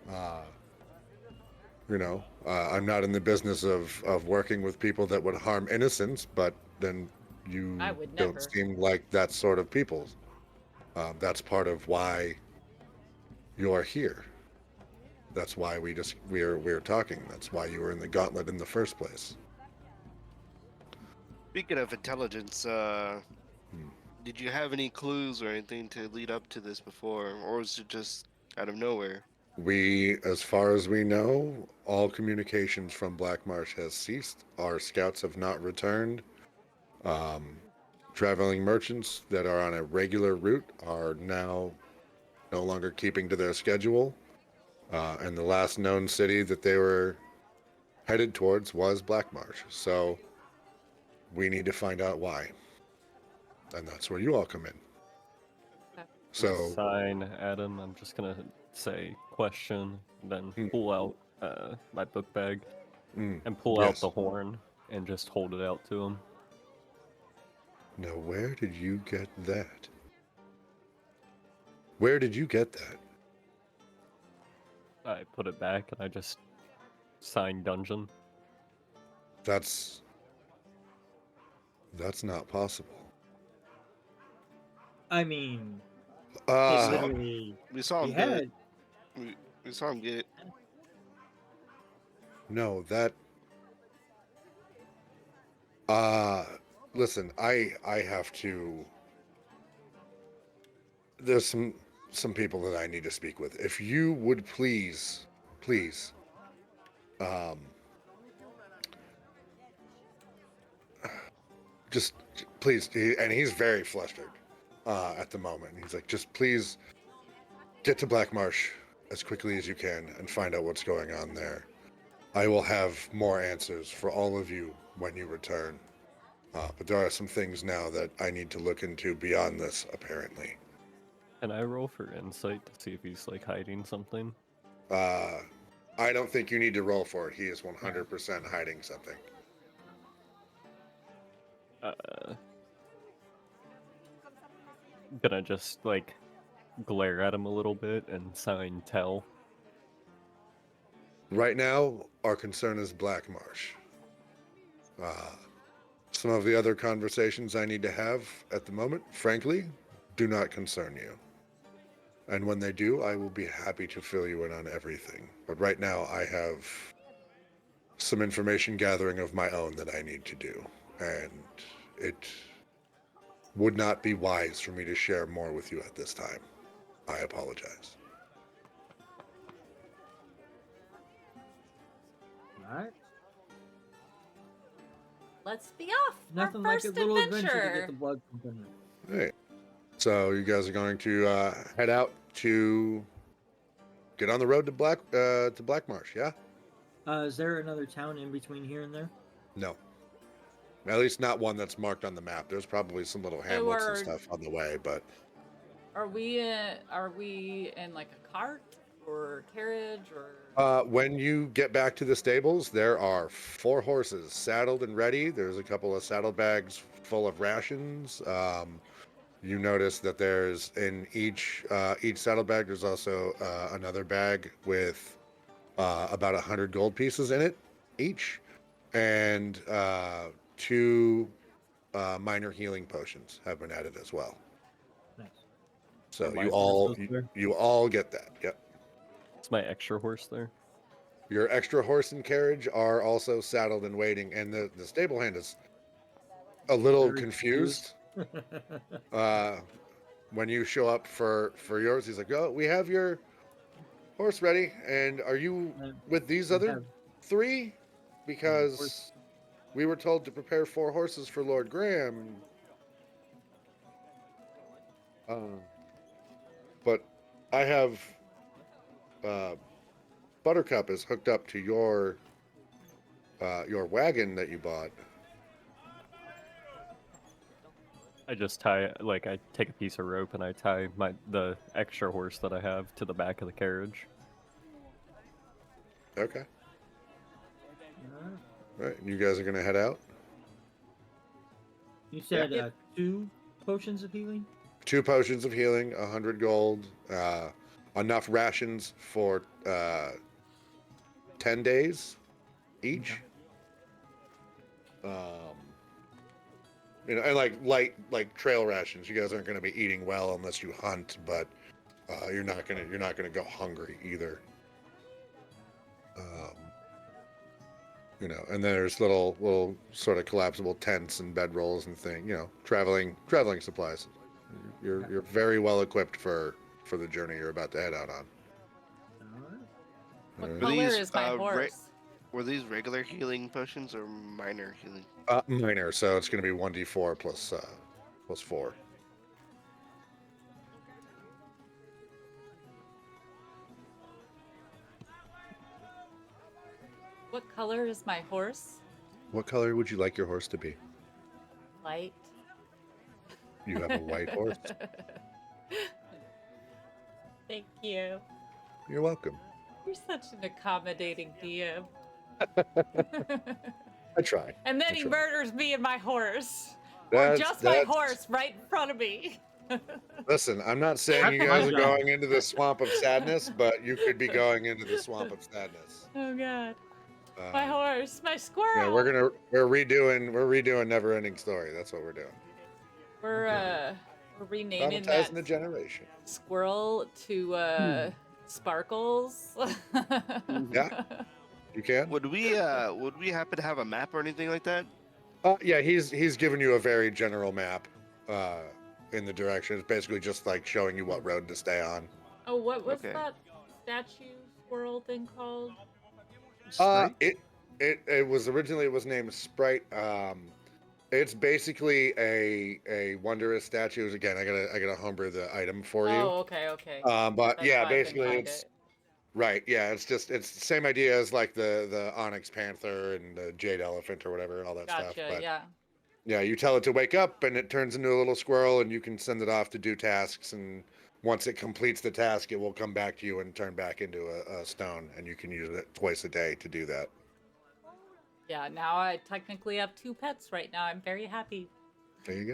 S1: I'm not in the business of working with people that would harm innocents, but then you
S2: I would
S1: don't
S2: never.
S1: seem like that sort of people. That's part of why you're here. That's why we're talking. That's why you were in the gauntlet in the first place.
S4: Speaking of intelligence, did you have any clues or anything to lead up to this before, or was it just out of nowhere?
S1: As far as we know, all communications from Black Marsh has ceased. Our scouts have not returned. Traveling merchants that are on a regular route are now no longer keeping to their schedule. And the last known city that they were headed towards was Black Marsh. So we need to find out why. And that's where you all come in. So
S5: Sign Adam. I'm just gonna say question, then
S1: Hmm.
S5: pull out my book bag
S1: mm,
S5: and pull out
S1: yes.
S5: the horn and just hold it out to him.
S1: Now, where did you get that? Where did you get that?
S5: I put it back and I just sign dungeon.
S1: That's not possible.
S3: I mean, he
S1: Uh,
S3: literally
S4: We saw
S3: he
S4: him do it.
S3: had.
S4: We saw him get it.
S1: no, that. Listen, I have to. There's some people that I need to speak with. If you would please, um, just please, and he's very flustered at the moment. He's like, just please get to Black Marsh as quickly as you can and find out what's going on there. I will have more answers for all of you when you return. But there are some things now that I need to look into beyond this, apparently.
S5: Can I roll for insight to see if he's like hiding something?
S1: I don't think you need to roll for it. He is 100% hiding something.
S5: Gonna just like glare at him a little bit and sign tell.
S1: Right now, our concern is Black Marsh. Some of the other conversations I need to have at the moment, frankly, do not concern you. And when they do, I will be happy to fill you in on everything. But right now, I have some information gathering of my own that I need to do. And it would not be wise for me to share more with you at this time. I apologize.
S3: All right.
S2: Let's be off.
S3: Nothing
S2: Our
S3: like a
S2: first
S3: little adventure to
S2: adventure.
S3: get the blood pumping.
S1: All right. So you guys are going to head out to get on the road to Black Marsh, yeah?
S3: Is there another town in between here and there?
S1: No. At least not one that's marked on the map. There's probably some little hamlets and
S2: Or-
S1: stuff on the way, but
S2: Are we in like a cart or carriage or?
S1: when you get back to the stables, there are 4 horses saddled and ready. There's a couple of saddlebags full of rations. You notice that there's in each saddlebag, there's also another bag with about 100 gold pieces in it each, and 2 minor healing potions have been added as well.
S3: Nice.
S1: So
S5: My
S1: you all get that. Yep.
S5: It's my extra horse there.
S1: Your extra horse and carriage are also saddled and waiting, and the stable hand is a little
S3: Very
S1: confused. When you show up for yours, he's like, "Oh, we have your horse ready, and are you with these other 3? Because we were told to prepare 4 horses for Lord Gramm." But I have Buttercup is hooked up to your wagon that you bought.
S5: I just tie like I take a piece of rope and I tie the extra horse that I have to the back of the carriage.
S1: Okay. All right, and you guys are gonna head out.
S3: You said
S2: Yep.
S3: 2 potions of healing?
S1: 2 potions of healing, 100 gold, enough rations for 10 days each. And like trail rations. You guys aren't going to be eating well unless you hunt, but you're not gonna go hungry either. And there's little sort of collapsible tents and bedrolls and thing. Traveling supplies. You're very well equipped for the journey you're about to head out on.
S2: What
S1: Alright.
S2: color is my
S4: Ra-
S2: horse?
S4: Were these regular healing potions or minor healing?
S1: Minor, so it's going to be 1d4 plus 4.
S2: What color is my horse?
S1: What color would you like your horse to be?
S2: Light.
S1: You have a white horse.
S2: Thank you.
S1: You're welcome.
S2: You're such an accommodating DM.
S1: I try.
S2: And then
S1: I
S2: he
S1: try.
S2: murders me and my horse. Or just my horse right in front of me.
S1: Listen, I'm not saying you
S3: That's my
S1: guys are
S3: job.
S1: going into the swamp of sadness, but you could be going into the swamp of sadness.
S2: Oh god. My horse, my squirrel.
S1: Yeah, we're redoing Never Ending Story. That's what we're doing.
S2: We're renaming that
S1: Traumatizing a generation.
S2: squirrel to Sparkles.
S1: Yeah, you can.
S4: Would we happen to have a map or anything like that?
S1: Yeah, he's given you a very general map in the direction. It's basically just like showing you what road to stay on.
S2: Oh, what was
S4: Okay.
S2: that statue squirrel thing called?
S4: Sprite?
S1: It was originally named Sprite. It's basically a wondrous statue. Again, I gotta homebrew the item for you.
S2: Oh, okay.
S1: But
S2: That's
S1: yeah,
S2: why I couldn't
S1: basically
S2: find
S1: it's
S2: it.
S1: right. Yeah, it's the same idea as like the Onyx Panther and the Jade Elephant or whatever and all that stuff.
S2: Gotcha,
S1: But
S2: yeah.
S1: yeah, you tell it to wake up and it turns into a little squirrel and you can send it off to do tasks, and once it completes the task, it will come back to you and turn back into a stone, and you can use it twice a day to do that.
S2: Yeah, now I technically have 2 pets right now. I'm very happy.
S1: There you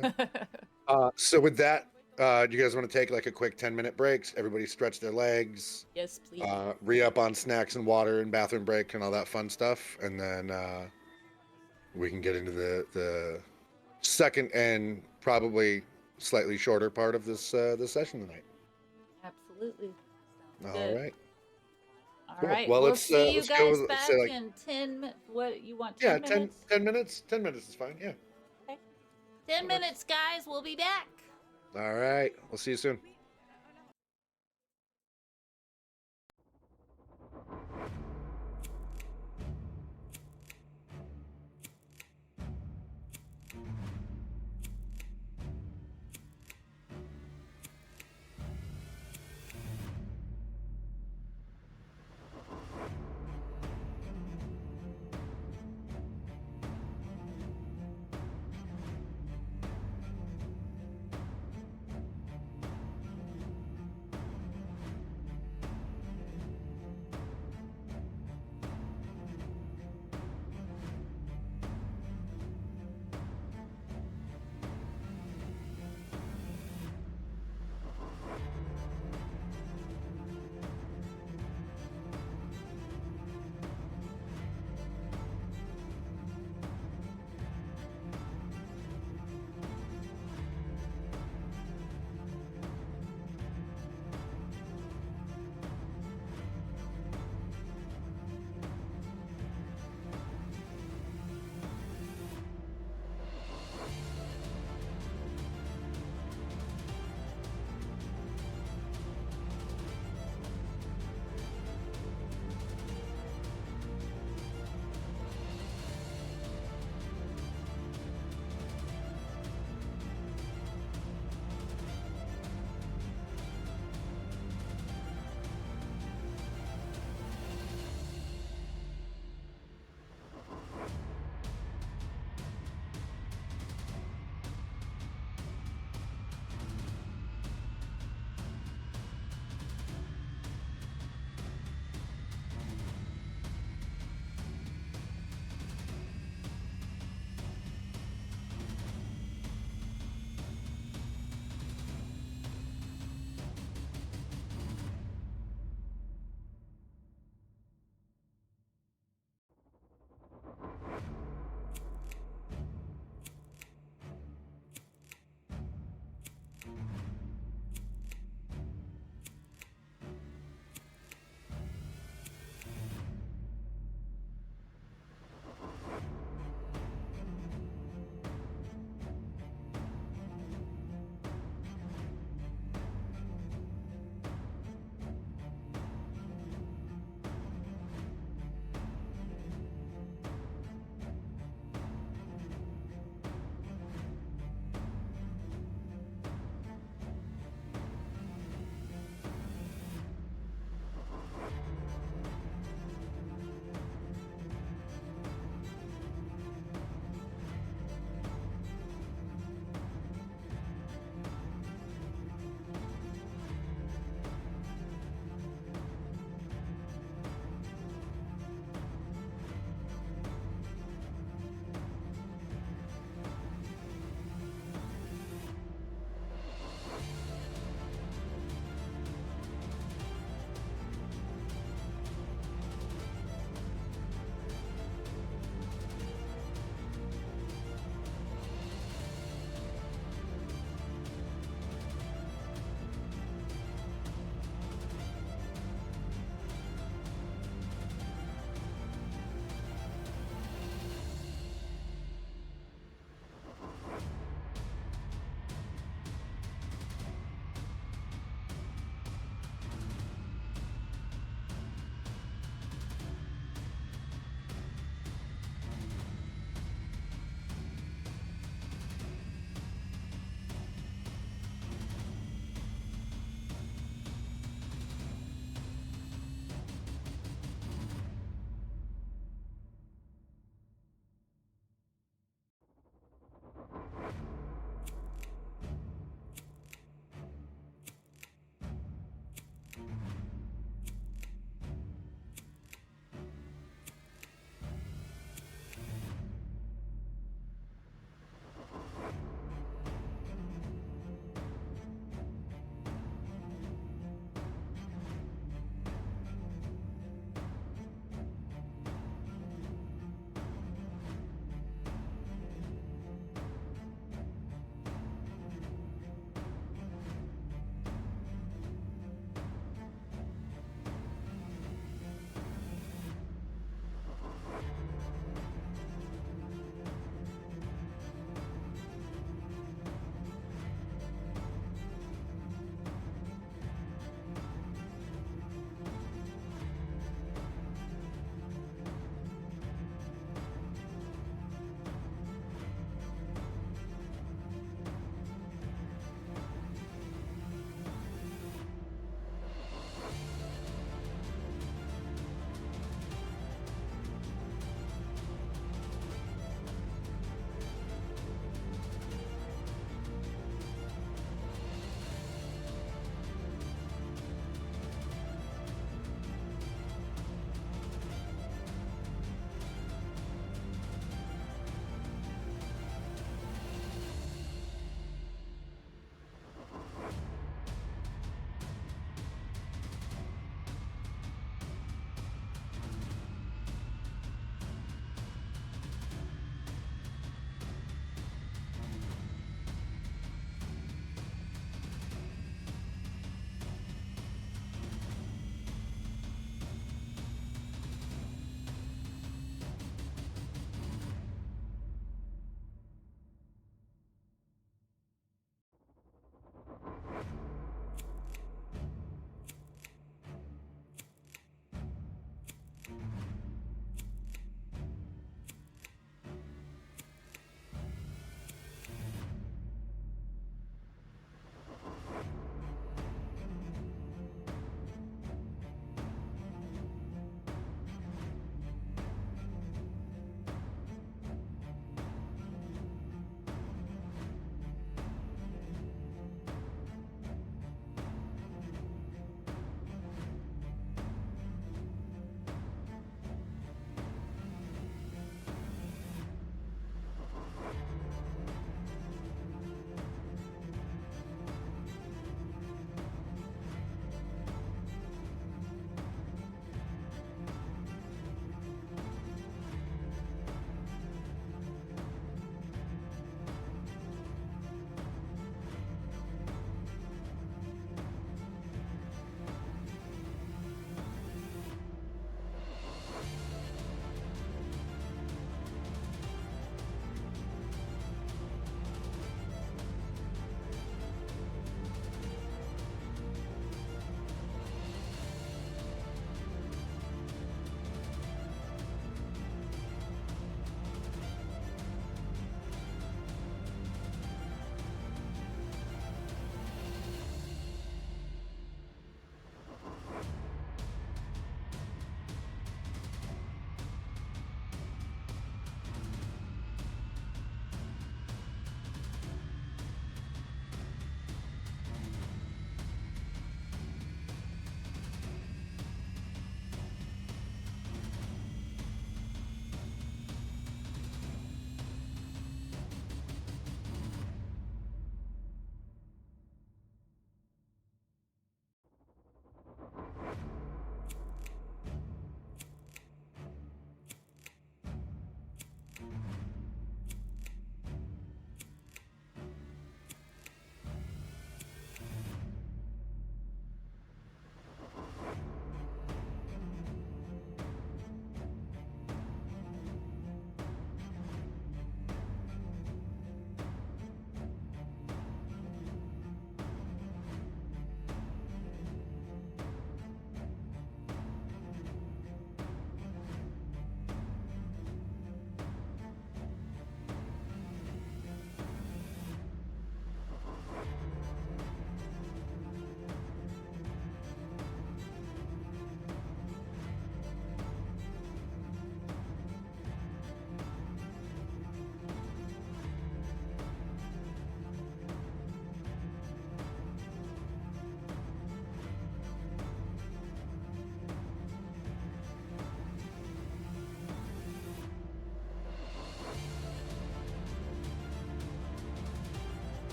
S1: go. So with that, do you guys want to take like a quick 10-minute breaks? Everybody stretch their legs,
S2: Yes, please.
S1: re-up on snacks and water and bathroom break and all that fun stuff, and then we can get into the second and probably slightly shorter part of this session tonight.
S2: Absolutely.
S1: All
S2: Good.
S1: right.
S2: All
S1: Cool.
S2: right.
S1: Well,
S2: We'll
S1: let's
S2: see you
S1: let's
S2: guys
S1: go with,
S2: back
S1: say like
S2: in 10 minutes. What, you want 10
S1: yeah,
S2: minutes?
S1: 10 minutes. 10 minutes is fine. Yeah.
S2: 10 minutes, guys. We'll be back.
S1: All right. We'll see you soon.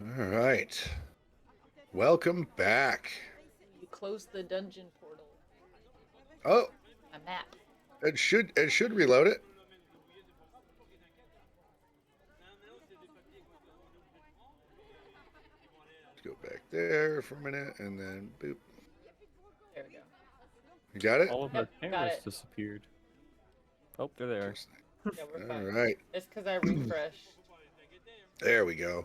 S1: All right. Welcome back.
S2: You close the dungeon portal.
S1: Oh,
S2: A map.
S1: it should reload it. Let's go back there for a minute and then boop.
S2: There we go.
S1: You got it?
S5: All of
S2: Yep,
S5: our
S2: got
S5: cameras
S2: it.
S5: disappeared. Oh, there they are.
S2: Yeah, we're
S1: All
S2: fine.
S1: right.
S2: It's because I refreshed.
S1: There we go.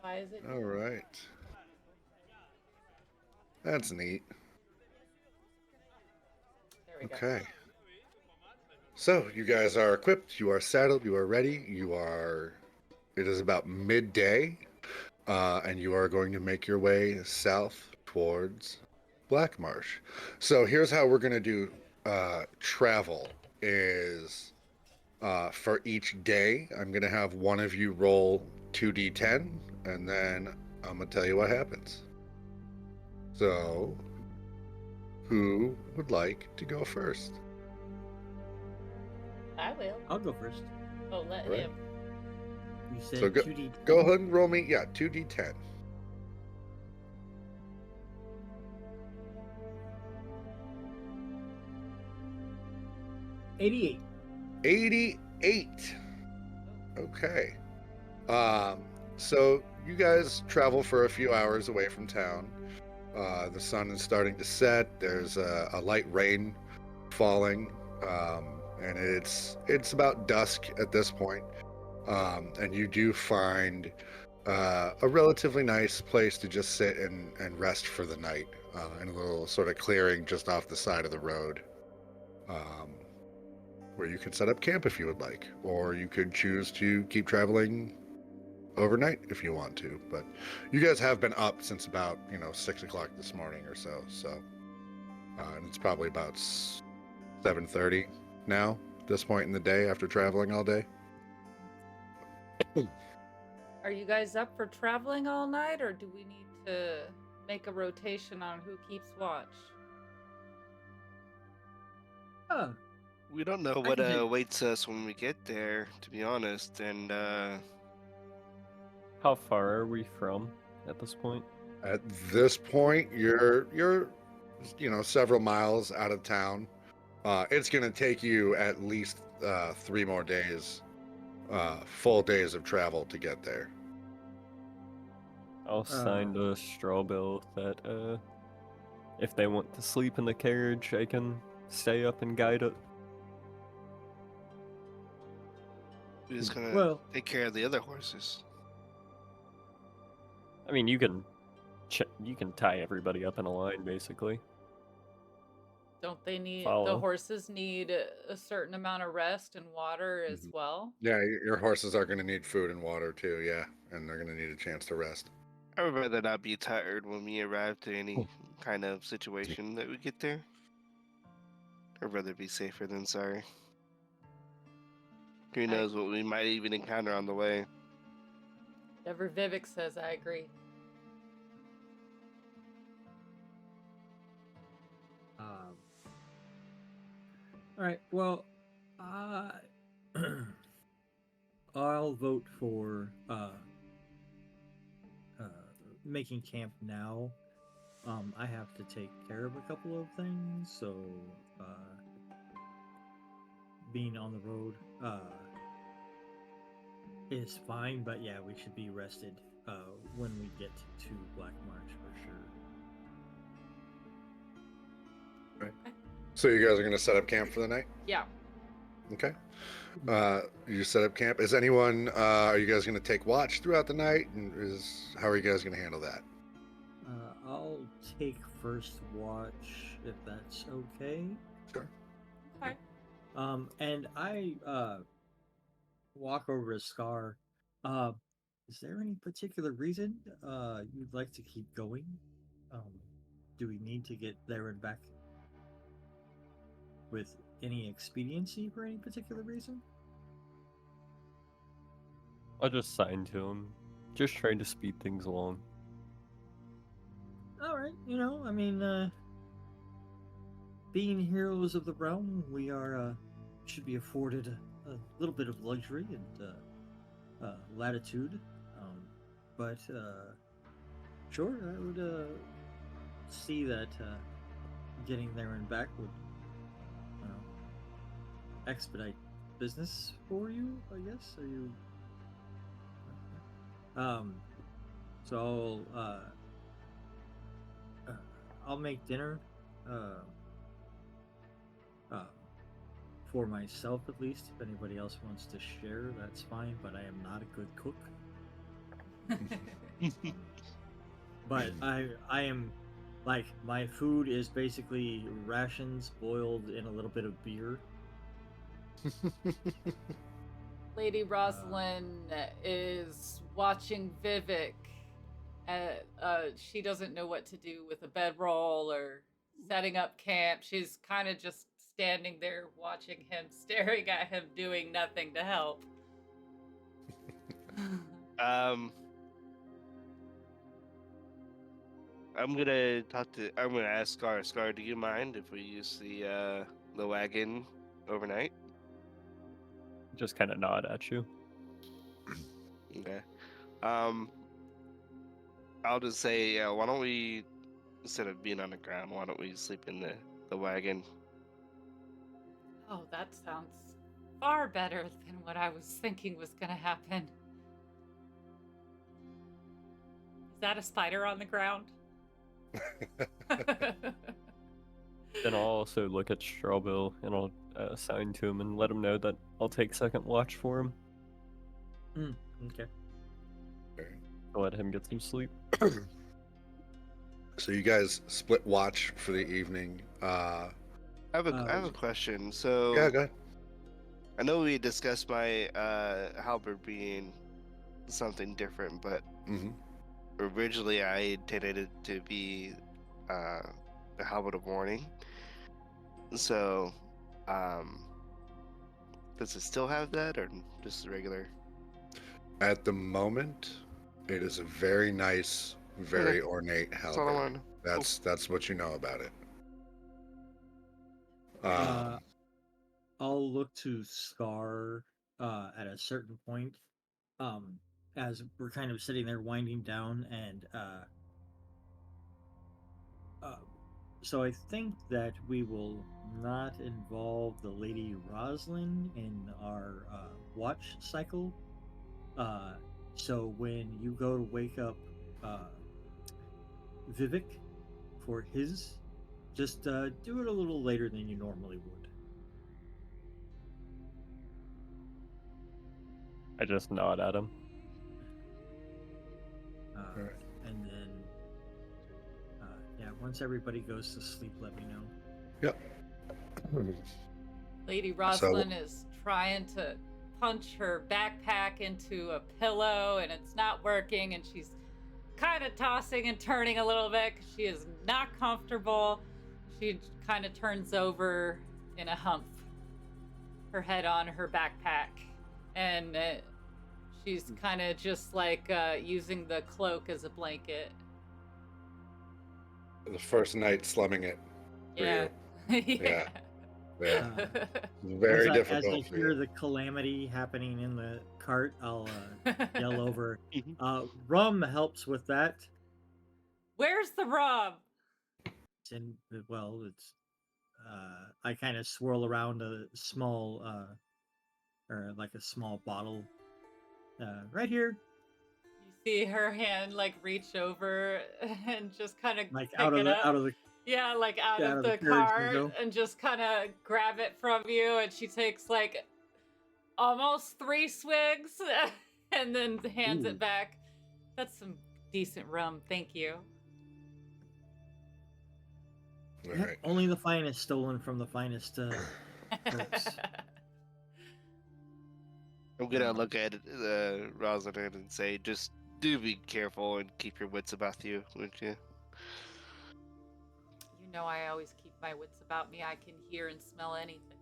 S2: Why is it?
S1: All right. That's neat.
S2: There we go.
S1: Okay. So you guys are equipped, you are saddled, you are ready, it is about midday, and you are going to make your way south towards Black Marsh. So here's how we're going to do travel is for each day, I'm going to have one of you roll 2d10, and then I'm going to tell you what happens. So, who would like to go first?
S2: I will.
S3: I'll go first.
S2: Oh, let
S1: Right.
S2: him.
S3: You said
S1: So
S3: 2D.
S1: go ahead and roll me, 2d10.
S3: 88.
S1: 88. Okay. So you guys travel for a few hours away from town. The sun is starting to set. There's a light rain falling, and it's about dusk at this point. And you do find a relatively nice place to just sit and rest for the night in a little sort of clearing just off the side of the road, where you can set up camp if you would like, or you could choose to keep traveling overnight if you want to. But you guys have been up since about 6 o'clock this morning or so. And it's probably about 7:30 now at this point in the day after traveling all day.
S2: Are you guys up for traveling all night, or do we need to make a rotation on who keeps watch?
S3: Oh,
S4: We don't know
S3: I
S4: what
S3: can take-
S4: awaits us when we get there, to be honest. And
S5: How far are we from at this point?
S1: At this point, you're several miles out of town. It's going to take you at least 3 more days, full days of travel to get there.
S5: I'll sign the straw bill that if they want to sleep in the carriage, I can stay up and guide it.
S4: we're just gonna
S3: well,
S4: take care of the other horses.
S5: I mean, you can tie everybody up in a line, basically.
S2: Don't they need the
S5: Follow.
S2: horses need a certain amount of rest and water as
S1: Mhm.
S2: well?
S1: Yeah, your horses are going to need food and water too, yeah, and they're going to need a chance to rest.
S4: I would rather not be tired when we arrive to any kind of situation that we get there. I'd rather be safer than sorry. Who knows what we might even encounter on the way.
S2: Whatever Vivhik says, I agree.
S3: all right. Well, I'll vote for making camp now. I have to take care of a couple of things, so being on the road is fine. But yeah, we should be rested when we get to Black March for sure.
S1: Right. So you guys are going to set up camp for the night?
S2: Yeah.
S1: Okay. You set up camp. Is anyone? Are you guys going to take watch throughout the night? And how are you guys going to handle that?
S3: I'll take first watch if that's okay.
S1: Sure.
S2: Okay.
S3: And I walk over to Scar. Is there any particular reason you'd like to keep going? Do we need to get there and back with any expediency for any particular reason?
S5: I'll just sign to him. Just trying to speed things along.
S3: All right, I mean, being heroes of the realm, we are should be afforded little bit of luxury and latitude, but sure, I would see that getting there and back would expedite business for you, I guess. Are you? So I'll make dinner. Uh, for myself at least. If anybody else wants to share, that's fine. But I am not a good cook. But I am like my food is basically rations boiled in a little bit of beer.
S2: Lady Rosalyn is watching Vivhik. She doesn't know what to do with a bedroll or setting up camp. She's kind of just standing there watching him, staring at him, doing nothing to help.
S4: I'm gonna ask Scar. Scar, do you mind if we use the wagon overnight?
S5: Just kind of nod at you.
S4: Okay. I'll just say, why don't we, instead of being on the ground, why don't we sleep in the wagon?
S2: Oh, that sounds far better than what I was thinking was gonna happen. Is that a spider on the ground?
S5: Then I'll also look at Strawbill and I'll sign to him and let him know that I'll take second watch for him.
S3: Okay.
S5: I'll let him get some sleep.
S1: So you guys split watch for the evening.
S4: I have a question. So
S1: Yeah, go ahead.
S4: I know we discussed my halberd being something different, but originally I intended it to be the halberd of warning. So, does it still have that, or just regular?
S1: At the moment, it is a very nice, very ornate
S4: That's all I
S1: halberd.
S4: wanted.
S1: That's what you know about it.
S3: I'll look to Scar at a certain point, as we're kind of sitting there winding down, and so I think that we will not involve the Lady Rosalyn in our watch cycle. So when you go to wake up Vivhik for his, just do it a little later than you normally would.
S5: I just nod at him.
S1: Right.
S3: And then, once everybody goes to sleep, let me know.
S1: Yep.
S2: Lady Rosalyn is trying to punch her backpack into a pillow, and it's not working, and she's kind of tossing and turning a little bit because she is not comfortable. She kind of turns over in a hump, her head on her backpack, and she's kind of just like using the cloak as a blanket.
S1: The first night slumming it. For
S2: Yeah.
S1: you.
S2: Yeah.
S1: Yeah. Very difficult.
S3: As I
S1: for
S3: hear
S1: you.
S3: the calamity happening in the cart, I'll yell over. Rum helps with that.
S2: Where's the rum?
S3: It's I kind of swirl around a small, or like a small bottle, right here.
S2: You see her hand like reach over and just kind of
S3: Like
S2: pick
S3: out of
S2: it
S3: the
S2: up.
S3: out of the
S2: Yeah, like out
S3: out
S2: of
S3: of the
S2: the
S3: carriage
S2: cart
S3: window.
S2: and just kind of grab it from you, and she takes like almost 3 swigs and then hands
S3: Ooh.
S2: it back. That's some decent rum, thank you.
S1: All right.
S3: Only the finest, stolen from the finest folks.
S4: I'm gonna look at Rosalyn and say, just do be careful and keep your wits about you, wouldn't you?
S2: You know I always keep my wits about me. I can hear and smell anything.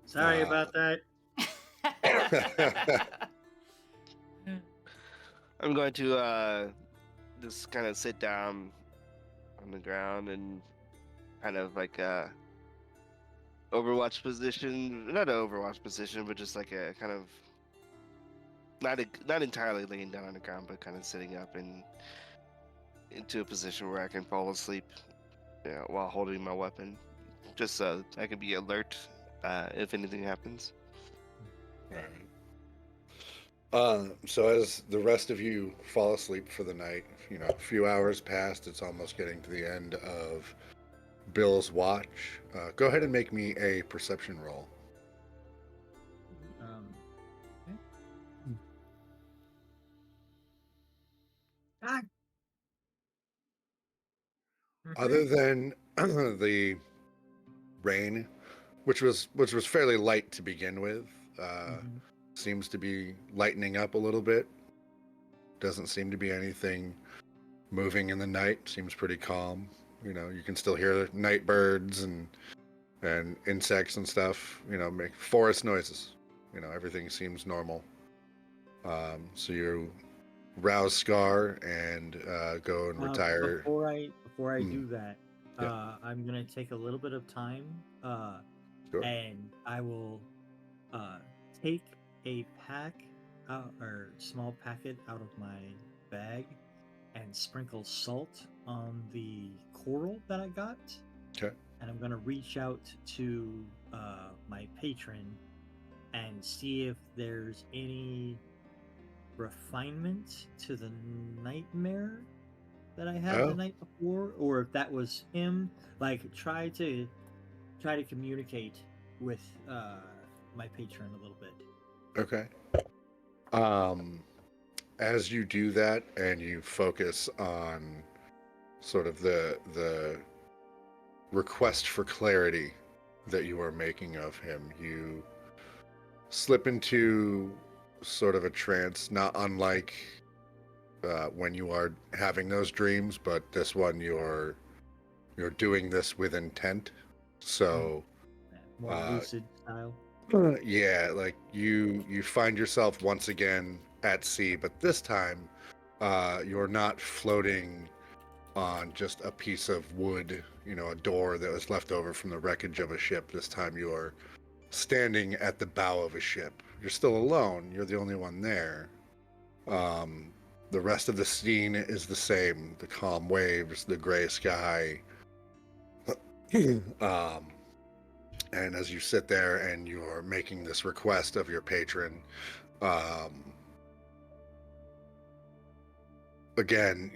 S3: Sorry about that.
S4: I'm going to just kind of sit down on the ground and kind of like Overwatch position, not an Overwatch position, but just like a kind of not entirely laying down on the ground, but kind of sitting up and into a position where I can fall asleep, while holding my weapon, just so I can be alert if anything happens.
S1: Right. So as the rest of you fall asleep for the night, a few hours passed. It's almost getting to the end of Bill's watch. Go ahead and make me a perception roll.
S3: Okay. Ah.
S1: Other than the rain, which was fairly light to begin with, seems to be lightening up a little bit. Doesn't seem to be anything moving in the night. Seems pretty calm. You can still hear night birds and insects and stuff. Make forest noises. Everything seems normal. So you rouse Scar and go and retire.
S3: Before I do that,
S1: Yeah.
S3: I'm gonna take a little bit of time,
S1: Sure.
S3: and I will take a pack or small packet out of my bag and sprinkle salt on the coral that I got.
S1: Okay.
S3: And I'm gonna reach out to my patron and see if there's any refinement to the nightmare that I had the night before, or if that was him. Like, try to communicate with my patron a little bit.
S1: Okay. As you do that and you focus on sort of the request for clarity that you are making of him, you slip into sort of a trance, not unlike when you are having those dreams, but this one you're doing this with intent. So
S3: More lucid style.
S1: yeah, like you find yourself once again at sea, but this time you're not floating on just a piece of wood, a door that was left over from the wreckage of a ship. This time you're standing at the bow of a ship. You're still alone. You're the only one there. The rest of the scene is the same. The calm waves, the gray sky. And as you sit there and you're making this request of your patron, again,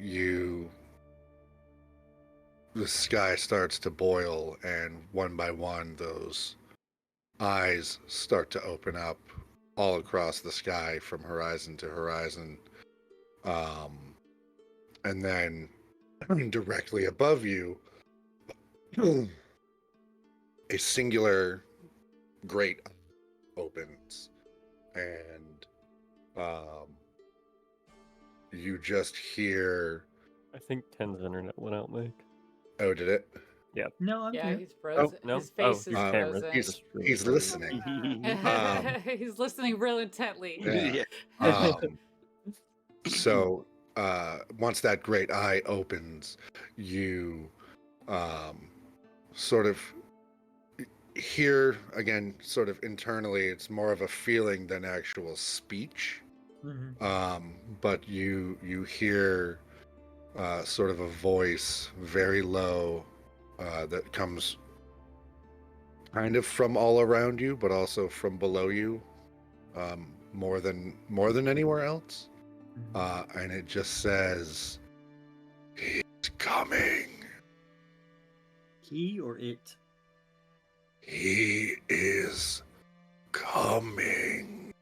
S1: the sky starts to boil, and one by one, those eyes start to open up all across the sky from horizon to horizon. And then directly above you, a singular grate opens, and you just hear.
S5: I think 10's internet went out, Mike.
S1: Oh, did it?
S3: No, I'm
S2: Yeah,
S3: here.
S2: he's frozen.
S5: no?
S2: His face is
S5: camera's
S2: frozen.
S5: just really
S1: He's
S5: frozen.
S1: listening.
S2: He's listening real intently.
S1: Yeah. So once that great eye opens, you sort of hear again, sort of internally. It's more of a feeling than actual speech. But you hear sort of a voice, very low, that comes kind of from all around you, but also from below you, more than anywhere else. And it just says, "He's coming.
S3: He or it?
S1: He is coming."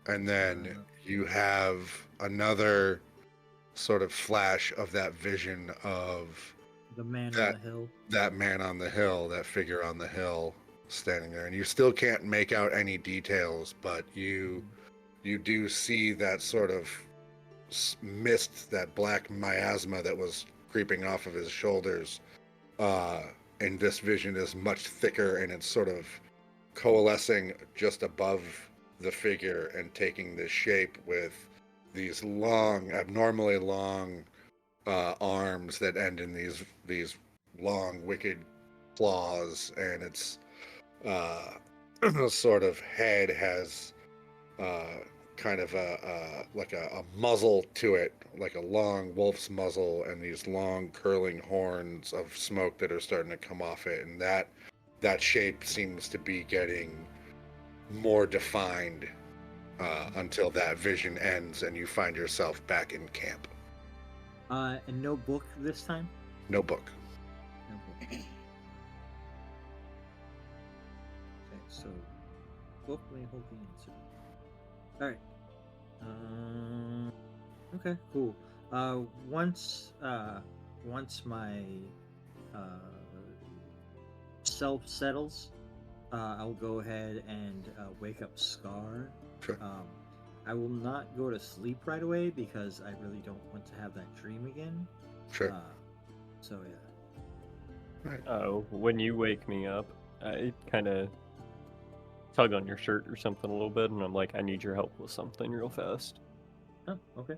S1: And then you have another sort of flash of that vision of
S3: the man on the hill.
S1: That man on the hill, that figure on the hill standing there. And you still can't make out any details, but you do see that sort of mist, that black miasma that was creeping off of his shoulders. And this vision is much thicker, and it's sort of coalescing just above the figure and taking this shape with these long, abnormally long arms that end in these long, wicked claws, and its sort of head has kind of like a muzzle to it, like a long wolf's muzzle, and these long curling horns of smoke that are starting to come off it, and that shape seems to be getting more defined until that vision ends and you find yourself back in camp.
S3: And no book this time?
S1: No book.
S3: No book. Okay, so book may hold the answer. Alright. Okay, cool. Once my self settles, I'll go ahead and wake up Scar.
S1: Sure.
S3: I will not go to sleep right away because I really don't want to have that dream again.
S1: Sure.
S3: So yeah.
S1: Right.
S5: When you wake me up, I kind of tug on your shirt or something a little bit, and I'm like, I need your help with something real fast.
S3: Oh, okay.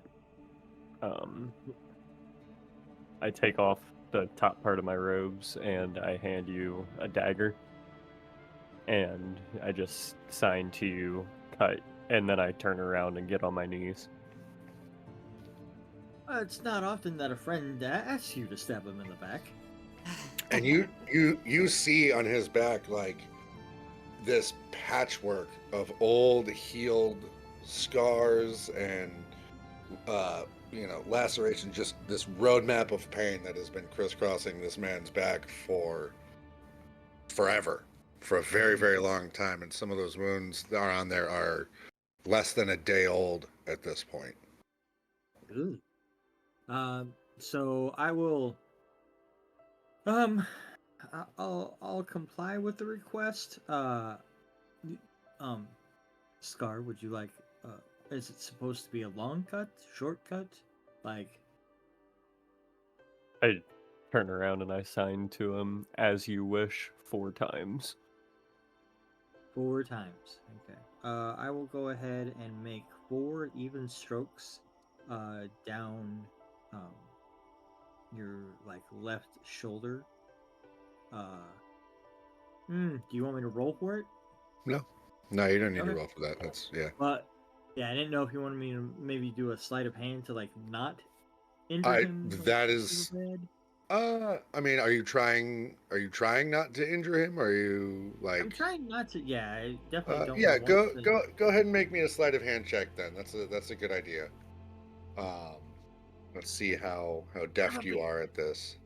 S5: I take off the top part of my robes and I hand you a dagger, and I just sign to you, cut, and then I turn around and get on my knees.
S3: It's not often that a friend asks you to stab him in the back.
S1: And you see on his back like this patchwork of old healed scars and laceration, just this roadmap of pain that has been crisscrossing this man's back for forever, for a very, very long time. And some of those wounds that are on there are less than a day old at this point.
S3: Ooh. So I will. I'll comply with the request. Scar, would you like? Is it supposed to be a long cut, short cut? Like,
S5: I turn around and I sign to him, as you wish, 4 times.
S3: 4 times. Okay. I will go ahead and make 4 even strokes, down, your like left shoulder. Do you want me to roll for it?
S1: No, you don't need to
S3: Okay.
S1: roll for that. That's yeah.
S3: But yeah, I didn't know if you wanted me to maybe do a sleight of hand to like not injure him. Like,
S1: That is.
S3: super bad.
S1: I mean, are you trying not to injure him? Or are you like?
S3: I'm trying not to. Yeah, I definitely don't
S1: Yeah,
S3: want to.
S1: go ahead and make me a sleight of hand check then. That's a good idea. Let's see how deft you are at this.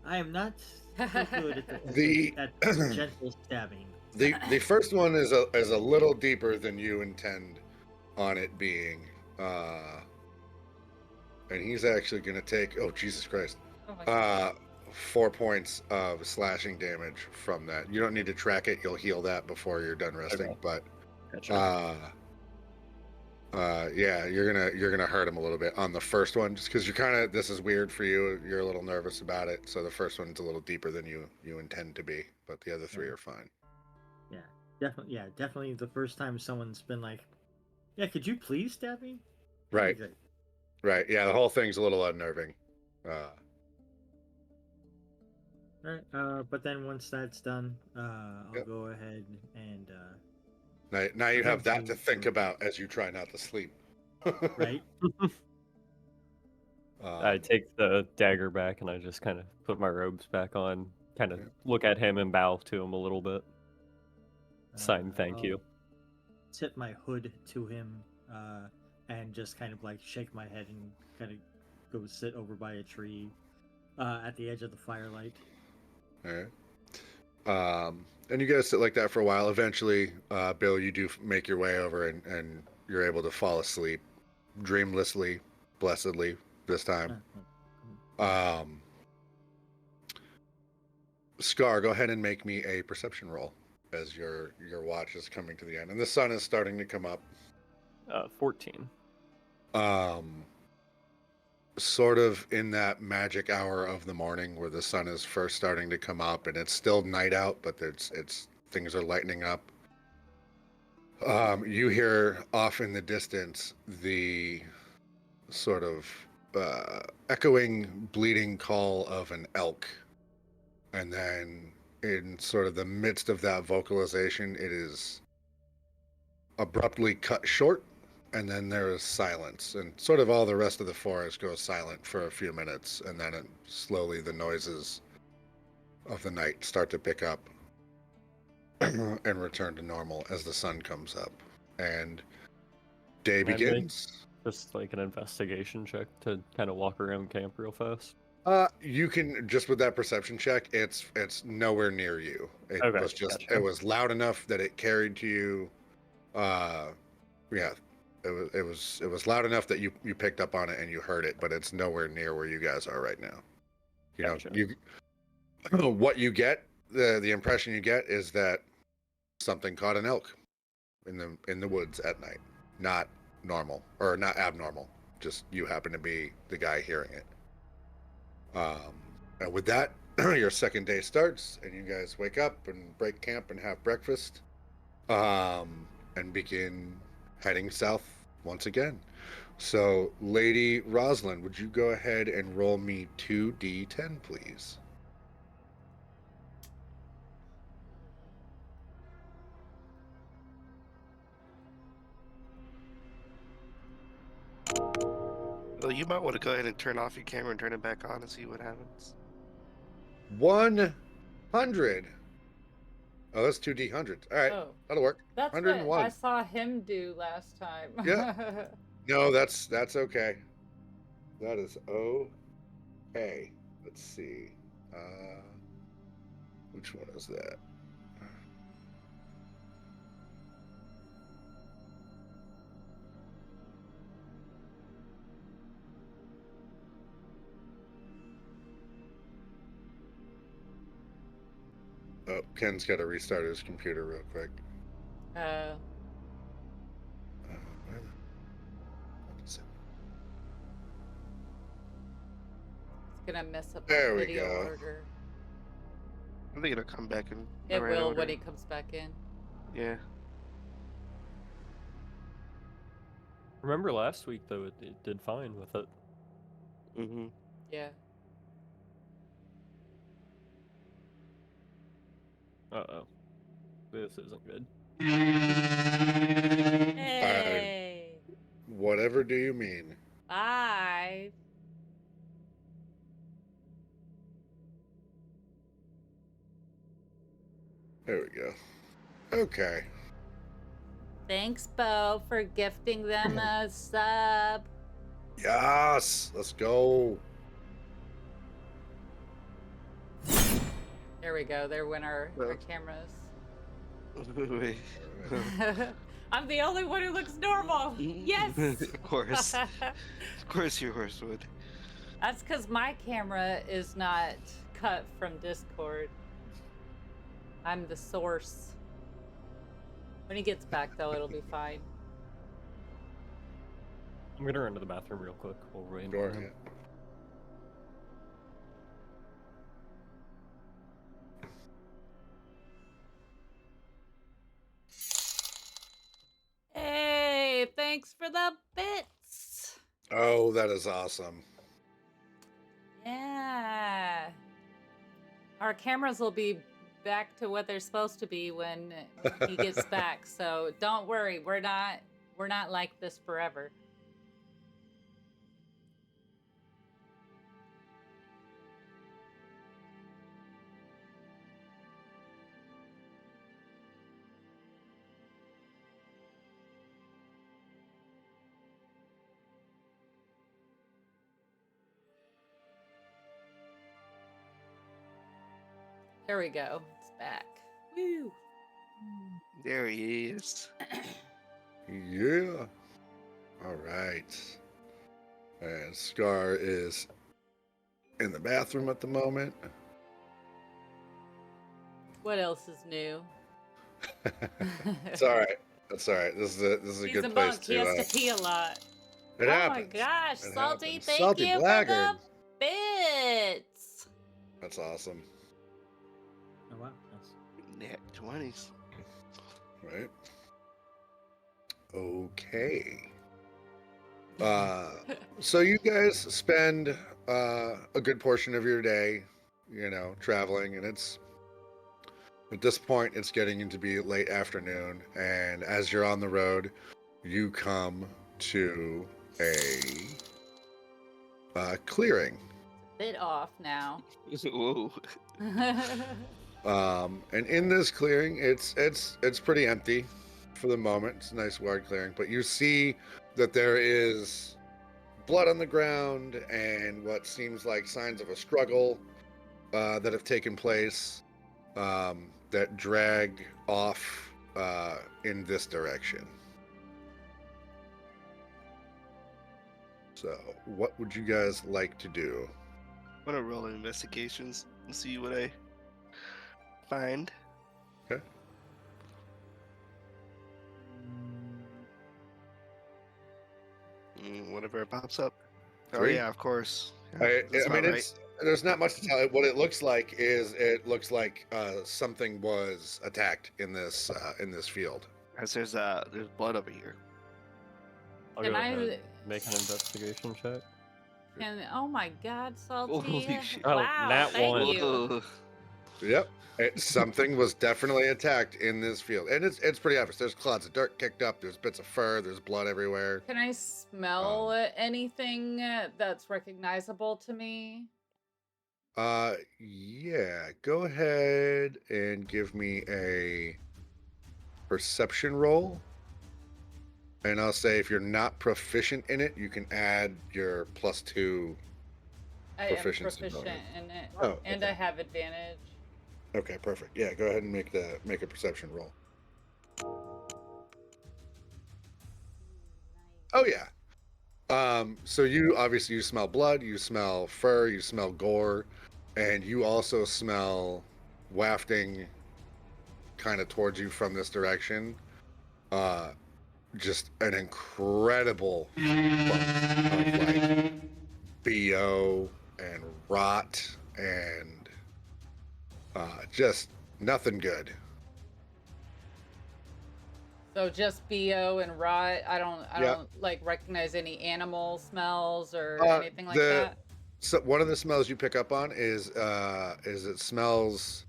S3: I am not so good at
S1: The
S3: at gentle stabbing.
S1: the first one is a little deeper than you intend on it being, and he's actually gonna take. Oh Jesus Christ!
S2: Oh my God.
S1: 4 points of slashing damage from that. You don't need to track it. You'll heal that before you're done resting.
S5: Okay.
S1: But
S5: Gotcha.
S1: yeah, you're gonna hurt him a little bit on the first one, just because this is weird for you. You're a little nervous about it, so the first one's a little deeper than you intend to be, but the other 3 are fine.
S3: Yeah, definitely. Yeah, definitely. The first time someone's been like, "Yeah, could you please stab me?" That'd be
S1: Right,
S3: great.
S1: right. Yeah, the whole thing's a little unnerving.
S3: All right. But then once that's done, I'll
S1: Yep.
S3: go ahead and
S1: Now you have that to
S3: attempt
S1: think about as you try not to sleep.
S3: right.
S5: I take the dagger back and I just kind of put my robes back on, kind of
S1: Yeah.
S5: look at him and bow to him a little bit. Sign thank
S3: I'll
S5: you.
S3: tip my hood to him, and just kind of like shake my head and kind of go sit over by a tree, at the edge of the firelight.
S1: All right. And you guys sit like that for a while. Eventually, Bill, you do make your way over and you're able to fall asleep dreamlessly, blessedly this time. Scar, go ahead and make me a perception roll as your watch is coming to the end and the sun is starting to come up.
S5: 14.
S1: Sort of in that magic hour of the morning where the sun is first starting to come up and it's still night out, but it's things are lightening up. You hear off in the distance the sort of echoing bleating call of an elk, and then in sort of the midst of that vocalization, it is abruptly cut short, and then there is silence, and sort of all the rest of the forest goes silent for a few minutes, and then slowly the noises of the night start to pick up and return to normal as the sun comes up and day
S5: Can I make
S1: begins.
S5: just like an investigation check to kind of walk around camp real fast?
S1: You can just with that perception check, it's nowhere near you. It
S5: Okay,
S1: was just
S5: gotcha.
S1: it was loud enough that it carried to you. Yeah, it was loud enough that you picked up on it and you heard it, but it's nowhere near where you guys are right now. You
S5: Gotcha.
S1: know, what you get, the impression you get is that something caught an elk in the woods at night. Not normal or not abnormal. Just you happen to be the guy hearing it. And with that, your second day starts, and you guys wake up and break camp and have breakfast, and begin heading south once again. So, Lady Rosalyn, would you go ahead and roll me 2d10, please?
S4: Well, you might want to go ahead and turn off your camera and turn it back on and see what happens.
S1: 100. Oh, that's 2d100s. All right,
S2: Oh,
S1: that'll work.
S2: that's what
S1: 101.
S2: I saw him do last time.
S1: Yeah. No, that's okay. That is okay. Let's see. Which one is that? Oh, Ken's got to restart his computer real quick.
S2: Uh,
S1: Where what is it?
S2: it's gonna mess up
S1: There
S2: the
S1: we
S2: video
S1: go.
S2: order.
S4: I think it'll come back in. the
S2: It
S4: right
S2: will
S4: order.
S2: when he comes back in.
S4: Yeah.
S5: Remember last week though, it did fine with it.
S4: Mm-hmm.
S2: Yeah.
S5: Uh-oh. This isn't good.
S2: Hey.
S1: Whatever do you mean?
S2: 5.
S1: There we go. Okay.
S2: Thanks, Bo, for gifting them a sub.
S1: Yes, let's go.
S2: There we go. There went our
S4: Well.
S2: cameras.
S4: Wait.
S2: I'm the only one who looks normal. Yes.
S4: Of course. Of course yours would.
S2: That's because my camera is not cut from Discord. I'm the source. When he gets back, though, it'll be fine.
S5: I'm gonna run to the bathroom real quick. We'll wait
S1: Sure,
S5: on him.
S2: Hey, thanks for the bits.
S1: Oh, that is awesome.
S2: Yeah. Our cameras will be back to what they're supposed to be when he gets back. So don't worry, we're not like this forever. There we go. It's back. Woo.
S4: There he is.
S1: Yeah. All right. And Scar is in the bathroom at the moment.
S2: What else is new?
S1: It's all right. That's all right. This is a
S2: He's
S1: good
S2: a
S1: place
S2: monk.
S1: to.
S2: He has to pee a lot.
S1: It
S2: oh
S1: happens.
S2: my gosh,
S1: It
S2: Salty,
S1: happens.
S2: thank
S1: Salty
S2: you
S1: blackguard.
S2: for the bits.
S1: That's awesome,
S3: Oh wow. Nice.
S4: Net 20s.
S1: right? Okay. So you guys spend a good portion of your day, traveling, and it's at this point it's getting to be late afternoon, and as you're on the road, you come to a clearing.
S2: Bit off now.
S4: Whoa.
S1: And in this clearing, it's pretty empty for the moment. It's a nice wide clearing, but you see that there is blood on the ground and what seems like signs of a struggle that have taken place that drag off in this direction. So, what would you guys like to do?
S4: I'm gonna roll investigations and see what I find.
S1: Okay.
S4: Whatever pops up. Oh
S1: 3?
S4: yeah, of course. Yeah,
S1: I
S4: that's
S1: mean,
S4: about right.
S1: there's not much to tell. What it looks like is something was attacked in this field.
S4: As there's blood over here.
S5: I'll
S2: Can
S5: go
S2: I-
S5: ahead. Make an investigation check.
S2: And oh my God, Salty!
S4: Holy shit.
S5: Oh,
S2: Wow,
S5: nat
S2: thank
S5: one.
S2: you.
S4: Whoa.
S1: Yep. Something was definitely attacked in this field, and it's pretty obvious. There's clods of dirt kicked up. There's bits of fur. There's blood everywhere.
S2: Can I smell anything that's recognizable to me?
S1: Yeah. Go ahead and give me a perception roll, and I'll say if you're not proficient in it, you can add your +2.
S2: I am
S1: Proficiency
S2: proficient
S1: bonus.
S2: in it,
S1: Oh,
S2: and
S1: okay.
S2: I have advantage.
S1: Okay, perfect. Yeah, go ahead and make a perception roll. Oh yeah. So you obviously smell blood, you smell fur, you smell gore, and you also smell wafting kind of towards you from this direction. Just an incredible funk of like BO and rot and just nothing good.
S2: So just BO and rot. I don't
S1: Yeah.
S2: like recognize any animal smells or
S1: Uh,
S2: anything like
S1: the-
S2: that.
S1: So one of the smells you pick up on is it smells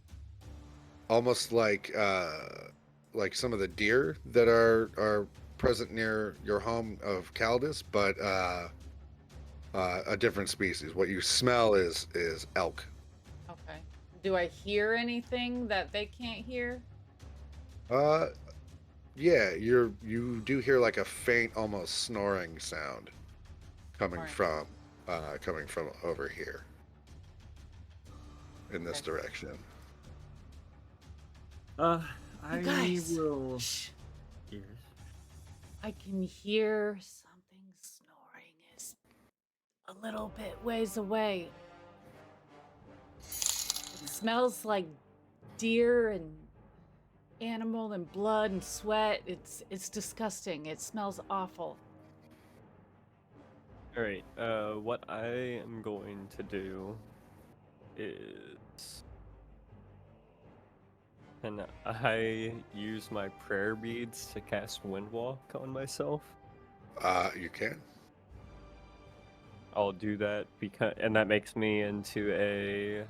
S1: almost like some of the deer that are present near your home of Caldus, but a different species. What you smell is elk.
S2: Okay. Do I hear anything that they can't hear?
S1: Yeah, you do hear like a faint, almost snoring sound coming
S2: Snoring.
S1: from over here in this
S2: Okay.
S1: direction.
S3: I
S2: You guys.
S3: will.
S2: Shh.
S3: Yes.
S2: I can hear something snoring is a little bit ways away. It smells like deer and animal and blood and sweat. It's disgusting. It smells awful.
S5: All right. What I am going to do is, can I use my prayer beads to cast Windwalk on myself?
S1: You can.
S5: I'll do that and that makes me into a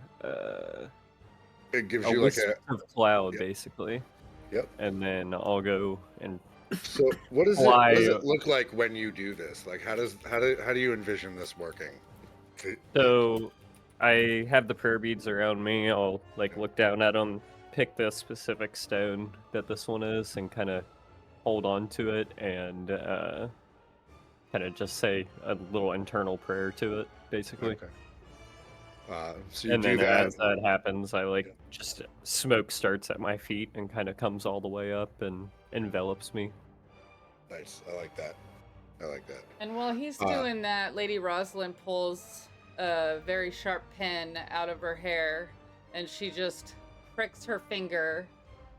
S1: It gives you like
S5: wisp
S1: a.
S5: of cloud,
S1: Yep.
S5: basically.
S1: Yep.
S5: And then I'll go and
S1: So what does
S5: Fly.
S1: it look like when you do this? Like how do you envision this working?
S5: So I have the prayer beads around me. I'll like look down at them, pick the specific stone that this one is, and kind of hold on to it and kind of just say a little internal prayer to it, basically.
S1: Okay. So you
S5: And
S1: do
S5: then
S1: that.
S5: as that happens, I like just smoke starts at my feet and kind of comes all the way up and envelops me.
S1: Nice. I like that.
S2: And while he's
S1: Uh,
S2: doing that, Lady Rosalyn pulls a very sharp pin out of her hair, and she just pricks her finger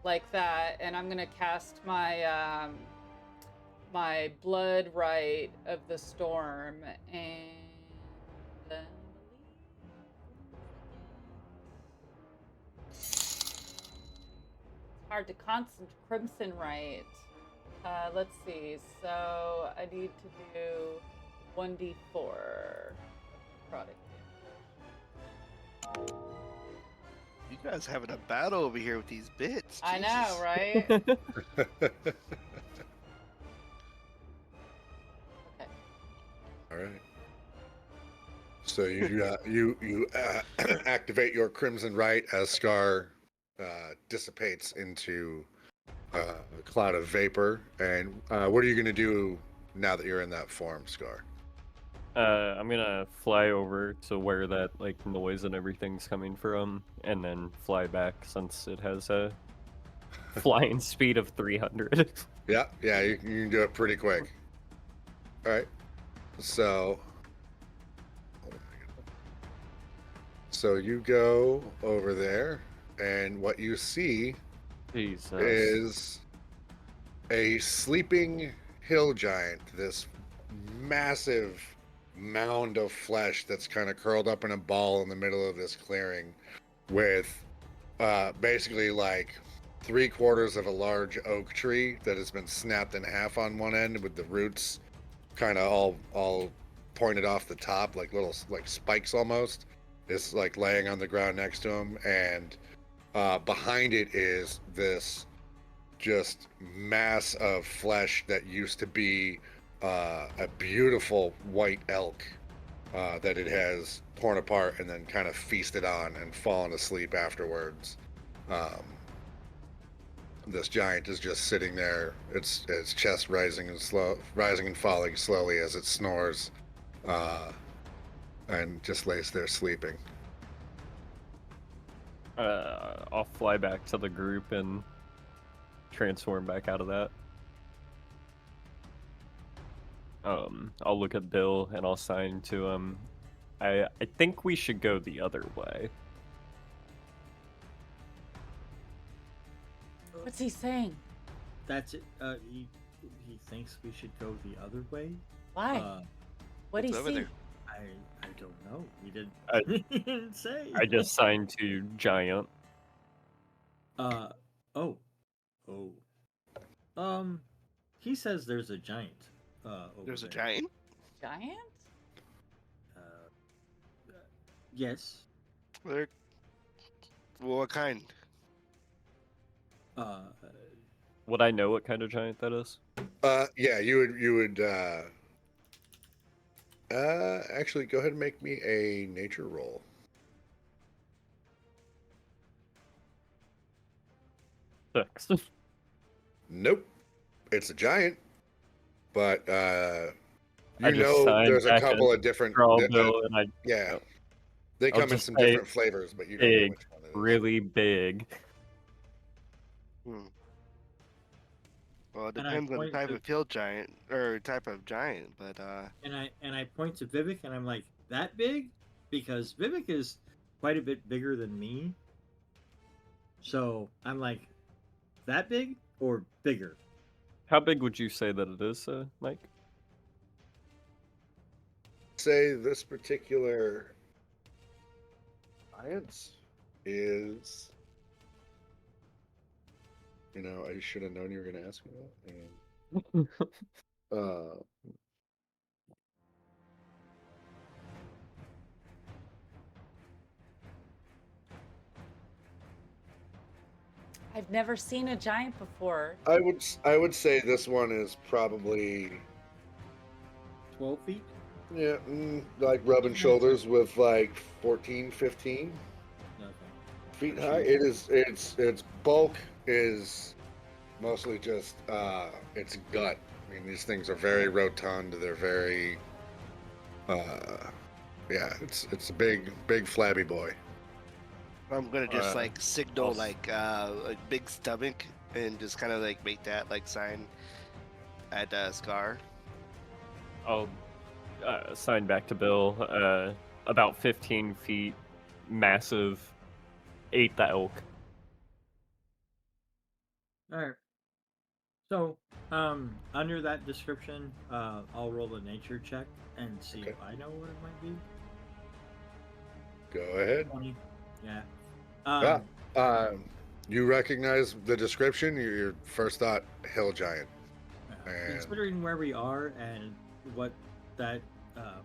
S2: like that. And I'm gonna cast my my blood rite of the storm, and hard to concentrate. Crimson rite. Let's see. So I need to do 1d4 product.
S4: You guys having a battle over here with these bits.
S2: I
S4: Jesus.
S2: know, right? Okay.
S1: All right. So you activate your Crimson Rite as Scar dissipates into a cloud of vapor. And what are you going to do now that you're in that form, Scar?
S5: I'm gonna fly over to where that like noise and everything's coming from, and then fly back since it has a flying speed of 300.
S1: Yeah, you can do it pretty quick. All right. So you go over there, and what you see
S5: Jesus.
S1: is a sleeping hill giant, this massive mound of flesh that's kind of curled up in a ball in the middle of this clearing, with basically like 3/4 of a large oak tree that has been snapped in half on one end, with the roots kind of all pointed off the top, like little like spikes almost. Is like laying on the ground next to him, and behind it is this just mass of flesh that used to be a beautiful white elk that it has torn apart and then kind of feasted on and fallen asleep afterwards. This giant is just sitting there, its chest rising and falling slowly as it snores, and just lays there sleeping.
S5: I'll fly back to the group and transform back out of that. I'll look at Bill and I'll sign to him. I think we should go the other way.
S2: What's he saying?
S3: That's it. He thinks we should go the other way.
S2: Why? What do you
S4: What's over
S2: see?
S4: there?
S3: I don't know. He didn't.
S5: I-
S3: He didn't say.
S5: I just signed to Giant.
S3: Oh. He says there's a giant. Over
S4: There's a
S3: there.
S4: giant?
S2: Giant?
S3: Yes.
S4: Well, what kind?
S5: Would I know what kind of giant that is?
S1: Yeah, you would actually go ahead and make me a nature roll.
S5: Six.
S1: Nope, it's a giant, but
S5: I
S1: you
S5: just
S1: know
S5: signed
S1: there's a
S5: back
S1: couple
S5: a
S1: of different.
S5: Draw Bill and I
S1: Yeah, they
S5: I'll
S1: come in
S5: just
S1: some
S5: say
S1: different flavors, but you don't know
S5: big,
S1: which one it is.
S5: really big.
S4: Well, it
S3: And I
S4: depends on the
S3: point
S4: type
S3: to-
S4: of field giant or type of giant, but
S3: And I point to Vivhik and I'm like, that big? Because Vivhik is quite a bit bigger than me. So I'm like, that big or bigger?
S5: How big would you say that it is, Mike?
S1: Say this particular science is. You know, I should have known you were going to ask me that. And,
S2: I've never seen a giant before.
S1: I would say this one is probably
S3: 12 feet?
S1: yeah, like rubbing shoulders with like 14, 15
S3: Okay.
S1: feet high. It is its bulk is mostly just its gut. I mean, these things are very rotund. They're very yeah, it's a big flabby boy.
S4: I'm gonna just
S5: Uh,
S4: like signal
S5: I'll-
S4: like a big stomach and just kind of like make that like sign at Scar.
S5: I'll sign back to Bill. About 15 feet, massive, ate the elk.
S3: All right. So, under that description, I'll roll a nature check and see
S1: Okay.
S3: if I know what it might be.
S1: Go ahead.
S3: 20. Yeah.
S1: You recognize the description. Your first thought, hill giant. And-
S3: Considering where we are and what that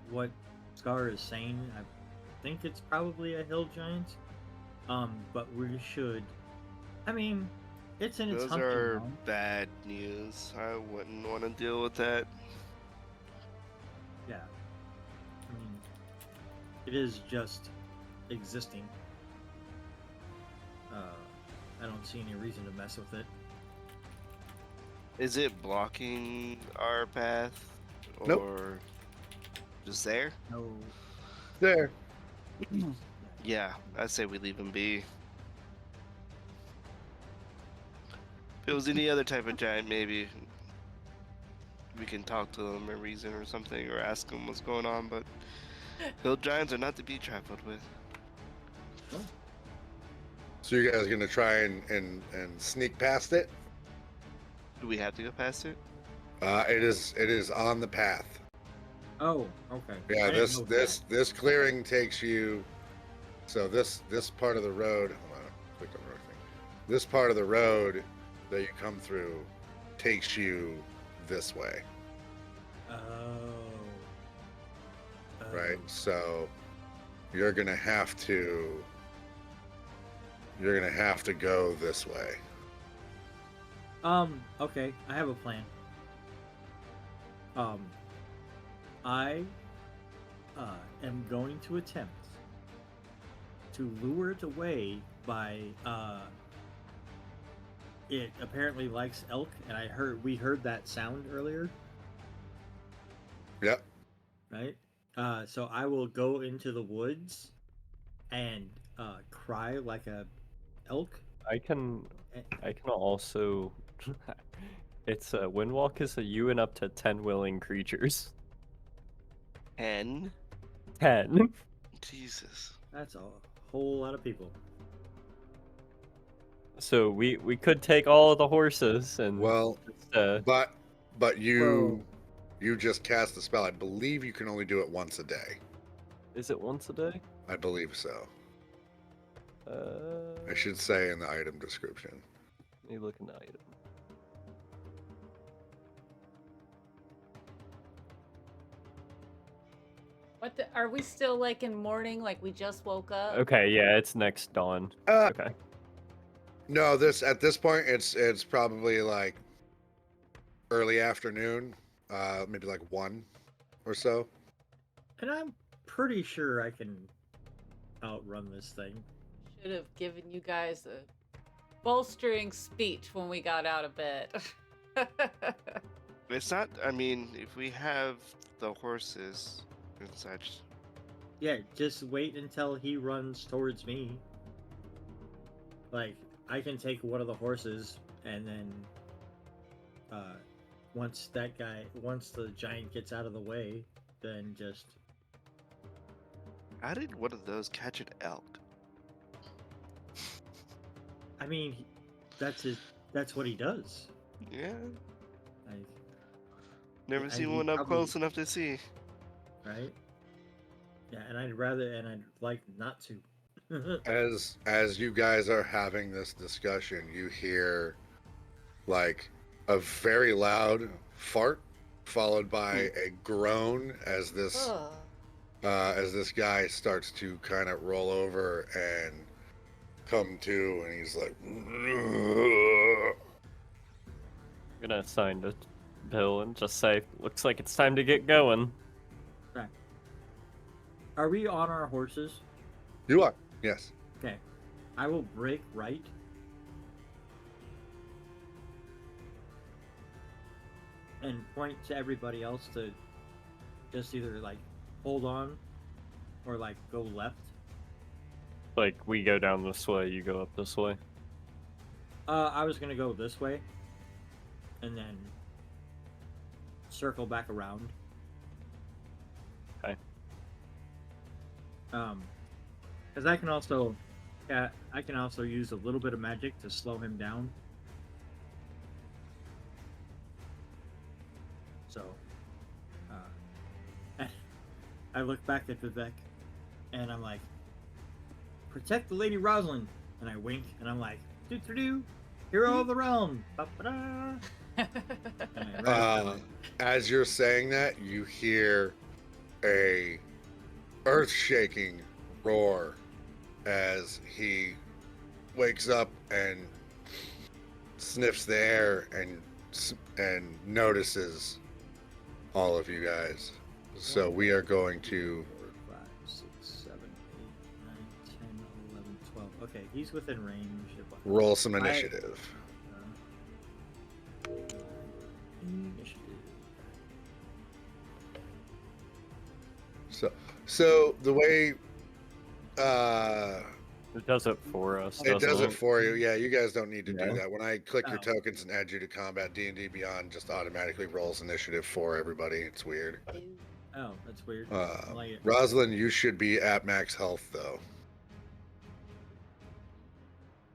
S3: what Scar is saying. I think it's probably a hill giant. But we should. I mean, it's in its
S4: Those
S3: hunting
S4: are
S3: ground.
S4: bad news. I wouldn't want to deal with that.
S3: Yeah. I mean, it is just existing. I don't see any reason to mess with it.
S4: Is it blocking our path? Or
S1: Nope.
S4: just there?
S3: No.
S1: There.
S4: Yeah, I say we leave him be. If it was any other type of giant, maybe we can talk to them or reason or something, or ask them what's going on, but hill giants are not to be trifled with.
S1: So you guys gonna try and sneak past it?
S4: Do we have to go past it?
S1: It is on the path.
S3: Oh, okay.
S1: Yeah,
S3: I didn't know
S1: this clearing takes you. So this part of the road. Hold on, click on the wrong thing. This part of the road that you come through takes you this way,
S3: that.
S1: right? So you're gonna have to go this way.
S3: Okay, I have a plan. I am going to attempt to lure it away by it apparently likes elk, and we heard that sound earlier,
S1: Yep.
S3: right? So I will go into the woods and cry like a elk.
S5: I can also. It's Windwalk is a you and up to 10 willing creatures.
S4: 10?
S5: 10.
S4: Jesus.
S3: That's a whole lot of people.
S5: So we could take all of the horses and
S1: Well,
S5: just,
S1: but you just cast the spell. I believe you can only do it once a day.
S5: is it once a day?
S1: I believe so. I should say in the item description.
S5: Let me look in the item.
S2: Are we still like in morning? Like we just woke up?
S5: Okay, yeah, it's next dawn.
S1: Uh,
S5: Okay.
S1: No, at this point it's probably like early afternoon, maybe like 1 or so.
S3: And I'm pretty sure I can outrun this thing.
S2: Should have given you guys a bolstering speech when we got out of bed.
S4: It's not, I mean, if we have the horses and such.
S3: Yeah, just wait until he runs towards me. Like, I can take one of the horses, and then once the giant gets out of the way, then just...
S4: How did one of those catch an elk?
S3: I mean, that's what he does.
S4: Yeah,
S3: Like,
S4: never
S3: and
S4: seen
S3: he
S4: one up
S3: probably-
S4: close enough to see.
S3: right? Yeah, and I'd like not to.
S1: As you guys are having this discussion, you hear like a very loud fart followed by a groan as this guy starts to kind of roll over and come to, and he's like,
S5: I'm gonna assign to Bill and just say, looks like it's time to get going.
S3: Right. Are we on our horses?
S1: "You are, yes."
S3: Okay. I will break right. And point to everybody else to just either like hold on or like go left.
S5: Like, we go down this way, you go up this way.
S3: I was gonna go this way and then circle back around.
S5: Okay.
S3: Because I can also use a little bit of magic to slow him down. So, I look back at Vivhik, and I'm like, "Protect the Lady Rosalyn," and I wink, and I'm like, "Do, hero of the realm." Ba-ba-da. And I run.
S1: As you're saying that, you hear a earth-shaking roar as he wakes up and sniffs the air and notices all of you guys. So we are going to
S3: 4, 5, 6, 7, 8, 9, 10, 11, 12. Okay, he's within range.
S1: roll some initiative.
S3: Initiative.
S1: So the way
S5: It does it for us.
S1: it does
S5: doesn't
S1: it for you. Yeah, you guys don't need to
S5: Yeah.
S1: do that. When I click your
S3: Oh.
S1: tokens and add you to combat, D&D Beyond just automatically rolls initiative for everybody. It's weird.
S3: Oh, that's weird. I like it.
S1: Rosalyn, you should be at max health though,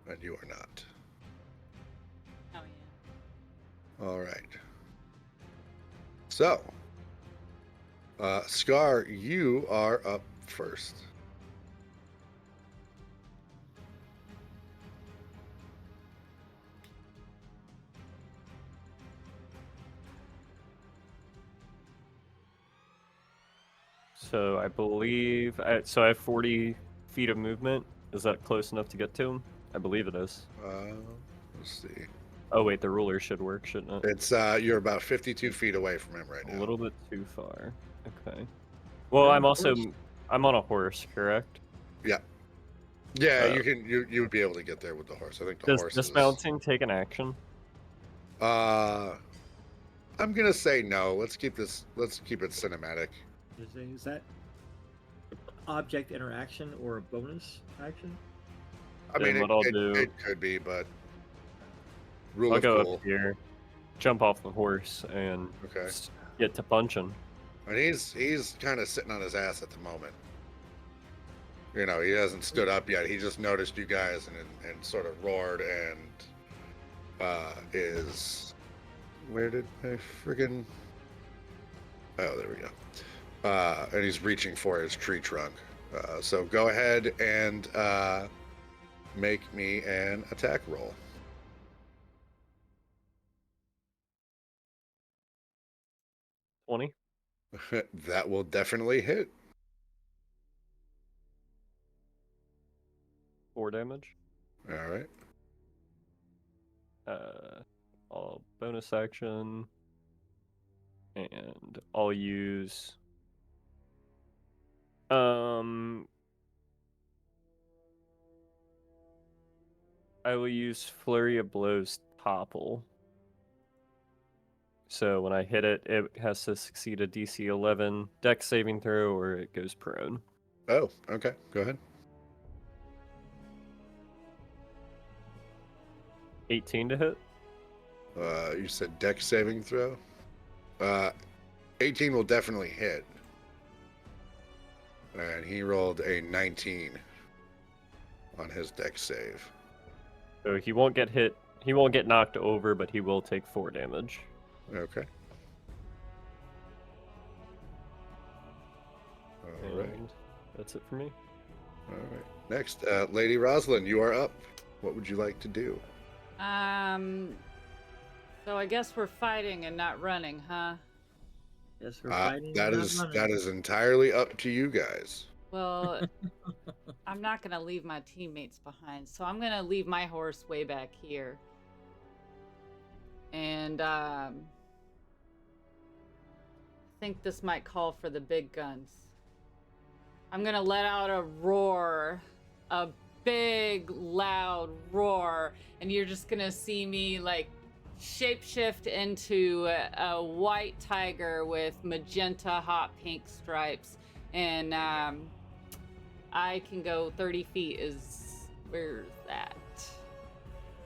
S1: and you are not.
S2: Oh yeah.
S1: All right. So, Scar, you are up first.
S5: So I believe so. I have 40 feet of movement. Is that close enough to get to him? I believe it is.
S1: Let's see.
S5: Oh wait, the ruler should work, shouldn't it?
S1: It's you're about 52 feet away from him right
S5: A
S1: now.
S5: little bit too far. Okay. Well, I'm also I'm on a horse, correct?
S1: Yeah, you can you would be able to get there with the horse. I think the
S5: Does
S1: horse
S5: dismounting take an action?
S1: I'm gonna say no. Let's keep it cinematic.
S3: Is that object interaction or a bonus action?
S1: I mean,
S5: Then what I'll do-
S1: it could be, but rule
S5: I'll
S1: of
S5: go
S1: cool.
S5: up here, jump off the horse, and
S1: Okay.
S5: get to punching.
S1: And he's kind of sitting on his ass at the moment. You know, he hasn't stood up yet. He just noticed you guys and sort of roared and is where did I friggin' oh, there we go. And he's reaching for his tree trunk. So go ahead and make me an attack roll.
S5: 20.
S1: That will definitely hit.
S5: 4 damage.
S1: All right.
S5: I'll bonus action, and I'll use I will use Flurry of Blows Topple. So when I hit it, it has to succeed a DC 11 Dex saving throw, or it goes prone.
S1: Oh, okay. Go ahead.
S5: 18 to hit.
S1: You said Dex saving throw. 18 will definitely hit. And he rolled a 19 on his Dex save.
S5: So he won't get hit. He won't get knocked over, but he will take 4 damage.
S1: Okay. All right.
S5: And that's it for me.
S1: All right. Next, Lady Rosalyn, you are up. What would you like to do?
S2: So I guess we're fighting and not running, huh?
S3: Yes, we're fighting.
S1: That is entirely up to you guys.
S2: Well, I'm not gonna leave my teammates behind, so I'm gonna leave my horse way back here. And I think this might call for the big guns. I'm gonna let out a roar, a big, loud roar, and you're just gonna see me like shapeshift into a white tiger with magenta hot pink stripes, and I can go 30 feet. Where's that?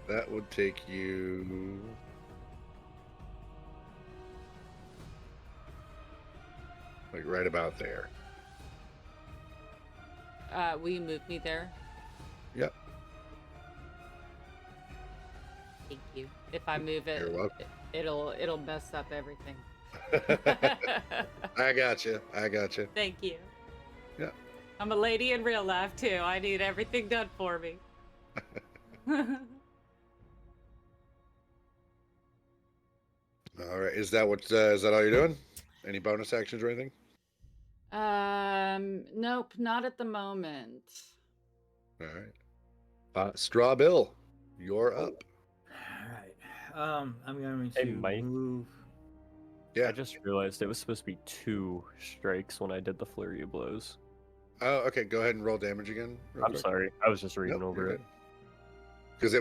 S1: That would take you... like right about there.
S2: Will you move me there?
S1: Yep.
S2: Thank you. If I move it,
S1: You're welcome.
S2: it'll mess up everything.
S1: I got you.
S2: Thank you.
S1: Yeah.
S2: I'm a lady in real life too. I need everything done for me.
S1: All right. Is that all you're doing? Any bonus actions or anything?
S2: Nope, not at the moment.
S1: All right. Straw Bill, you're up.
S3: All right. I'm going
S5: Hey,
S3: to
S5: Mike.
S3: move.
S1: Yeah.
S5: I just realized it was supposed to be 2 strikes when I did the flurry of blows.
S1: Oh, okay. Go ahead and roll damage again.
S5: I'm sorry. I was just reading over it.
S1: Because they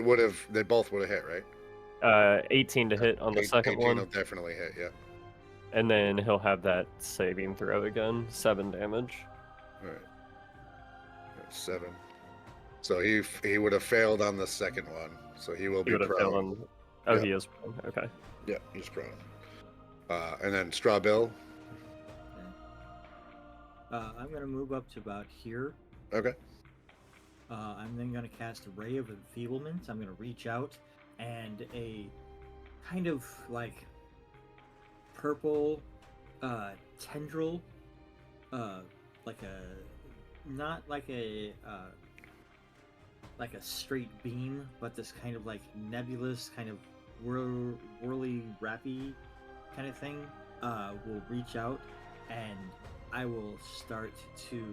S1: both would have hit, right?
S5: 18 to hit on the second
S1: 18
S5: one.
S1: will definitely hit, yeah.
S5: And then he'll have that saving throw again. 7 damage.
S1: All right. 7. So he would have failed on the second one. So he will
S5: He
S1: be
S5: would have failed
S1: prone.
S5: on. Oh,
S1: Yeah.
S5: he is prone. Okay.
S1: Yeah, he's prone. And then Straw Bill.
S3: I'm going to move up to about here.
S1: Okay.
S3: I'm then going to cast a Ray of Enfeeblement. I'm going to reach out, and a kind of like purple tendril, like a not like a straight beam, but this kind of like nebulous, kind of whirly, wrappy kind of thing, will reach out, and I will start to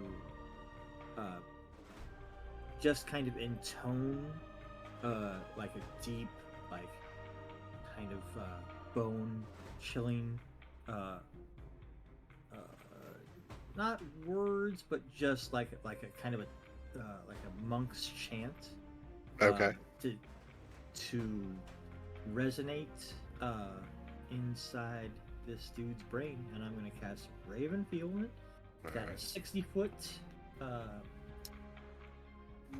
S3: just kind of intone like a deep, like kind of bone chilling, not words, but just like a kind of like a monk's chant.
S1: Okay.
S3: To resonate inside this dude's brain, and I'm going to cast Raven Feeling. Got a 60-foot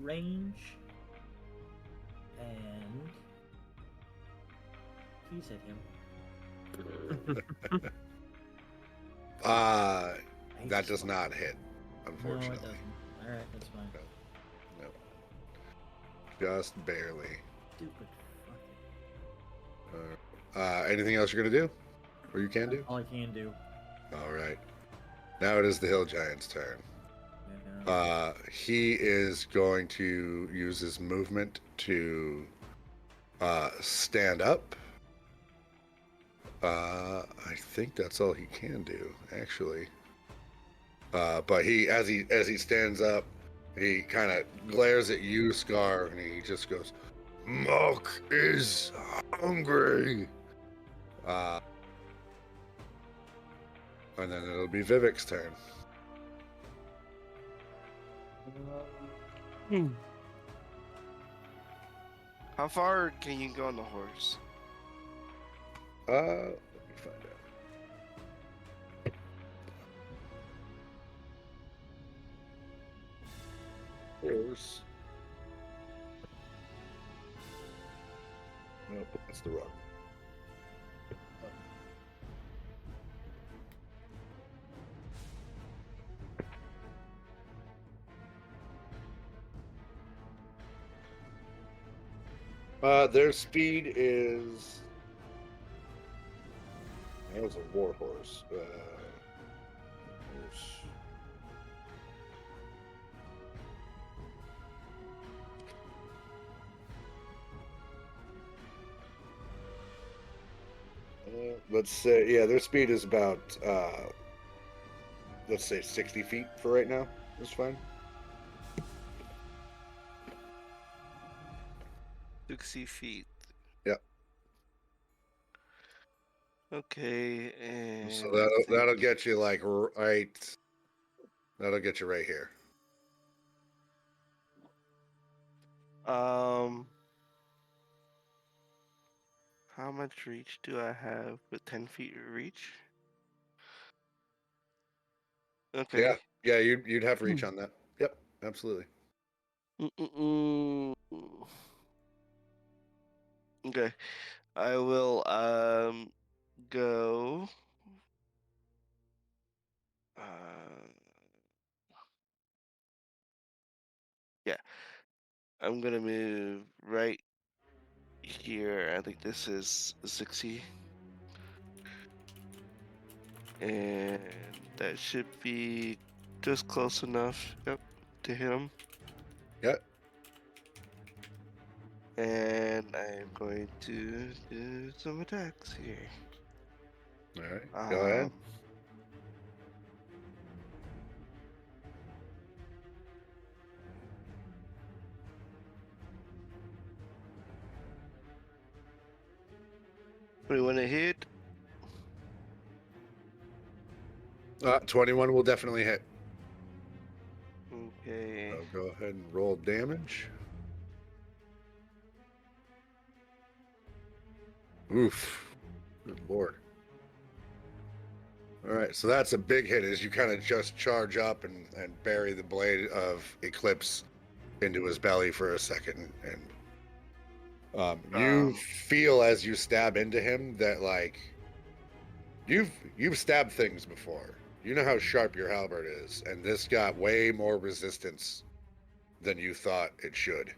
S3: range, and please hit him.
S1: That does not hit, unfortunately.
S3: No, it doesn't. All right, that's fine.
S1: No. Just barely.
S3: Stupid
S1: Anything else you're gonna do, or you can do?
S3: All I can do.
S1: All right. Now it is the Hill Giant's turn.
S3: Yeah.
S1: He is going to use his movement to stand up. I think that's all he can do, actually. But as he stands up, he kind of glares at you, Scar, and he just goes, "Mock is hungry." And then it'll be Vivhik's turn.
S4: How far can you go on the horse?
S1: Let me find out. Horse. Nope, that's the wrong. Their speed is. That was a war horse. Horse. Let's say, yeah, their speed is about, let's say 60 feet for right now. That's fine.
S4: 60 feet.
S1: Yep.
S4: Okay, and
S1: So that'll get you like right. That'll get you right here.
S4: How much reach do I have with 10 feet reach? Okay.
S1: Yeah, you'd have reach on that. Yep, absolutely.
S4: Okay, I will go. Yeah, I'm gonna move right here. I think this is 60. And that should be just close enough, yep, to hit him.
S1: Yep.
S4: And I'm going to do some attacks here.
S1: All right, go ahead.
S4: 21 to hit.
S1: 21 will definitely hit.
S4: Okay.
S1: So go ahead and roll damage. Oof. Good lord. All right, so that's a big hit as you kind of just charge up and bury the blade of Eclipse into his belly for a second. And you feel as you stab into him that, like, you've stabbed things before. You know how sharp your halberd is, and this got way more resistance than you thought it should.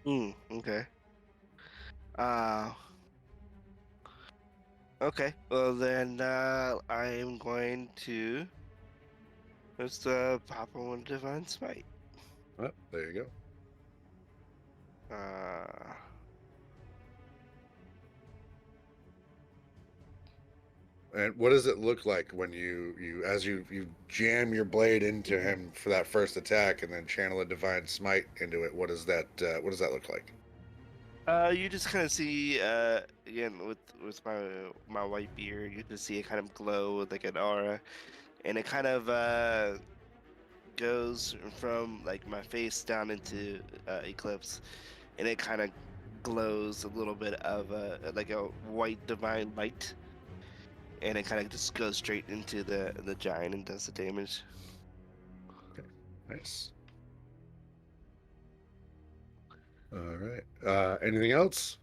S4: Okay. Okay. Well then, I'm going to just pop on one divine smite.
S1: Oh, there you go. And what does it look like when you jam your blade into him for that first attack and then channel a divine smite into it? What does that look like?
S4: You just kind of see, again with my white beard, you just see it kind of glow with like an aura, and it kind of goes from like my face down into Eclipse, and it kind of glows a little bit of like a white divine light, and it kind of just goes straight into the giant and does the damage.
S1: Okay, nice. All right. Anything else?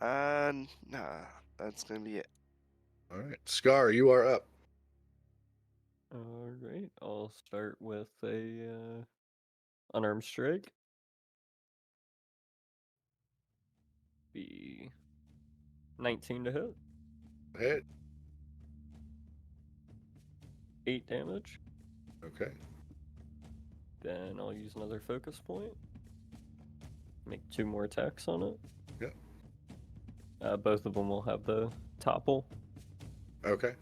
S4: Nah, that's gonna be it.
S1: All right, Scar, you are up.
S5: All right, I'll start with a unarmed strike. Be 19 to hit,
S1: Hit.
S5: 8 damage.
S1: Okay.
S5: Then I'll use another focus point. Make 2 more attacks on it.
S1: Yep.
S5: Both of them will have the topple.
S1: Okay.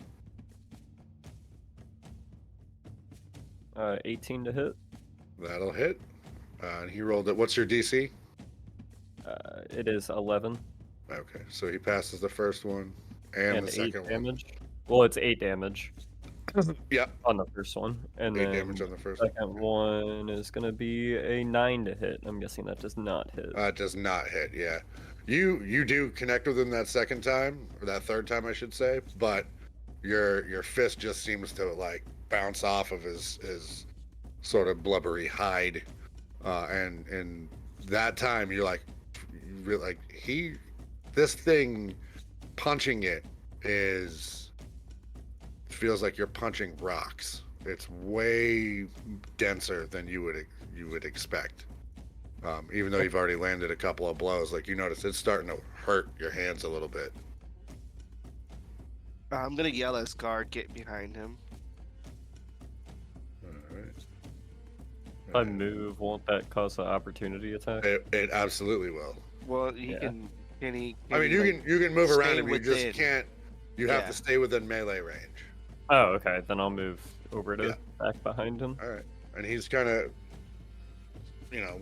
S5: 18 to hit.
S1: That'll hit. And he rolled it. What's your DC?
S5: It is 11.
S1: Okay, so he passes the first one and the
S5: 8
S1: second one.
S5: damage. Well, it's 8 damage
S1: Yep.
S5: on the first one. And
S1: 8
S5: then
S1: damage on the first
S5: the second one is going to be a 9 to hit. I'm guessing that does not hit.
S1: It does not hit, yeah. You do connect with him that second time, or that third time I should say, but your fist just seems to like bounce off of his sort of blubbery hide. And that time you're like this thing punching it feels like you're punching rocks. It's way denser than you would expect. Even though you've already landed a couple of blows, like you notice it's starting to hurt your hands a little bit.
S4: I'm gonna yell at Scar, get behind him.
S1: All right.
S5: If I move, won't that cause an opportunity attack?
S1: It absolutely will.
S4: Well, he
S5: Yeah.
S4: can. Can he?
S1: I mean,
S4: like,
S1: you can move around
S4: stay
S1: him. You
S4: within?
S1: just can't. You have
S4: Yeah.
S1: to stay within melee range.
S5: Oh, okay. Then I'll move over to
S1: Yeah.
S5: back behind him.
S1: All right. And he's kind of,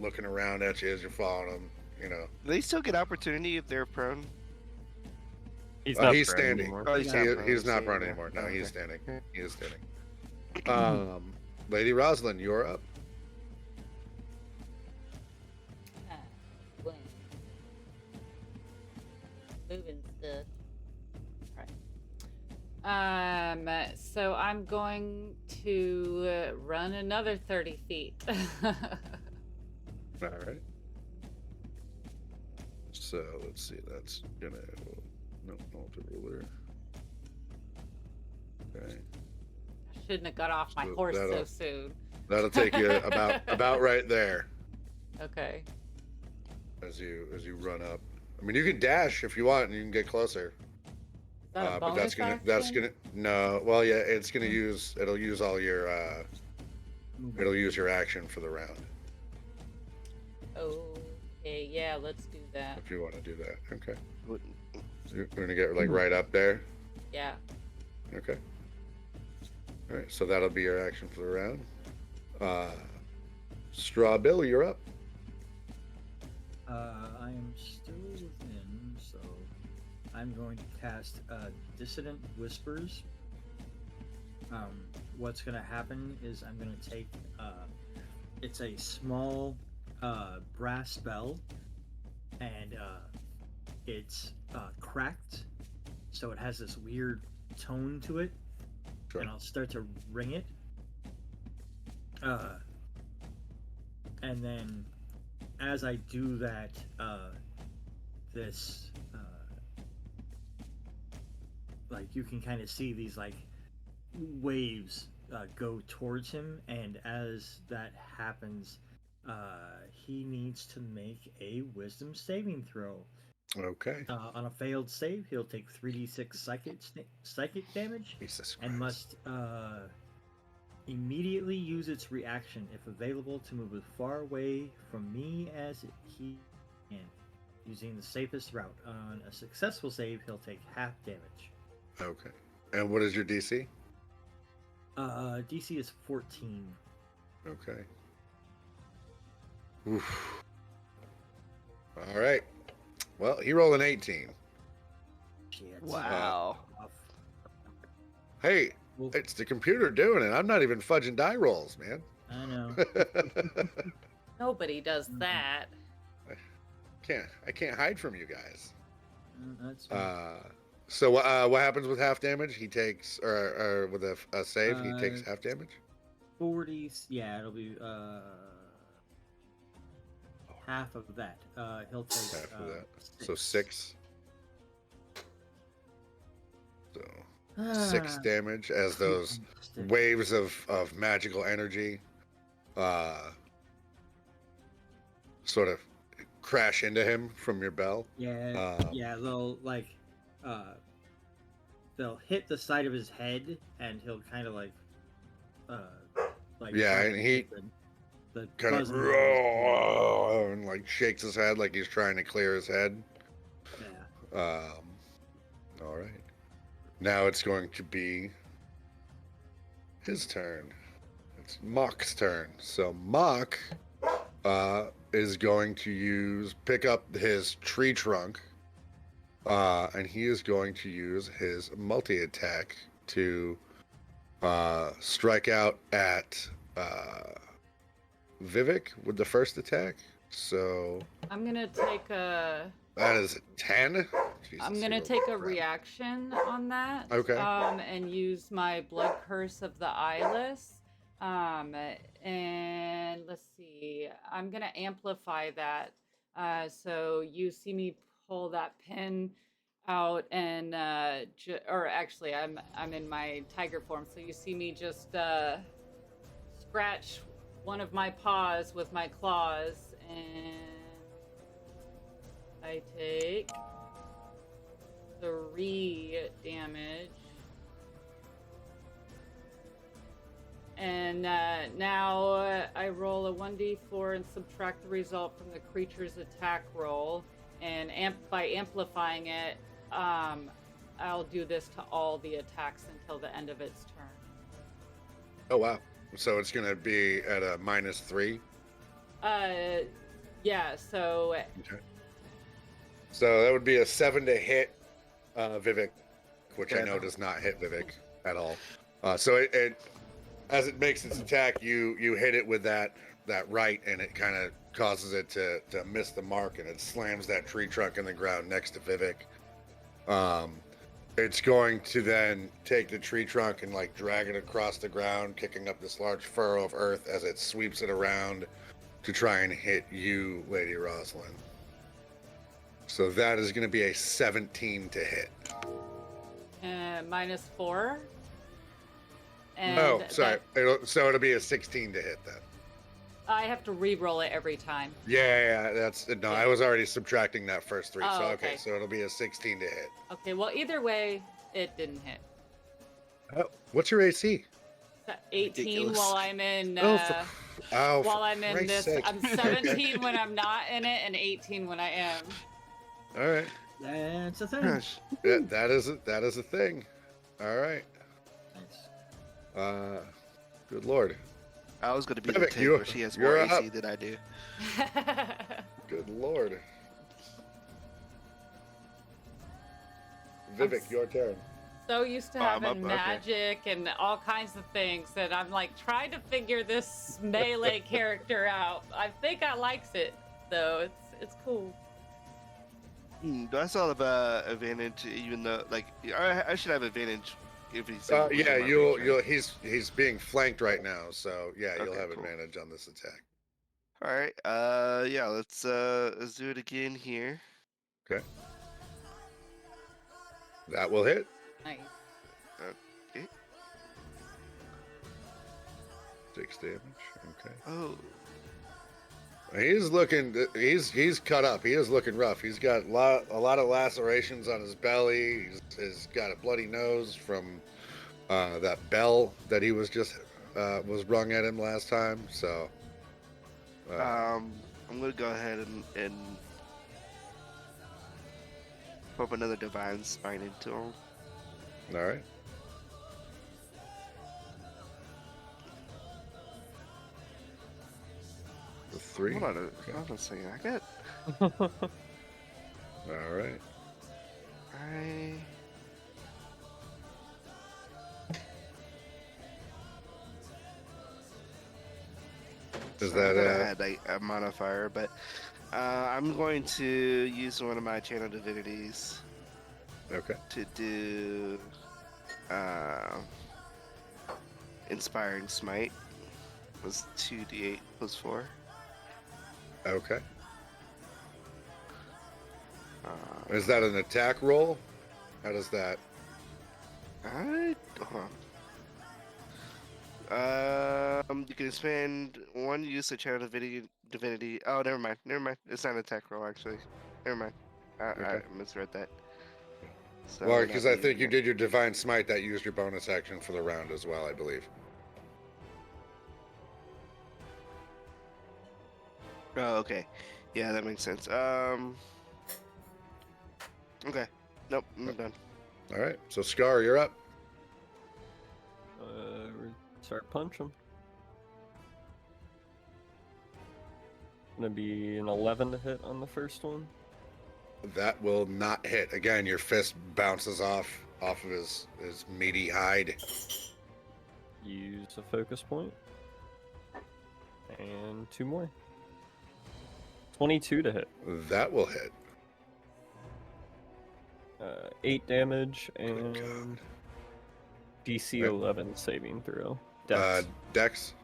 S1: looking around at you as you're following him.
S4: Do they still get opportunity if they're prone?
S5: He's
S1: Oh,
S5: not
S1: he's
S5: prone
S1: standing.
S5: anymore.
S4: Oh,
S1: He's not prone anymore. No,
S4: Okay.
S1: he's standing. He is standing. Lady Rosalyn, you're up.
S2: Boom. Moving stuff. Right. So I'm going to run another 30 feet.
S1: All right. So let's see. That's gonna alter ruler. Okay.
S2: I shouldn't have got off my
S1: So
S2: horse so
S1: that'll-
S2: soon.
S1: That'll take you about right there
S2: Okay.
S1: as you run up. I mean, you can dash if you want, and you can get closer.
S2: Is that a
S1: But that's
S2: bonus action?
S1: no. Well, yeah, it'll use all your it'll use your action for the round
S2: Okay, yeah, let's do that.
S1: if you want to do that. Okay.
S4: What-
S1: So you're gonna get like right up there.
S2: Yeah.
S1: Okay. All right. So that'll be your action for the round. Straw Bill, you're up.
S3: I am still within, so I'm going to cast Dissident Whispers. What's going to happen is I'm going to take... it's a small brass bell, and it's cracked, so it has this weird tone to it.
S1: Sure.
S3: And I'll start to ring it. And then as I do that, this like you can kind of see these like waves go towards him, and as that happens, he needs to make a wisdom saving throw.
S1: Okay.
S3: On a failed save, he'll take 3d6 psychic damage,
S1: Jesus
S3: and
S1: Christ.
S3: must immediately use its reaction if available to move as far away from me as he can, using the safest route. On a successful save, he'll take half damage.
S1: Okay. And what is your DC?
S3: DC is 14.
S1: Okay. Oof. All right. Well, he rolled an 18.
S3: Shit.
S4: Wow.
S1: Hey,
S3: Well,
S1: it's the computer doing it. I'm not even fudging die rolls, man.
S3: I know.
S2: Nobody does
S3: Mhm.
S2: that.
S1: I can't hide from you guys.
S3: That's fine.
S1: So what happens with half damage? He takes, or with a save, he takes half damage?
S3: 40. Yeah, it'll be half of that. He'll take
S1: Half of that. So 6. So 6 damage as those waves of magical energy sort of crash into him from your bell.
S3: Yeah, they'll they'll hit the side of his head, and he'll kind of like
S1: Yeah, and he
S3: the
S1: kind of
S3: buzzing noise is-
S1: and like shakes his head like he's trying to clear his head.
S3: Yeah.
S1: All right. Now it's going to be his turn. It's Mock's turn. So Mock is going to pick up his tree trunk, and he is going to use his multi-attack to strike out at Vivhik with the first attack. So
S2: I'm gonna take a.
S1: that is 10. Jesus,
S2: I'm
S1: he
S2: gonna
S1: rolled
S2: take a
S1: crap.
S2: reaction on that.
S1: Okay.
S2: And use my blood curse of the eyeless. And let's see. I'm gonna amplify that. So you see me pull that pin out, and or actually, I'm in my tiger form. So you see me just scratch one of my paws with my claws, and I take 3 damage. And now I roll a 1d4 and subtract the result from the creature's attack roll. And by amplifying it, I'll do this to all the attacks until the end of its turn.
S1: Oh, wow. So it's going to be at a -3?
S2: Yeah, so
S1: Okay. So that would be a 7 to hit Vivhik, which I
S4: Yeah,
S1: know
S4: no.
S1: does not hit Vivhik at all. So it as it makes its attack, you hit it with that right, and it kind of causes it to miss the mark, and it slams that tree trunk in the ground next to Vivhik. It's going to then take the tree trunk and like drag it across the ground, kicking up this large furrow of earth as it sweeps it around to try and hit you, Lady Rosalyn. So that is going to be a 17 to hit.
S2: -4. And
S1: Oh, sorry.
S2: that-
S1: It'll be a 16 to hit then.
S2: I have to re-roll it every time.
S1: Yeah, that's no. I was already subtracting that first 3.
S2: Oh,
S1: So
S2: okay.
S1: so it'll be a 16 to hit.
S2: Okay, well, either way, it didn't hit.
S1: Oh, what's your AC?
S2: 18
S4: Ridiculous.
S2: while I'm in.
S1: While
S2: I'm in this, I'm 17 when I'm not in it, and 18 when I am.
S1: All right.
S3: That's a thing.
S4: Gosh.
S1: That is a thing. All right.
S3: Nice.
S1: Good lord.
S4: I was going to be the
S1: Vivhik,
S4: tank
S1: you-
S4: where she has
S1: you're
S4: more AC
S1: up.
S4: than I do.
S1: Good lord. Vivhik, your turn.
S2: So used to
S4: Oh, I'm
S2: having
S4: up, okay.
S2: magic and all kinds of things that I'm like trying to figure this melee character out. I think I likes it though. It's cool.
S4: Do I still have advantage, even though, like, I should have advantage if he's
S1: Yeah,
S4: within my reach, right?
S1: he's being flanked right now, so yeah, you'll
S4: Okay,
S1: have
S4: cool.
S1: advantage on this attack.
S4: All right. Yeah. Let's do it again here.
S1: Okay. That will hit.
S2: Nice.
S4: Okay.
S1: 6 damage. Okay.
S4: Oh.
S1: He's looking. He's cut up. He is looking rough. He's got a lot of lacerations on his belly. He's got a bloody nose from that bell that he was just was rung at him last time. So.
S4: I'm gonna go ahead and pump another divine spine into him.
S1: All right. The 3.
S4: Hold on
S1: Okay.
S4: a second. I got.
S1: All right. Is that
S4: I had like a modifier, but I'm going to use one of my channel divinities
S1: okay?
S4: to do inspiring smite. It was 2d8 plus 4.
S1: Okay. Is that an attack roll? How does that?
S4: Hold on. You can spend one use of channel divinity. Oh, never mind. It's not an attack roll, actually. Never mind. I
S1: Okay.
S4: misread that. So
S1: Well,
S4: we're
S1: because
S4: not
S1: I think
S4: using
S1: you
S4: it.
S1: did your divine smite that used your bonus action for the round as well, I believe.
S4: Oh, okay. Yeah, that makes sense. Okay. Nope, I'm done.
S1: All right. So Scar, you're up.
S5: Start punch him. Gonna be an 11 to hit on the first one.
S1: That will not hit. Again, your fist bounces off of his meaty hide.
S5: Use a focus point. And 2 more. 22 to hit.
S1: That will hit.
S5: 8 damage
S1: Good
S5: and
S1: God.
S5: DC
S1: Right.
S5: 11 saving throw. Dex.
S1: Dex.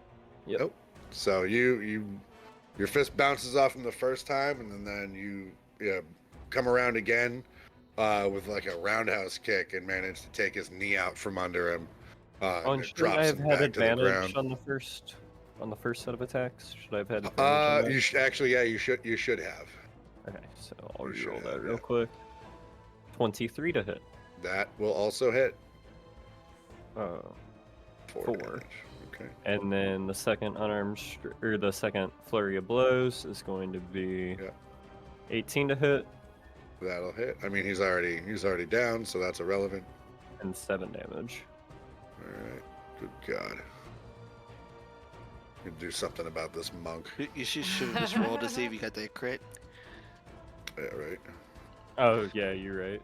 S5: Yep.
S1: Nope. So your fist bounces off him the first time, and then you come around again with like a roundhouse kick and manage to take his knee out from under him. And it
S5: Should I
S1: drops
S5: have
S1: him
S5: had
S1: back to the
S5: advantage
S1: ground.
S5: on the first set of attacks? Should I have had advantage on that?
S1: You should actually, yeah, you should have.
S5: Okay, so I'll
S1: You should
S5: reroll that
S1: have,
S5: real
S1: yeah.
S5: quick. 23 to hit.
S1: That will also hit.
S5: 4.
S1: Damage. Okay.
S5: And then the second the second flurry of blows is going to be 18 to hit
S1: That'll hit. I mean, he's already down, so that's irrelevant.
S5: and 7 damage.
S1: All right. Good God. You can do something about this monk.
S4: You should have just rolled to see if you got that crit.
S1: Yeah, right.
S5: Oh yeah, you're right.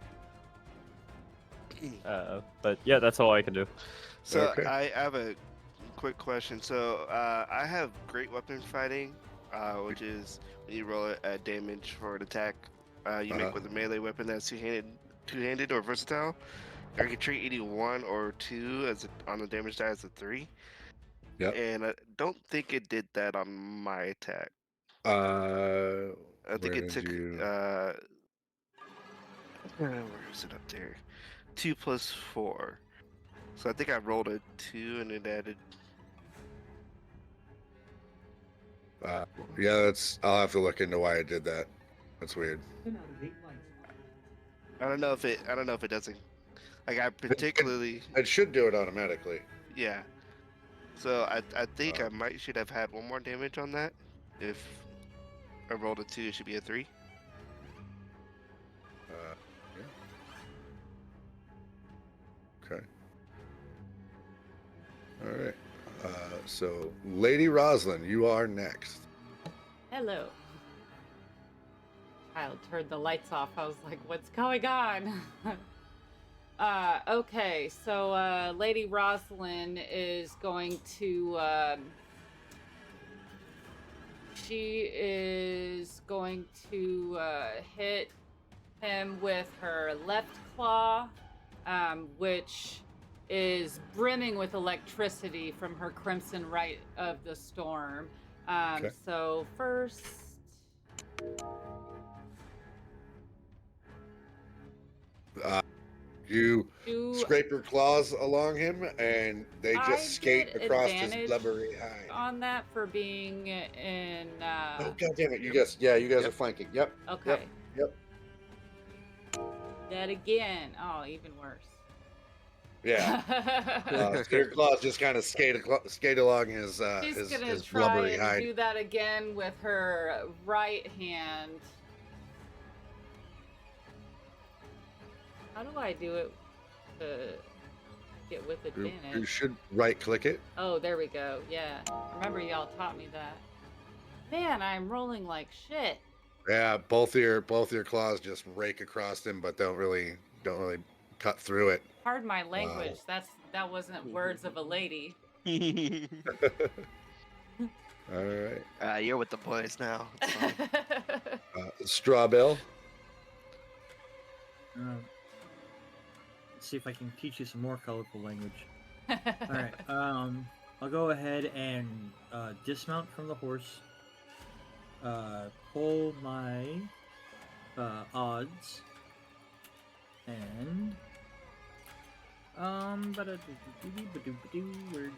S5: But yeah, that's all I can do.
S4: So
S1: Okay.
S4: I have a quick question. So I have great weapon fighting, which is when you roll a damage for an attack you make with a melee weapon that's two-handed or versatile. I can treat 81 or 2 on the damage die as a 3.
S1: Yep.
S4: And I don't think it did that on my attack.
S1: I
S4: I think it took where is it up there? 2 plus 4. So I think I rolled a 2 and it added.
S1: yeah, I'll have to look into why it did that. That's weird.
S4: I don't know if it doesn't. Like I particularly.
S1: It should do it automatically.
S4: Yeah. So I think I should have had 1 more damage on that. If I rolled a 2, it should be a 3.
S1: Yeah. Okay. All right. So, Lady Rosalyn, you are next.
S2: Hello. Child turned the lights off. I was like, what's going on? Okay, so Lady Rosalyn is going to she is going to hit him with her left claw, which is brimming with electricity from her crimson right of the storm.
S1: Okay.
S2: So first,
S1: You
S2: do
S1: scrape your claws along him, and they
S2: I
S1: just skate
S2: get
S1: across his
S2: advantage
S1: blubbery hide.
S2: on that for being in?
S1: Oh, God damn it. You guys, yeah, you guys
S4: Yep.
S1: are flanking. Yep.
S2: Okay.
S1: Yep.
S2: That again. Oh, even worse.
S1: Yeah. So your claws just kind of skate along his
S2: She's gonna
S1: his
S2: try
S1: blubbery
S2: and
S1: hide.
S2: do that again with her right hand. How do I do it to get with
S1: You
S2: advantage?
S1: should right click it.
S2: Oh, there we go. Yeah. Remember y'all taught me that. Man, I'm rolling like shit.
S1: Yeah, both your claws just rake across him, but don't really cut through it.
S2: Pardon my language. That wasn't words of a lady.
S1: All right.
S4: You're with the boys now. It's fine.
S1: Strawbill.
S3: Let's see if I can teach you some more colorful language. All right. I'll go ahead and dismount from the horse. Pull my odds. And where'd it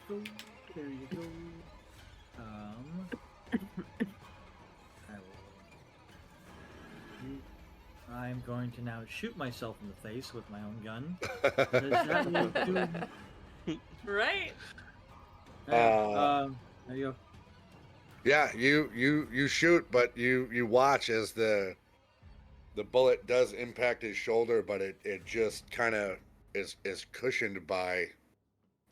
S3: go? There you go. I'm going to now shoot myself in the face with my own gun. Does that look good?
S2: Right?
S3: There you go.
S1: Yeah, you shoot, but you watch as the bullet does impact his shoulder, but it just kind of is cushioned by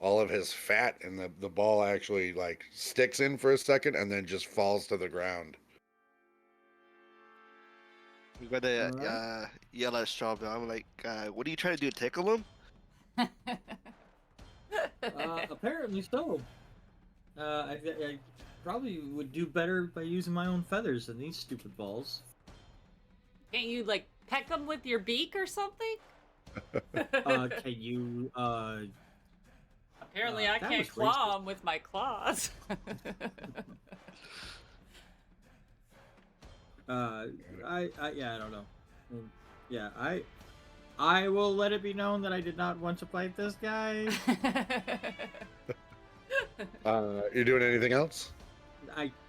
S1: all of his fat, and the ball actually like sticks in for a second and then just falls to the ground.
S4: I'm gonna yell at Strawbill. I'm like, what are you trying to do? Tickle him?
S3: Apparently so. I probably would do better by using my own feathers than these stupid balls.
S2: Can't you like peck them with your beak or something?
S3: Can you
S2: Apparently, I
S3: that
S2: can't
S3: was
S2: claw
S3: racist.
S2: them with my claws.
S3: I don't know. Yeah, I will let it be known that I did not want to fight this guy.
S1: You doing anything else?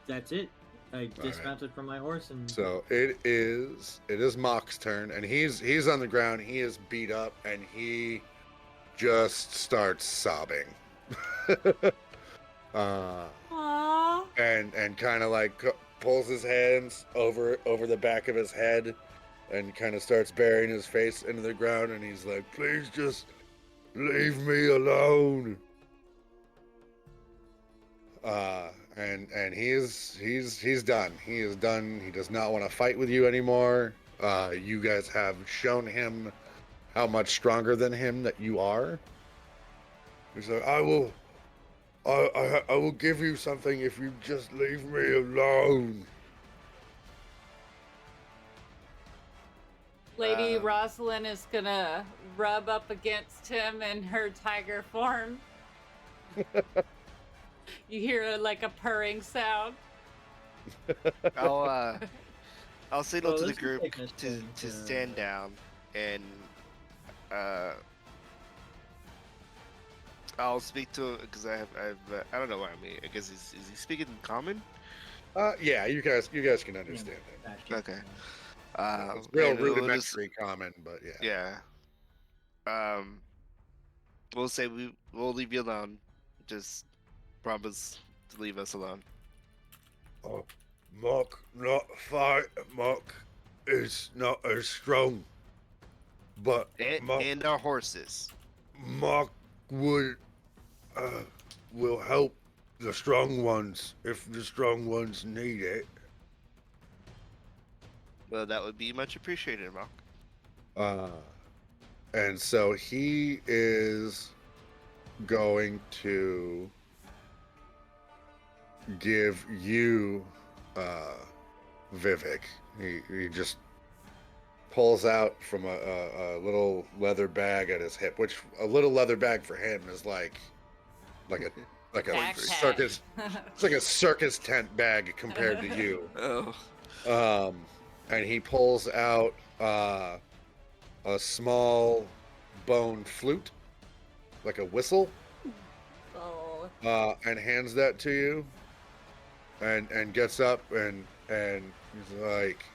S3: That's it. I dismounted from my horse and
S1: So it is Mock's turn, and he's on the ground. He is beat up, and he just starts sobbing.
S2: Aww.
S1: and kind of like pulls his hands over the back of his head, and kind of starts burying his face into the ground, and he's like, "Please just leave me alone." And he's done. He is done. He does not want to fight with you anymore. You guys have shown him how much stronger than him that you are. He's like, I will give you something if you just leave me alone.
S2: Lady Rosalyn is gonna rub up against him in her tiger form. You hear like a purring sound.
S4: I'll signal
S3: Well,
S4: to the
S3: this will
S4: group
S3: take us
S4: to stand down, and I'll speak to because I don't know what I mean. I guess is he speaking in common?
S1: Yeah, you guys can understand it.
S4: Okay.
S1: It's real
S4: and we'll
S1: rudimentary common, but yeah.
S4: Yeah. We'll say we'll leave you alone. Just promise to leave us alone.
S1: Oh, Mock not fight. Mock is not as strong, but
S4: And our horses.
S1: Mock will help the strong ones if the strong ones need it.
S4: Well, that would be much appreciated, Mark.
S1: And so he is going to give you Vivhik. He just pulls out from a little leather bag at his hip, which a little leather bag for him is like a
S2: Backpack.
S1: circus. It's like a circus tent bag compared to you.
S4: Oh.
S1: And he pulls out a small bone flute, like a whistle,
S2: Oh.
S1: and hands that to you. And gets up and he's like,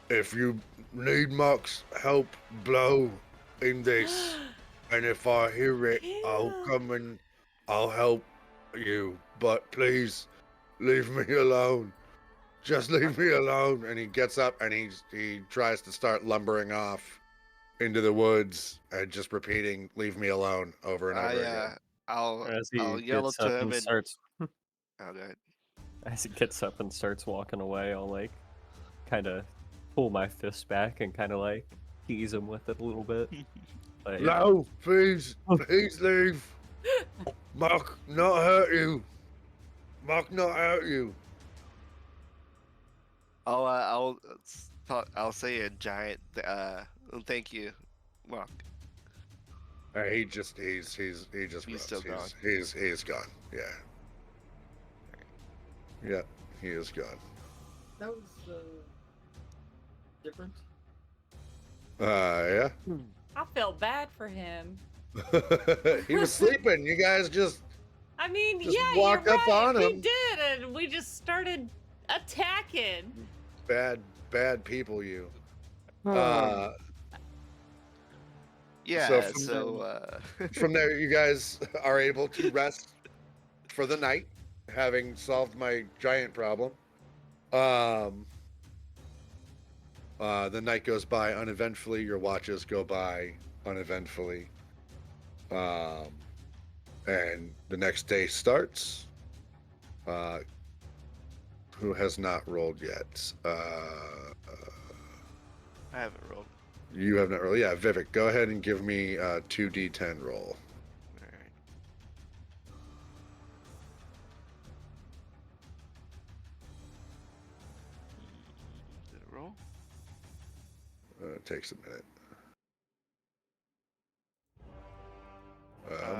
S1: if you need much help blow in this, and if I hear it, I'll come and I'll help you. But please, leave me alone. Just leave me alone. And he gets up and he tries to start lumbering off into the woods and just repeating, "Leave me alone," over and over again.
S5: As
S4: I'll
S5: he
S4: yell up
S5: gets
S4: to
S5: up
S4: him
S5: and
S4: and
S5: starts,
S4: oh, go ahead.
S5: as he gets up and starts walking away, I'll like kind of pull my fist back and kind of like tease him with it a little bit. Like,
S1: No, please, please leave. Mark not hurt you. Mark not hurt you.
S4: I'll say a giant thank you, Mark.
S1: He just runs.
S4: still gone.
S1: He's gone. Yeah. Yeah, he is gone.
S3: That was different.
S1: Yeah.
S2: I felt bad for him.
S1: He was sleeping. You guys just
S2: I mean,
S1: Just
S2: yeah,
S1: walked
S2: you're
S1: up
S2: right.
S1: on
S2: We
S1: him.
S2: did, and we just started attacking.
S1: bad people. You.
S4: Yeah.
S1: From there, you guys are able to rest for the night, having solved my giant problem. The night goes by uneventfully. Your watches go by uneventfully. And the next day starts. Who has not rolled yet?
S4: I haven't rolled.
S1: You have not rolled. Yeah, Vivhik, go ahead and give me a 2d10 roll.
S4: All right. Did it roll?
S1: It takes a minute.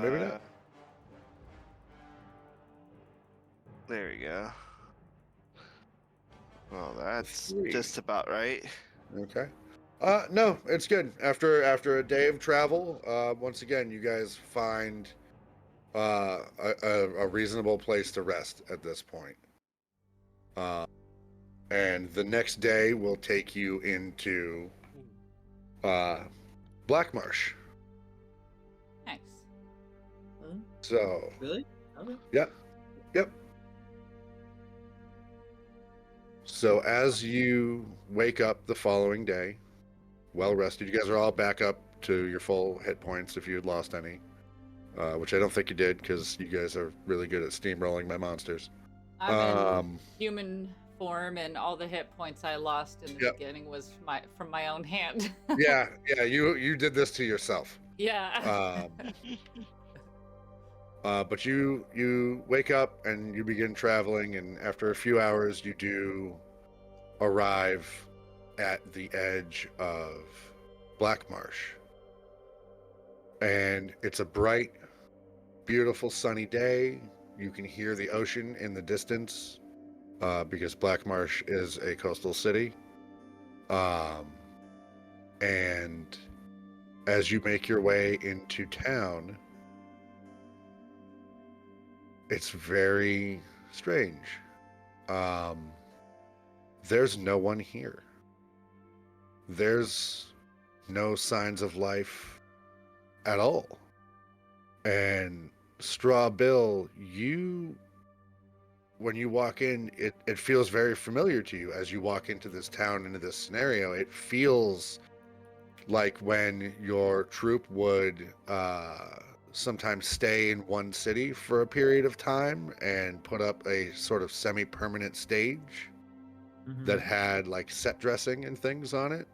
S1: Maybe not.
S4: There we go. Well, that's
S1: 3.
S4: just about right.
S1: Okay. No, it's good. After a day of travel, once again, you guys find a reasonable place to rest at this point. And the next day will take you into Black Marsh.
S2: Nice.
S1: So,
S3: Really? Okay.
S1: yep. So as you wake up the following day, well rested, you guys are all back up to your full hit points if you had lost any, which I don't think you did because you guys are really good at steamrolling my monsters.
S2: I'm in human form, and all the hit points I lost in the
S1: Yep.
S2: beginning was from my own hand.
S1: yeah, you did this to yourself.
S2: Yeah.
S1: But you wake up and you begin traveling, and after a few hours, you do arrive at the edge of Black Marsh. And it's a bright, beautiful, sunny day. You can hear the ocean in the distance because Black Marsh is a coastal city. And as you make your way into town, it's very strange. There's no one here. There's no signs of life at all. And Straw Bill, when you walk in, it feels very familiar to you as you walk into this town, into this scenario. It feels like when your troop would sometimes stay in one city for a period of time and put up a sort of semi-permanent stage that had like set dressing and things on it.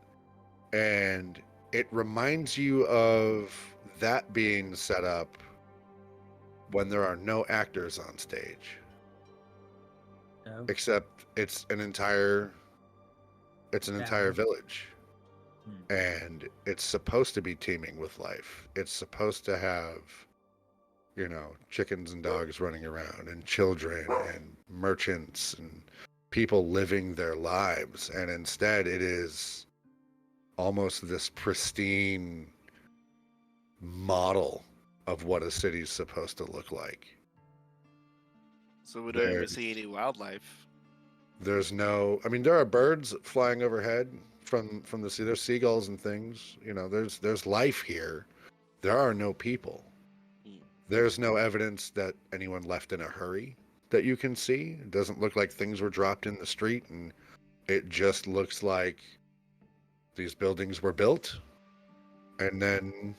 S1: And it reminds you of that being set up when there are no actors on stage,
S3: Oh,
S1: except it's an entire
S3: Town.
S1: village, and it's supposed to be teeming with life. It's supposed to have, chickens and dogs running around, and children and merchants and people living their lives, and instead it is almost this pristine model of what a city's supposed to look like.
S4: So we don't even see any wildlife.
S1: There's no, I mean, there are birds flying overhead from the sea. There's seagulls and things. There's life here. There are no people. There's no evidence that anyone left in a hurry that you can see. It doesn't look like things were dropped in the street, and it just looks like these buildings were built and then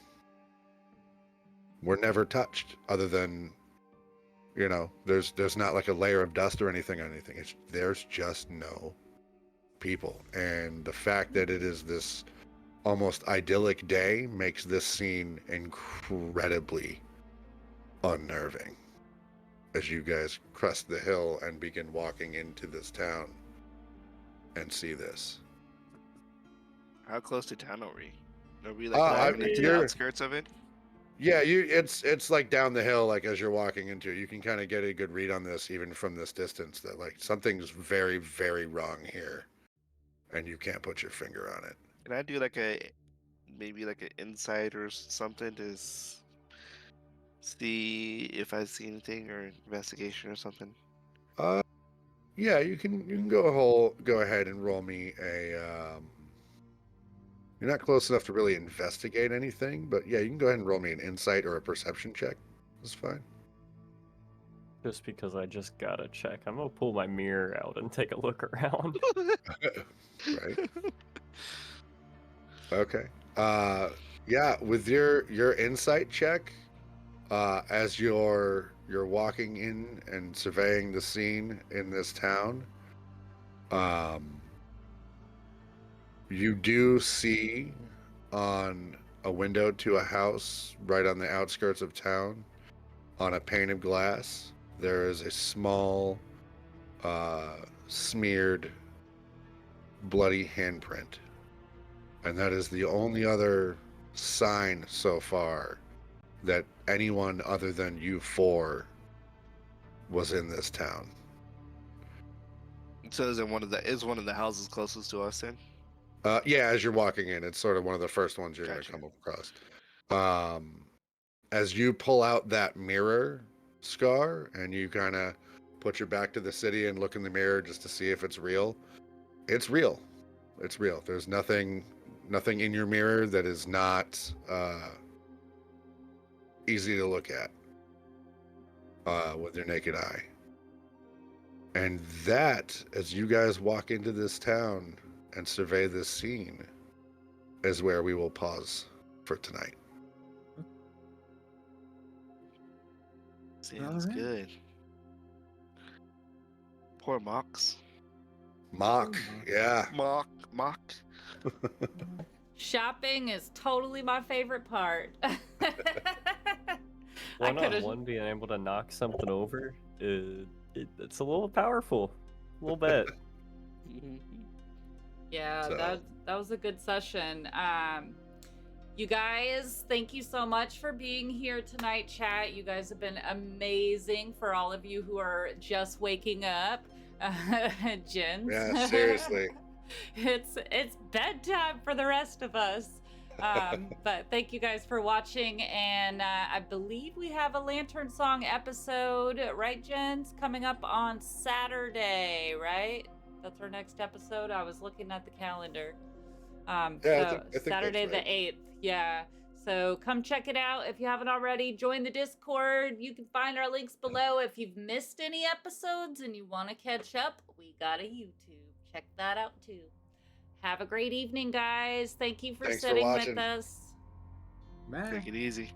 S1: were never touched, other than, there's not like a layer of dust or anything on anything. There's just no people. And the fact that it is this almost idyllic day makes this scene incredibly unnerving as you guys crest the hill and begin walking into this town and see this.
S4: How close to town are we? Are we to the outskirts of it?
S1: Yeah, it's like down the hill, like as you're walking into it. You can kind of get a good read on this even from this distance, that like something's very, very wrong here, and you can't put your finger on it.
S4: Can I do maybe an insight or something to see if I see anything, or investigation or something?
S1: Yeah, you can go ahead and roll me a. You're not close enough to really investigate anything, but yeah, you can go ahead and roll me an insight or a perception check. That's fine.
S5: Just because I just gotta check. I'm gonna pull my mirror out and take a look around.
S1: Right. Okay. Yeah, with your insight check, as you're walking in and surveying the scene in this town, you do see on a window to a house right on the outskirts of town, on a pane of glass, there is a small, smeared, bloody handprint. And that is the only other sign so far that anyone other than you four was in this town.
S4: So is one of the houses closest to us then?
S1: Yeah, as you're walking in, it's sort of one of the first ones you're going to come across. As you pull out that mirror, Scar, and you kind of put your back to the city and look in the mirror just to see if it's real, it's real. It's real. There's nothing in your mirror that is not easy to look at with your naked eye. And that, as you guys walk into this town and survey this scene, is where we will pause for tonight.
S4: Sounds good. Poor Mox.
S1: Mock, yeah.
S4: Mock.
S2: Shopping is totally my favorite part.
S5: One-on-one being able to knock something over, it's a little powerful. A little bit.
S2: Yeah,
S1: So-
S2: that was a good session. You guys, thank you so much for being here tonight, chat. You guys have been amazing. For all of you who are just waking up, Jens.
S1: Yeah, seriously.
S2: It's bedtime for the rest of us. But thank you guys for watching, and I believe we have a Lantern Song episode, right, Jens? Coming up on Saturday, right? That's our next episode. I was looking at the calendar.
S1: I
S2: So
S1: think
S2: Saturday
S1: that's right.
S2: the 8th. Yeah. So come check it out if you haven't already. Join the Discord. You can find our links below. If you've missed any episodes and you want to catch up, we got a YouTube. Check that out too. Have a great evening, guys. Thank you for
S1: Thanks for
S2: sitting
S1: watching.
S2: with us.
S3: Bye.
S4: Take it easy.